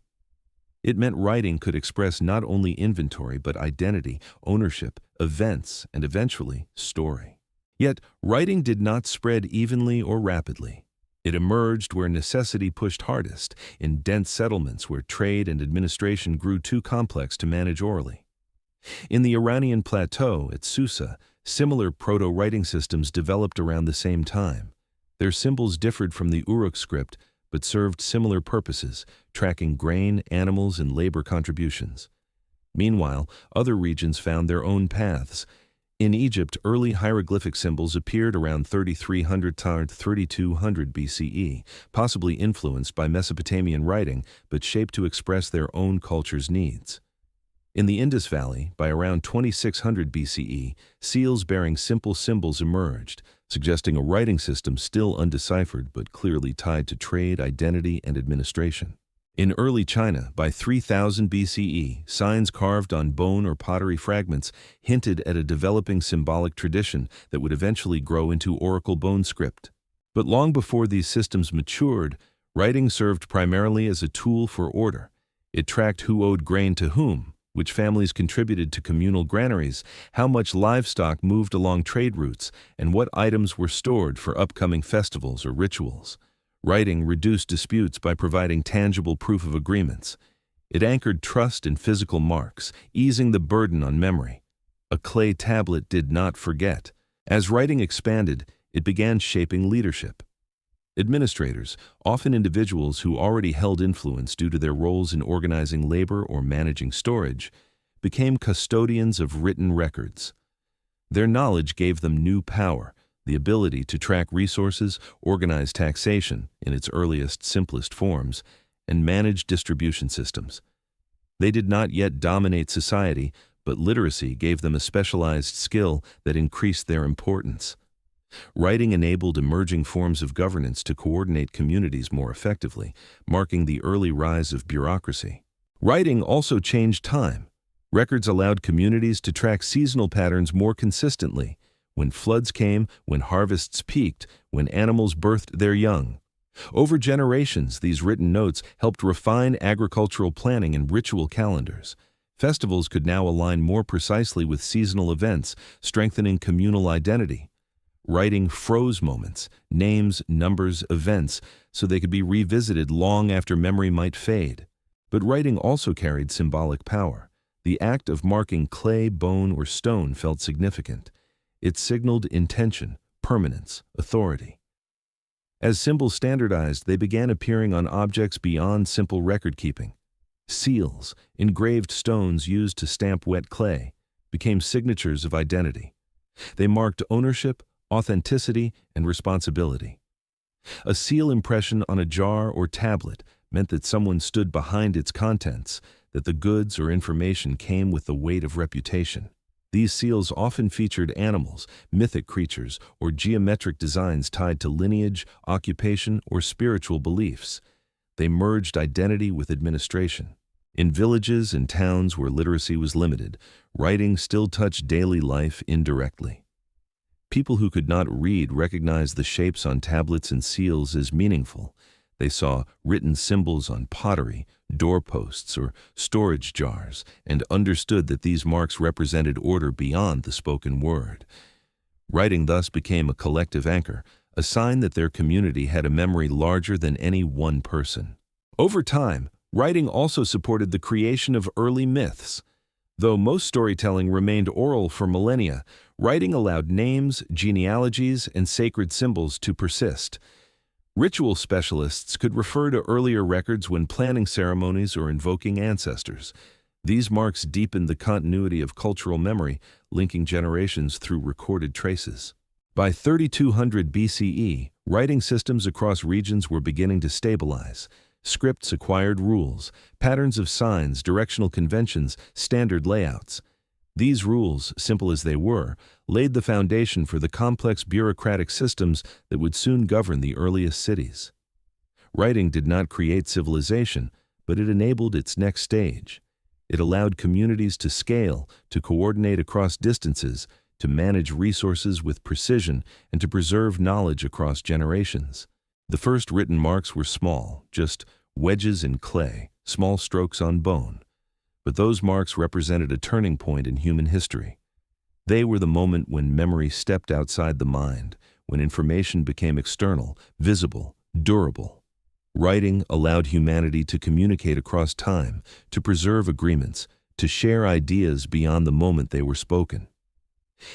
It meant writing could express not only inventory but identity, ownership, events, and eventually, story. Yet, writing did not spread evenly or rapidly. It emerged where necessity pushed hardest, in dense settlements where trade and administration grew too complex to manage orally. In the Iranian plateau at Susa, similar proto-writing systems developed around the same time. Their symbols differed from the Uruk script, but served similar purposes, tracking grain, animals, and labor contributions. Meanwhile, other regions found their own paths. In Egypt, early hieroglyphic symbols appeared around 3300 to 3200 BCE, possibly influenced by Mesopotamian writing, but shaped to express their own culture's needs. In the Indus Valley, by around 2600 BCE, seals bearing simple symbols emerged, suggesting a writing system still undeciphered but clearly tied to trade, identity, and administration. In early China, by 3000 BCE, signs carved on bone or pottery fragments hinted at a developing symbolic tradition that would eventually grow into oracle bone script. But long before these systems matured, writing served primarily as a tool for order. It tracked who owed grain to whom, which families contributed to communal granaries, how much livestock moved along trade routes, and what items were stored for upcoming festivals or rituals. Writing reduced disputes by providing tangible proof of agreements. It anchored trust in physical marks, easing the burden on memory. A clay tablet did not forget. As writing expanded, it began shaping leadership. Administrators, often individuals who already held influence due to their roles in organizing labor or managing storage, became custodians of written records. Their knowledge gave them new power, the ability to track resources, organize taxation in its earliest, simplest forms, and manage distribution systems. They did not yet dominate society, but literacy gave them a specialized skill that increased their importance. Writing enabled emerging forms of governance to coordinate communities more effectively, marking the early rise of bureaucracy. Writing also changed time. Records allowed communities to track seasonal patterns more consistently, when floods came, when harvests peaked, when animals birthed their young. Over generations, these written notes helped refine agricultural planning and ritual calendars. Festivals could now align more precisely with seasonal events, strengthening communal identity. Writing froze moments, names, numbers, events, so they could be revisited long after memory might fade. But writing also carried symbolic power. The act of marking clay, bone, or stone felt significant. It signaled intention, permanence, authority. As symbols standardized, they began appearing on objects beyond simple record-keeping. Seals, engraved stones used to stamp wet clay, became signatures of identity. They marked ownership, authenticity, and responsibility. A seal impression on a jar or tablet meant that someone stood behind its contents, that the goods or information came with the weight of reputation. These seals often featured animals, mythic creatures, or geometric designs tied to lineage, occupation, or spiritual beliefs. They merged identity with administration. In villages and towns where literacy was limited, writing still touched daily life indirectly. People who could not read recognized the shapes on tablets and seals as meaningful. They saw written symbols on pottery, doorposts, or storage jars, and understood that these marks represented order beyond the spoken word. Writing thus became a collective anchor, a sign that their community had a memory larger than any one person. Over time, writing also supported the creation of early myths. Though most storytelling remained oral for millennia, writing allowed names, genealogies, and sacred symbols to persist. Ritual specialists could refer to earlier records when planning ceremonies or invoking ancestors. These marks deepened the continuity of cultural memory, linking generations through recorded traces. By 3200 BCE, writing systems across regions were beginning to stabilize. Scripts acquired rules, patterns of signs, directional conventions, standard layouts. These rules, simple as they were, laid the foundation for the complex bureaucratic systems that would soon govern the earliest cities. Writing did not create civilization, but it enabled its next stage. It allowed communities to scale, to coordinate across distances, to manage resources with precision, and to preserve knowledge across generations. The first written marks were small, just wedges in clay, small strokes on bone. But those marks represented a turning point in human history. They were the moment when memory stepped outside the mind, when information became external, visible, durable. Writing allowed humanity to communicate across time, to preserve agreements, to share ideas beyond the moment they were spoken.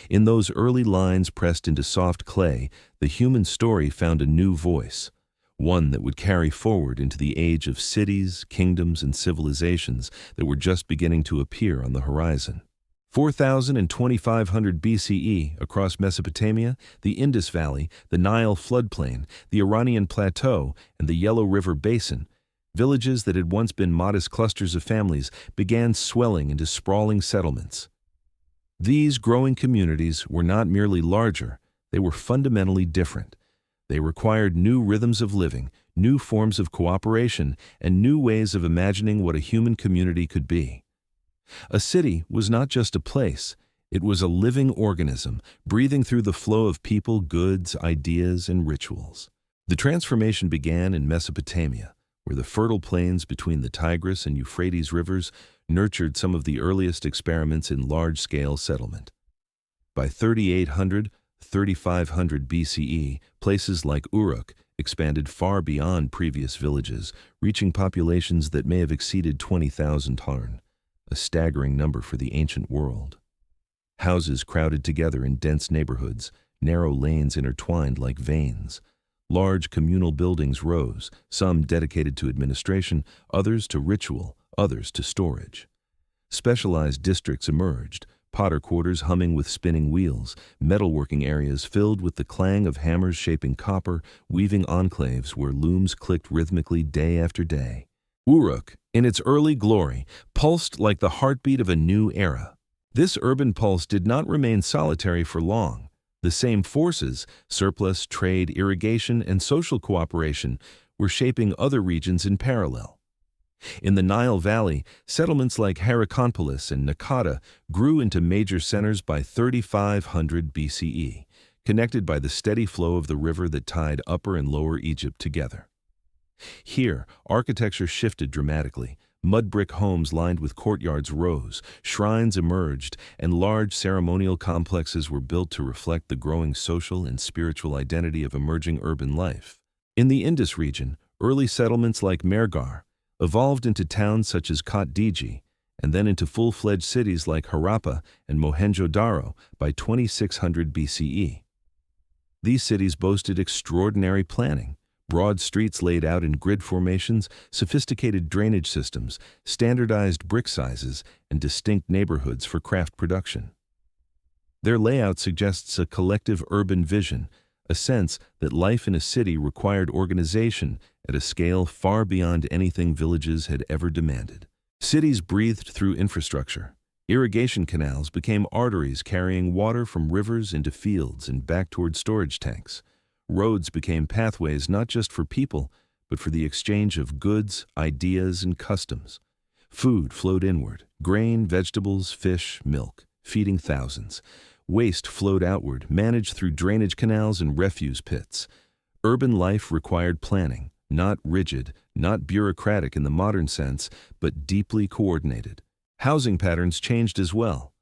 In those early lines pressed into soft clay, the human story found a new voice, one that would carry forward into the age of cities, kingdoms, and civilizations that were just beginning to appear on the horizon. 4000 and 2500 BCE, across Mesopotamia, the Indus Valley, the Nile floodplain, the Iranian Plateau, and the Yellow River Basin, villages that had once been modest clusters of families began swelling into sprawling settlements. These growing communities were not merely larger, they were fundamentally different. They required new rhythms of living, new forms of cooperation, and new ways of imagining what a human community could be. A city was not just a place, it was a living organism, breathing through the flow of people, goods, ideas, and rituals. The transformation began in Mesopotamia, where the fertile plains between the Tigris and Euphrates rivers nurtured some of the earliest experiments in large-scale settlement. By 3500 BCE, places like Uruk expanded far beyond previous villages, reaching populations that may have exceeded 20,000 Tarn, a staggering number for the ancient world. Houses crowded together in dense neighborhoods, narrow lanes intertwined like veins. Large communal buildings rose, some dedicated to administration, others to ritual, others to storage. Specialized districts emerged, potter quarters humming with spinning wheels, metalworking areas filled with the clang of hammers shaping copper, weaving enclaves where looms clicked rhythmically day after day. Uruk, in its early glory, pulsed like the heartbeat of a new era. This urban pulse did not remain solitary for long. The same forces, surplus, trade, irrigation, and social cooperation, were shaping other regions in parallel. In the Nile Valley, settlements like Hierakonpolis and Nakata grew into major centers by 3500 BCE, connected by the steady flow of the river that tied Upper and Lower Egypt together. Here, architecture shifted dramatically. Mud brick homes lined with courtyards rose, shrines emerged, and large ceremonial complexes were built to reflect the growing social and spiritual identity of emerging urban life. In the Indus region, early settlements like Mehrgarh evolved into towns such as Kotdiji, and then into full-fledged cities like Harappa and Mohenjo-Daro by 2600 BCE. These cities boasted extraordinary planning. Broad streets laid out in grid formations, sophisticated drainage systems, standardized brick sizes, and distinct neighborhoods for craft production. Their layout suggests a collective urban vision, a sense that life in a city required organization at a scale far beyond anything villages had ever demanded. Cities breathed through infrastructure. Irrigation canals became arteries carrying water from rivers into fields and back toward storage tanks. Roads became pathways not just for people, but for the exchange of goods, ideas, and customs. Food flowed inward, grain, vegetables, fish, milk, feeding thousands. Waste flowed outward, managed through drainage canals and refuse pits. Urban life required planning, not rigid, not bureaucratic in the modern sense, but deeply coordinated. Housing patterns changed as well.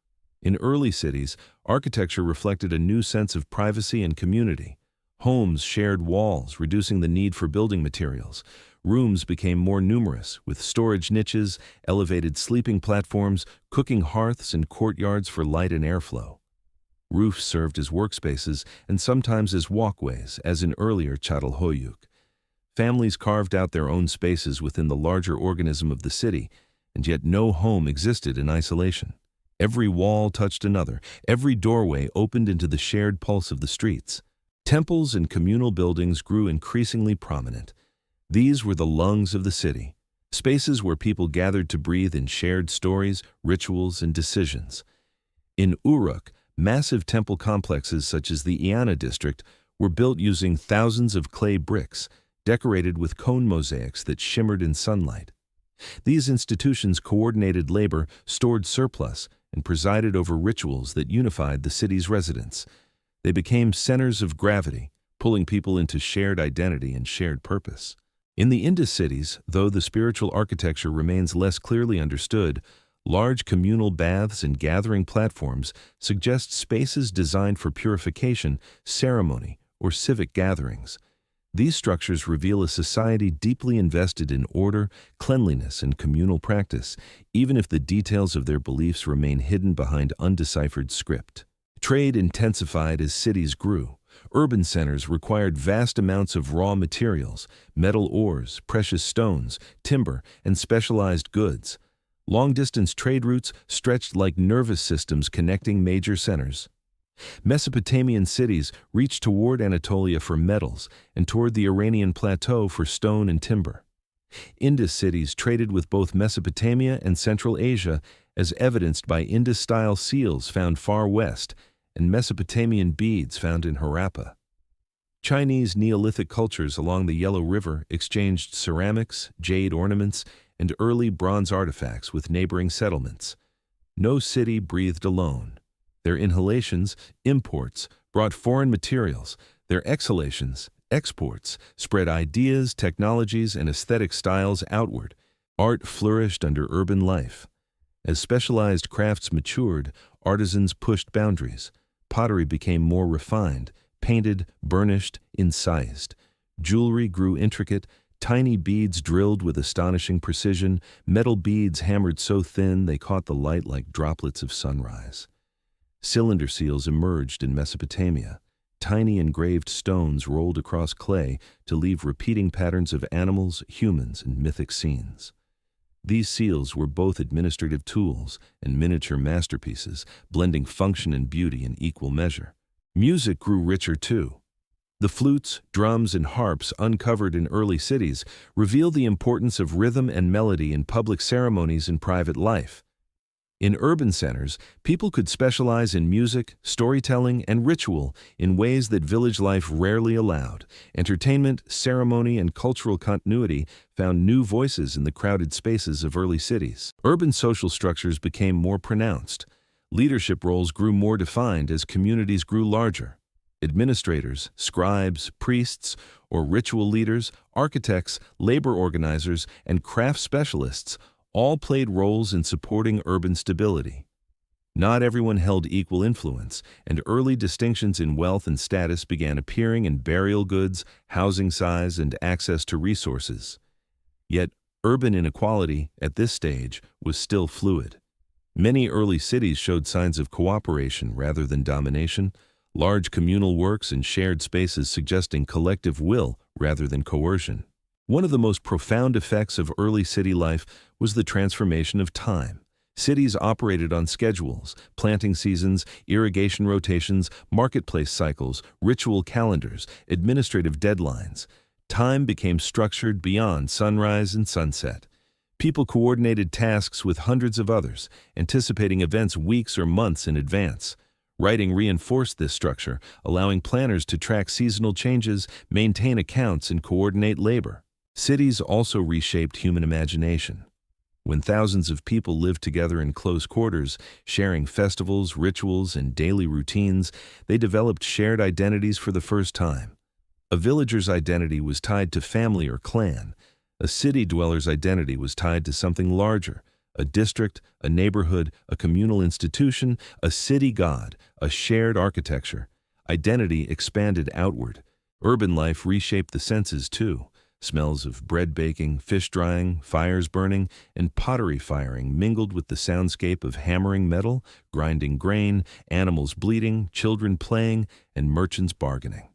In early cities, architecture reflected a new sense of privacy and community. Homes shared walls, reducing the need for building materials. rooms became more numerous, with storage niches, elevated sleeping platforms, cooking hearths, and courtyards for light and airflow. Roofs served as workspaces and sometimes as walkways, as in earlier Çatalhöyük. Families carved out their own spaces within the larger organism of the city, and yet no home existed in isolation. Every wall touched another, every doorway opened into the shared pulse of the streets. Temples and communal buildings grew increasingly prominent. These were the lungs of the city, spaces where people gathered to breathe in shared stories, rituals, and decisions. In Uruk, massive temple complexes such as the Iana district were built using thousands of clay bricks, decorated with cone mosaics that shimmered in sunlight. These institutions coordinated labor, stored surplus, and presided over rituals that unified the city's residents. They became centers of gravity, pulling people into shared identity and shared purpose. In the Indus cities, though the spiritual architecture remains less clearly understood, large communal baths and gathering platforms suggest spaces designed for purification, ceremony, or civic gatherings. These structures reveal a society deeply invested in order, cleanliness, and communal practice, even if the details of their beliefs remain hidden behind undeciphered script. Trade intensified as cities grew. Urban centers required vast amounts of raw materials, metal ores, precious stones, timber, and specialized goods. Long-distance trade routes stretched like nervous systems connecting major centers. Mesopotamian cities reached toward Anatolia for metals and toward the Iranian plateau for stone and timber. Indus cities traded with both Mesopotamia and Central Asia, as evidenced by Indus-style seals found far west and Mesopotamian beads found in Harappa. Chinese Neolithic cultures along the Yellow River exchanged ceramics, jade ornaments, and early bronze artifacts with neighboring settlements. No city breathed alone. Their inhalations, imports, brought foreign materials. Their exhalations, exports, spread ideas, technologies, and aesthetic styles outward. Art flourished under urban life. As specialized crafts matured, artisans pushed boundaries. Pottery became more refined, painted, burnished, incised. Jewelry grew intricate, tiny beads drilled with astonishing precision, metal beads hammered so thin they caught the light like droplets of sunrise. Cylinder seals emerged in Mesopotamia. Tiny engraved stones rolled across clay to leave repeating patterns of animals, humans, and mythic scenes. These seals were both administrative tools and miniature masterpieces, blending function and beauty in equal measure. Music grew richer too. The flutes, drums, and harps uncovered in early cities reveal the importance of rhythm and melody in public ceremonies and private life. In urban centers, people could specialize in music, storytelling, and ritual in ways that village life rarely allowed. Entertainment, ceremony, and cultural continuity found new voices in the crowded spaces of early cities. Urban social structures became more pronounced. Leadership roles grew more defined as communities grew larger. Administrators, scribes, priests, or ritual leaders, architects, labor organizers, and craft specialists all played roles in supporting urban stability. Not everyone held equal influence, and early distinctions in wealth and status began appearing in burial goods, housing size, and access to resources. Yet, urban inequality, at this stage, was still fluid. Many early cities showed signs of cooperation rather than domination, large communal works and shared spaces suggesting collective will rather than coercion. One of the most profound effects of early city life was the transformation of time. Cities operated on schedules, planting seasons, irrigation rotations, marketplace cycles, ritual calendars, administrative deadlines. Time became structured beyond sunrise and sunset. People coordinated tasks with hundreds of others, anticipating events weeks or months in advance. Writing reinforced this structure, allowing planners to track seasonal changes, maintain accounts, and coordinate labor. Cities also reshaped human imagination. When thousands of people lived together in close quarters, sharing festivals, rituals, and daily routines, they developed shared identities for the first time. A villager's identity was tied to family or clan. A city dweller's identity was tied to something larger, a district, a neighborhood, a communal institution, a city god, a shared architecture. Identity expanded outward. Urban life reshaped the senses too. Smells of bread baking, fish drying, fires burning, and pottery firing mingled with the soundscape of hammering metal, grinding grain, animals bleating, children playing, and merchants bargaining.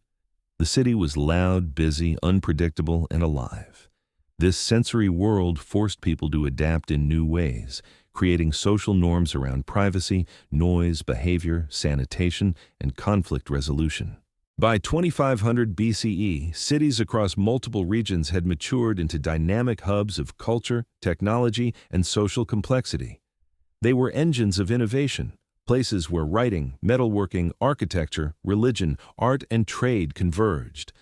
The city was loud, busy, unpredictable, and alive. This sensory world forced people to adapt in new ways, creating social norms around privacy, noise, behavior, sanitation, and conflict resolution. By 2500 BCE, cities across multiple regions had matured into dynamic hubs of culture, technology, and social complexity. They were engines of innovation, places where writing, metalworking, architecture, religion, art, and trade converged.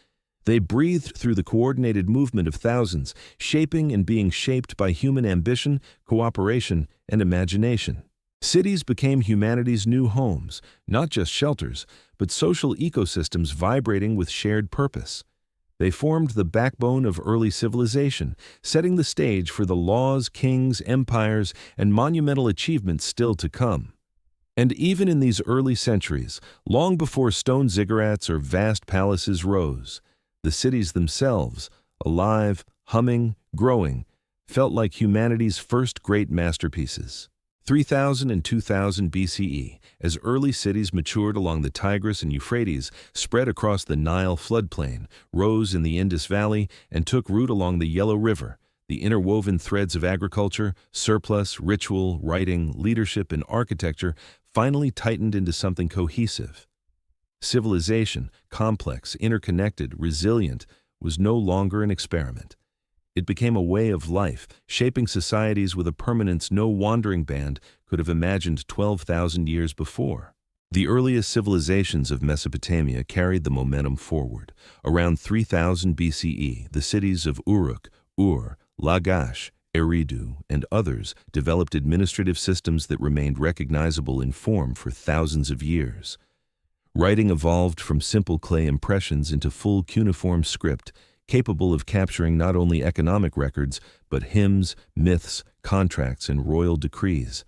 They breathed through the coordinated movement of thousands, shaping and being shaped by human ambition, cooperation, and imagination. Cities became humanity's new homes, not just shelters, but social ecosystems vibrating with shared purpose. They formed the backbone of early civilization, setting the stage for the laws, kings, empires, and monumental achievements still to come. And even in these early centuries, long before stone ziggurats or vast palaces rose, the cities themselves, alive, humming, growing, felt like humanity's first great masterpieces. 3000 and 2000 BCE, as early cities matured along the Tigris and Euphrates, spread across the Nile floodplain, rose in the Indus Valley, and took root along the Yellow River, the interwoven threads of agriculture, surplus, ritual, writing, leadership, and architecture finally tightened into something cohesive. Civilization, complex, interconnected, resilient, was no longer an experiment. It became a way of life, shaping societies with a permanence no wandering band could have imagined 12,000 years before. The earliest civilizations of Mesopotamia carried the momentum forward. Around 3000 BCE, the cities of Uruk, Ur, Lagash, Eridu, and others developed administrative systems that remained recognizable in form for thousands of years. Writing evolved from simple clay impressions into full cuneiform script, capable of capturing not only economic records, but hymns, myths, contracts, and royal decrees.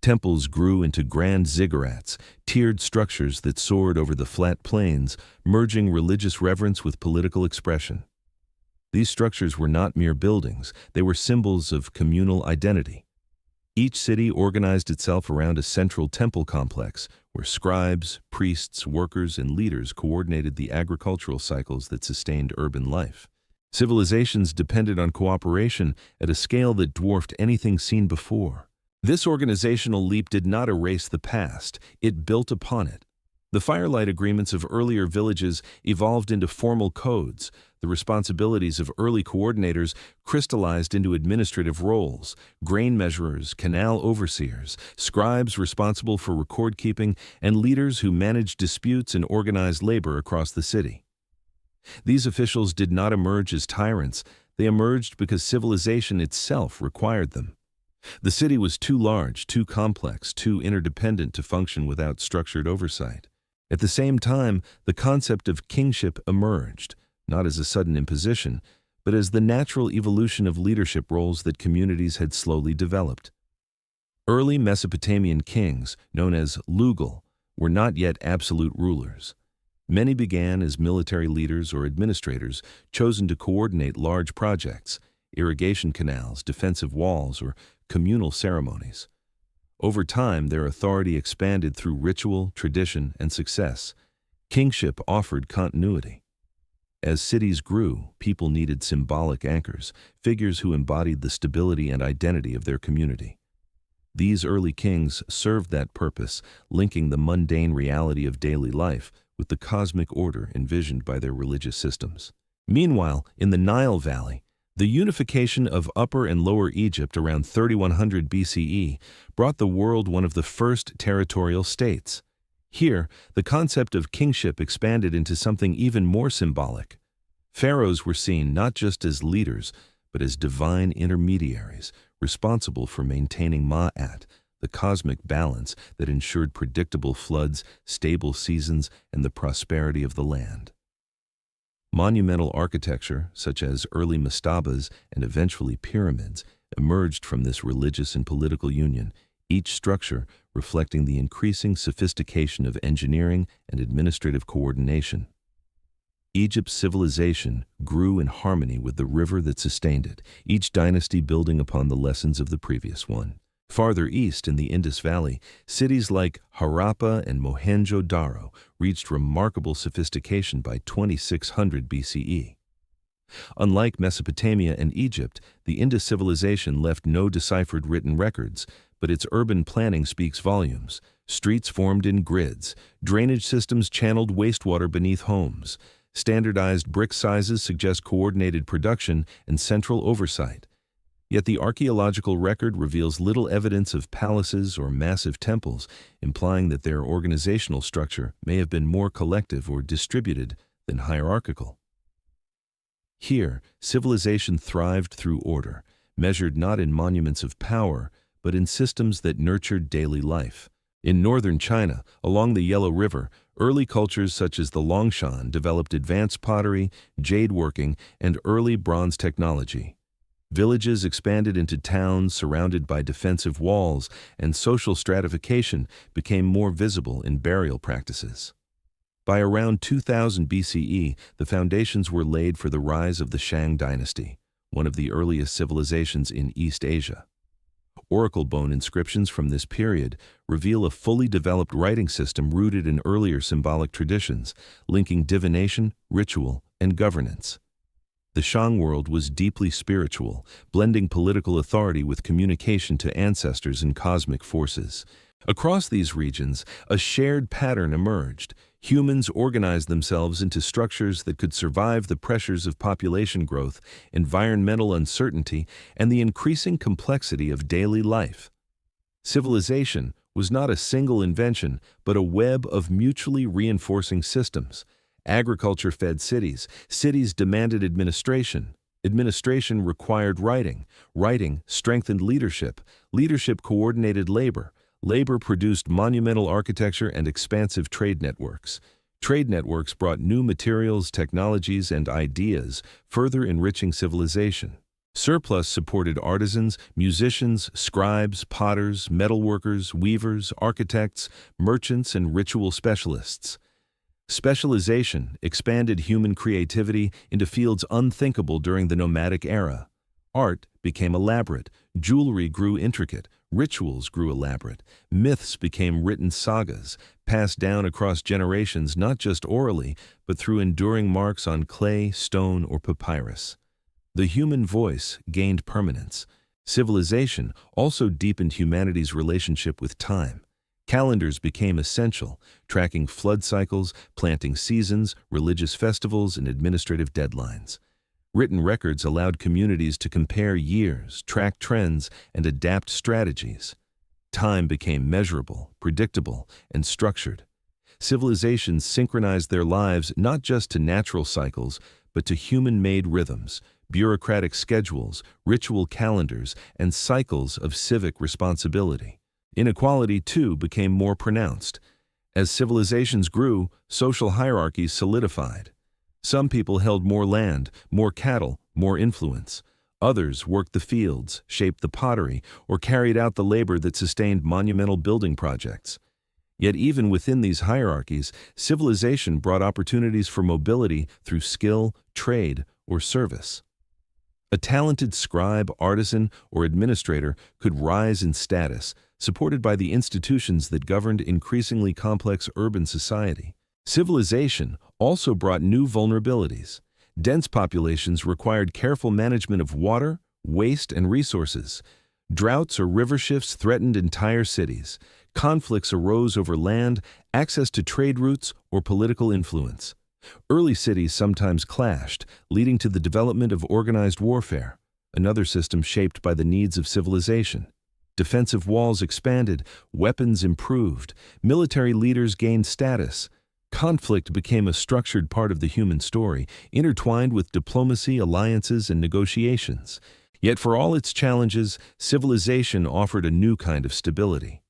Temples grew into grand ziggurats, tiered structures that soared over the flat plains, merging religious reverence with political expression. These structures were not mere buildings, they were symbols of communal identity. Each city organized itself around a central temple complex, where scribes, priests, workers, and leaders coordinated the agricultural cycles that sustained urban life. Civilizations depended on cooperation at a scale that dwarfed anything seen before. This organizational leap did not erase the past, it built upon it. The firelight agreements of earlier villages evolved into formal codes. The responsibilities of early coordinators crystallized into administrative roles: grain measurers, canal overseers, scribes responsible for record-keeping, and leaders who managed disputes and organized labor across the city. These officials did not emerge as tyrants, they emerged because civilization itself required them. The city was too large, too complex, too interdependent to function without structured oversight. At the same time, the concept of kingship emerged, not as a sudden imposition, but as the natural evolution of leadership roles that communities had slowly developed. Early Mesopotamian kings, known as Lugal, were not yet absolute rulers. Many began as military leaders or administrators, chosen to coordinate large projects, irrigation canals, defensive walls, or communal ceremonies. Over time, their authority expanded through ritual, tradition, and success. Kingship offered continuity. As cities grew, people needed symbolic anchors, figures who embodied the stability and identity of their community. These early kings served that purpose, linking the mundane reality of daily life with the cosmic order envisioned by their religious systems. Meanwhile, in the Nile Valley, the unification of Upper and Lower Egypt around 3100 BCE brought the world one of the first territorial states. Here, the concept of kingship expanded into something even more symbolic. Pharaohs were seen not just as leaders, but as divine intermediaries, responsible for maintaining Ma'at, the cosmic balance that ensured predictable floods, stable seasons, and the prosperity of the land. Monumental architecture, such as early mastabas and eventually pyramids, emerged from this religious and political union, each structure reflecting the increasing sophistication of engineering and administrative coordination. Egypt's civilization grew in harmony with the river that sustained it, each dynasty building upon the lessons of the previous one. Farther east in the Indus Valley, cities like Harappa and Mohenjo-Daro reached remarkable sophistication by 2600 BCE. Unlike Mesopotamia and Egypt, the Indus civilization left no deciphered written records, but its urban planning speaks volumes. Streets formed in grids, drainage systems channeled wastewater beneath homes. Standardized brick sizes suggest coordinated production and central oversight. Yet the archaeological record reveals little evidence of palaces or massive temples, implying that their organizational structure may have been more collective or distributed than hierarchical. Here, civilization thrived through order, measured not in monuments of power, but in systems that nurtured daily life. In northern China, along the Yellow River, early cultures such as the Longshan developed advanced pottery, jade working, and early bronze technology. Villages expanded into towns surrounded by defensive walls, and social stratification became more visible in burial practices. By around 2000 BCE, the foundations were laid for the rise of the Shang dynasty, one of the earliest civilizations in East Asia. Oracle bone inscriptions from this period reveal a fully developed writing system rooted in earlier symbolic traditions, linking divination, ritual, and governance. The Shang world was deeply spiritual, blending political authority with communication to ancestors and cosmic forces. Across these regions, a shared pattern emerged. Humans organized themselves into structures that could survive the pressures of population growth, environmental uncertainty, and the increasing complexity of daily life. Civilization was not a single invention, but a web of mutually reinforcing systems. Agriculture fed cities. Cities demanded administration. Administration required writing. Writing strengthened leadership. Leadership coordinated labor. Labor produced monumental architecture and expansive trade networks. Trade networks brought new materials, technologies, and ideas, further enriching civilization. Surplus supported artisans, musicians, scribes, potters, metalworkers, weavers, architects, merchants, and ritual specialists. Specialization expanded human creativity into fields unthinkable during the nomadic era. Art became elaborate, jewelry grew intricate, rituals grew elaborate, myths became written sagas, passed down across generations not just orally, but through enduring marks on clay, stone, or papyrus. The human voice gained permanence. Civilization also deepened humanity's relationship with time. Calendars became essential, tracking flood cycles, planting seasons, religious festivals, and administrative deadlines. Written records allowed communities to compare years, track trends, and adapt strategies. Time became measurable, predictable, and structured. Civilizations synchronized their lives not just to natural cycles, but to human-made rhythms, bureaucratic schedules, ritual calendars, and cycles of civic responsibility. Inequality, too, became more pronounced. As civilizations grew, social hierarchies solidified. Some people held more land, more cattle, more influence. Others worked the fields, shaped the pottery, or carried out the labor that sustained monumental building projects. Yet even within these hierarchies, civilization brought opportunities for mobility through skill, trade, or service. A talented scribe, artisan, or administrator could rise in status, supported by the institutions that governed increasingly complex urban society. Civilization also brought new vulnerabilities. Dense populations required careful management of water, waste, and resources. Droughts or river shifts threatened entire cities. Conflicts arose over land, access to trade routes, or political influence. Early cities sometimes clashed, leading to the development of organized warfare, another system shaped by the needs of civilization. Defensive walls expanded, weapons improved, military leaders gained status. Conflict became a structured part of the human story, intertwined with diplomacy, alliances, and negotiations. Yet for all its challenges, civilization offered a new kind of stability.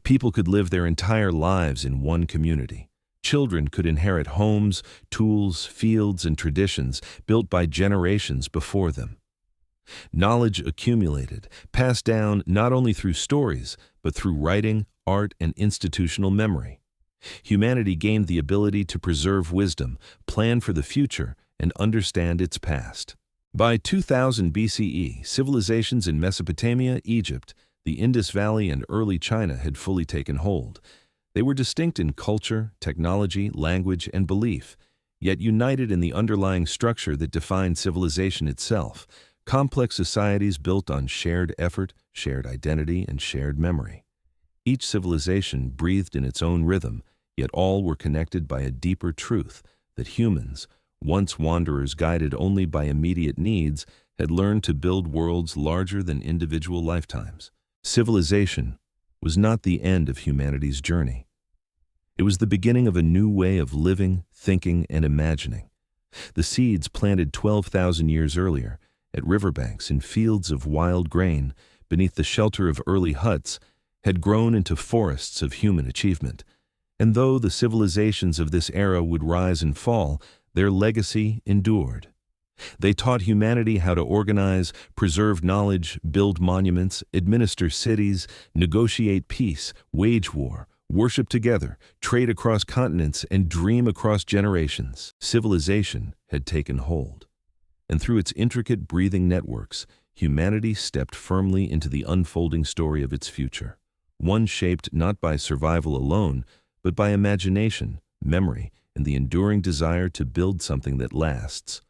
People could live their entire lives in one community. Children could inherit homes, tools, fields, and traditions built by generations before them. Knowledge accumulated, passed down not only through stories, but through writing, art, and institutional memory. Humanity gained the ability to preserve wisdom, plan for the future, and understand its past. By 2000 BCE, civilizations in Mesopotamia, Egypt, the Indus Valley, and early China had fully taken hold. They were distinct in culture, technology, language, and belief, yet united in the underlying structure that defined civilization itself: complex societies built on shared effort, shared identity, and shared memory. Each civilization breathed in its own rhythm, yet all were connected by a deeper truth that humans, once wanderers guided only by immediate needs, had learned to build worlds larger than individual lifetimes. Civilization was not the end of humanity's journey. It was the beginning of a new way of living, thinking, and imagining. The seeds planted 12,000 years earlier, at riverbanks in fields of wild grain, beneath the shelter of early huts, had grown into forests of human achievement. And though the civilizations of this era would rise and fall, their legacy endured. They taught humanity how to organize, preserve knowledge, build monuments, administer cities, negotiate peace, wage war, worship together, trade across continents, and dream across generations. Civilization had taken hold. And through its intricate breathing networks, humanity stepped firmly into the unfolding story of its future, one shaped not by survival alone, but by imagination, memory, and the enduring desire to build something that lasts.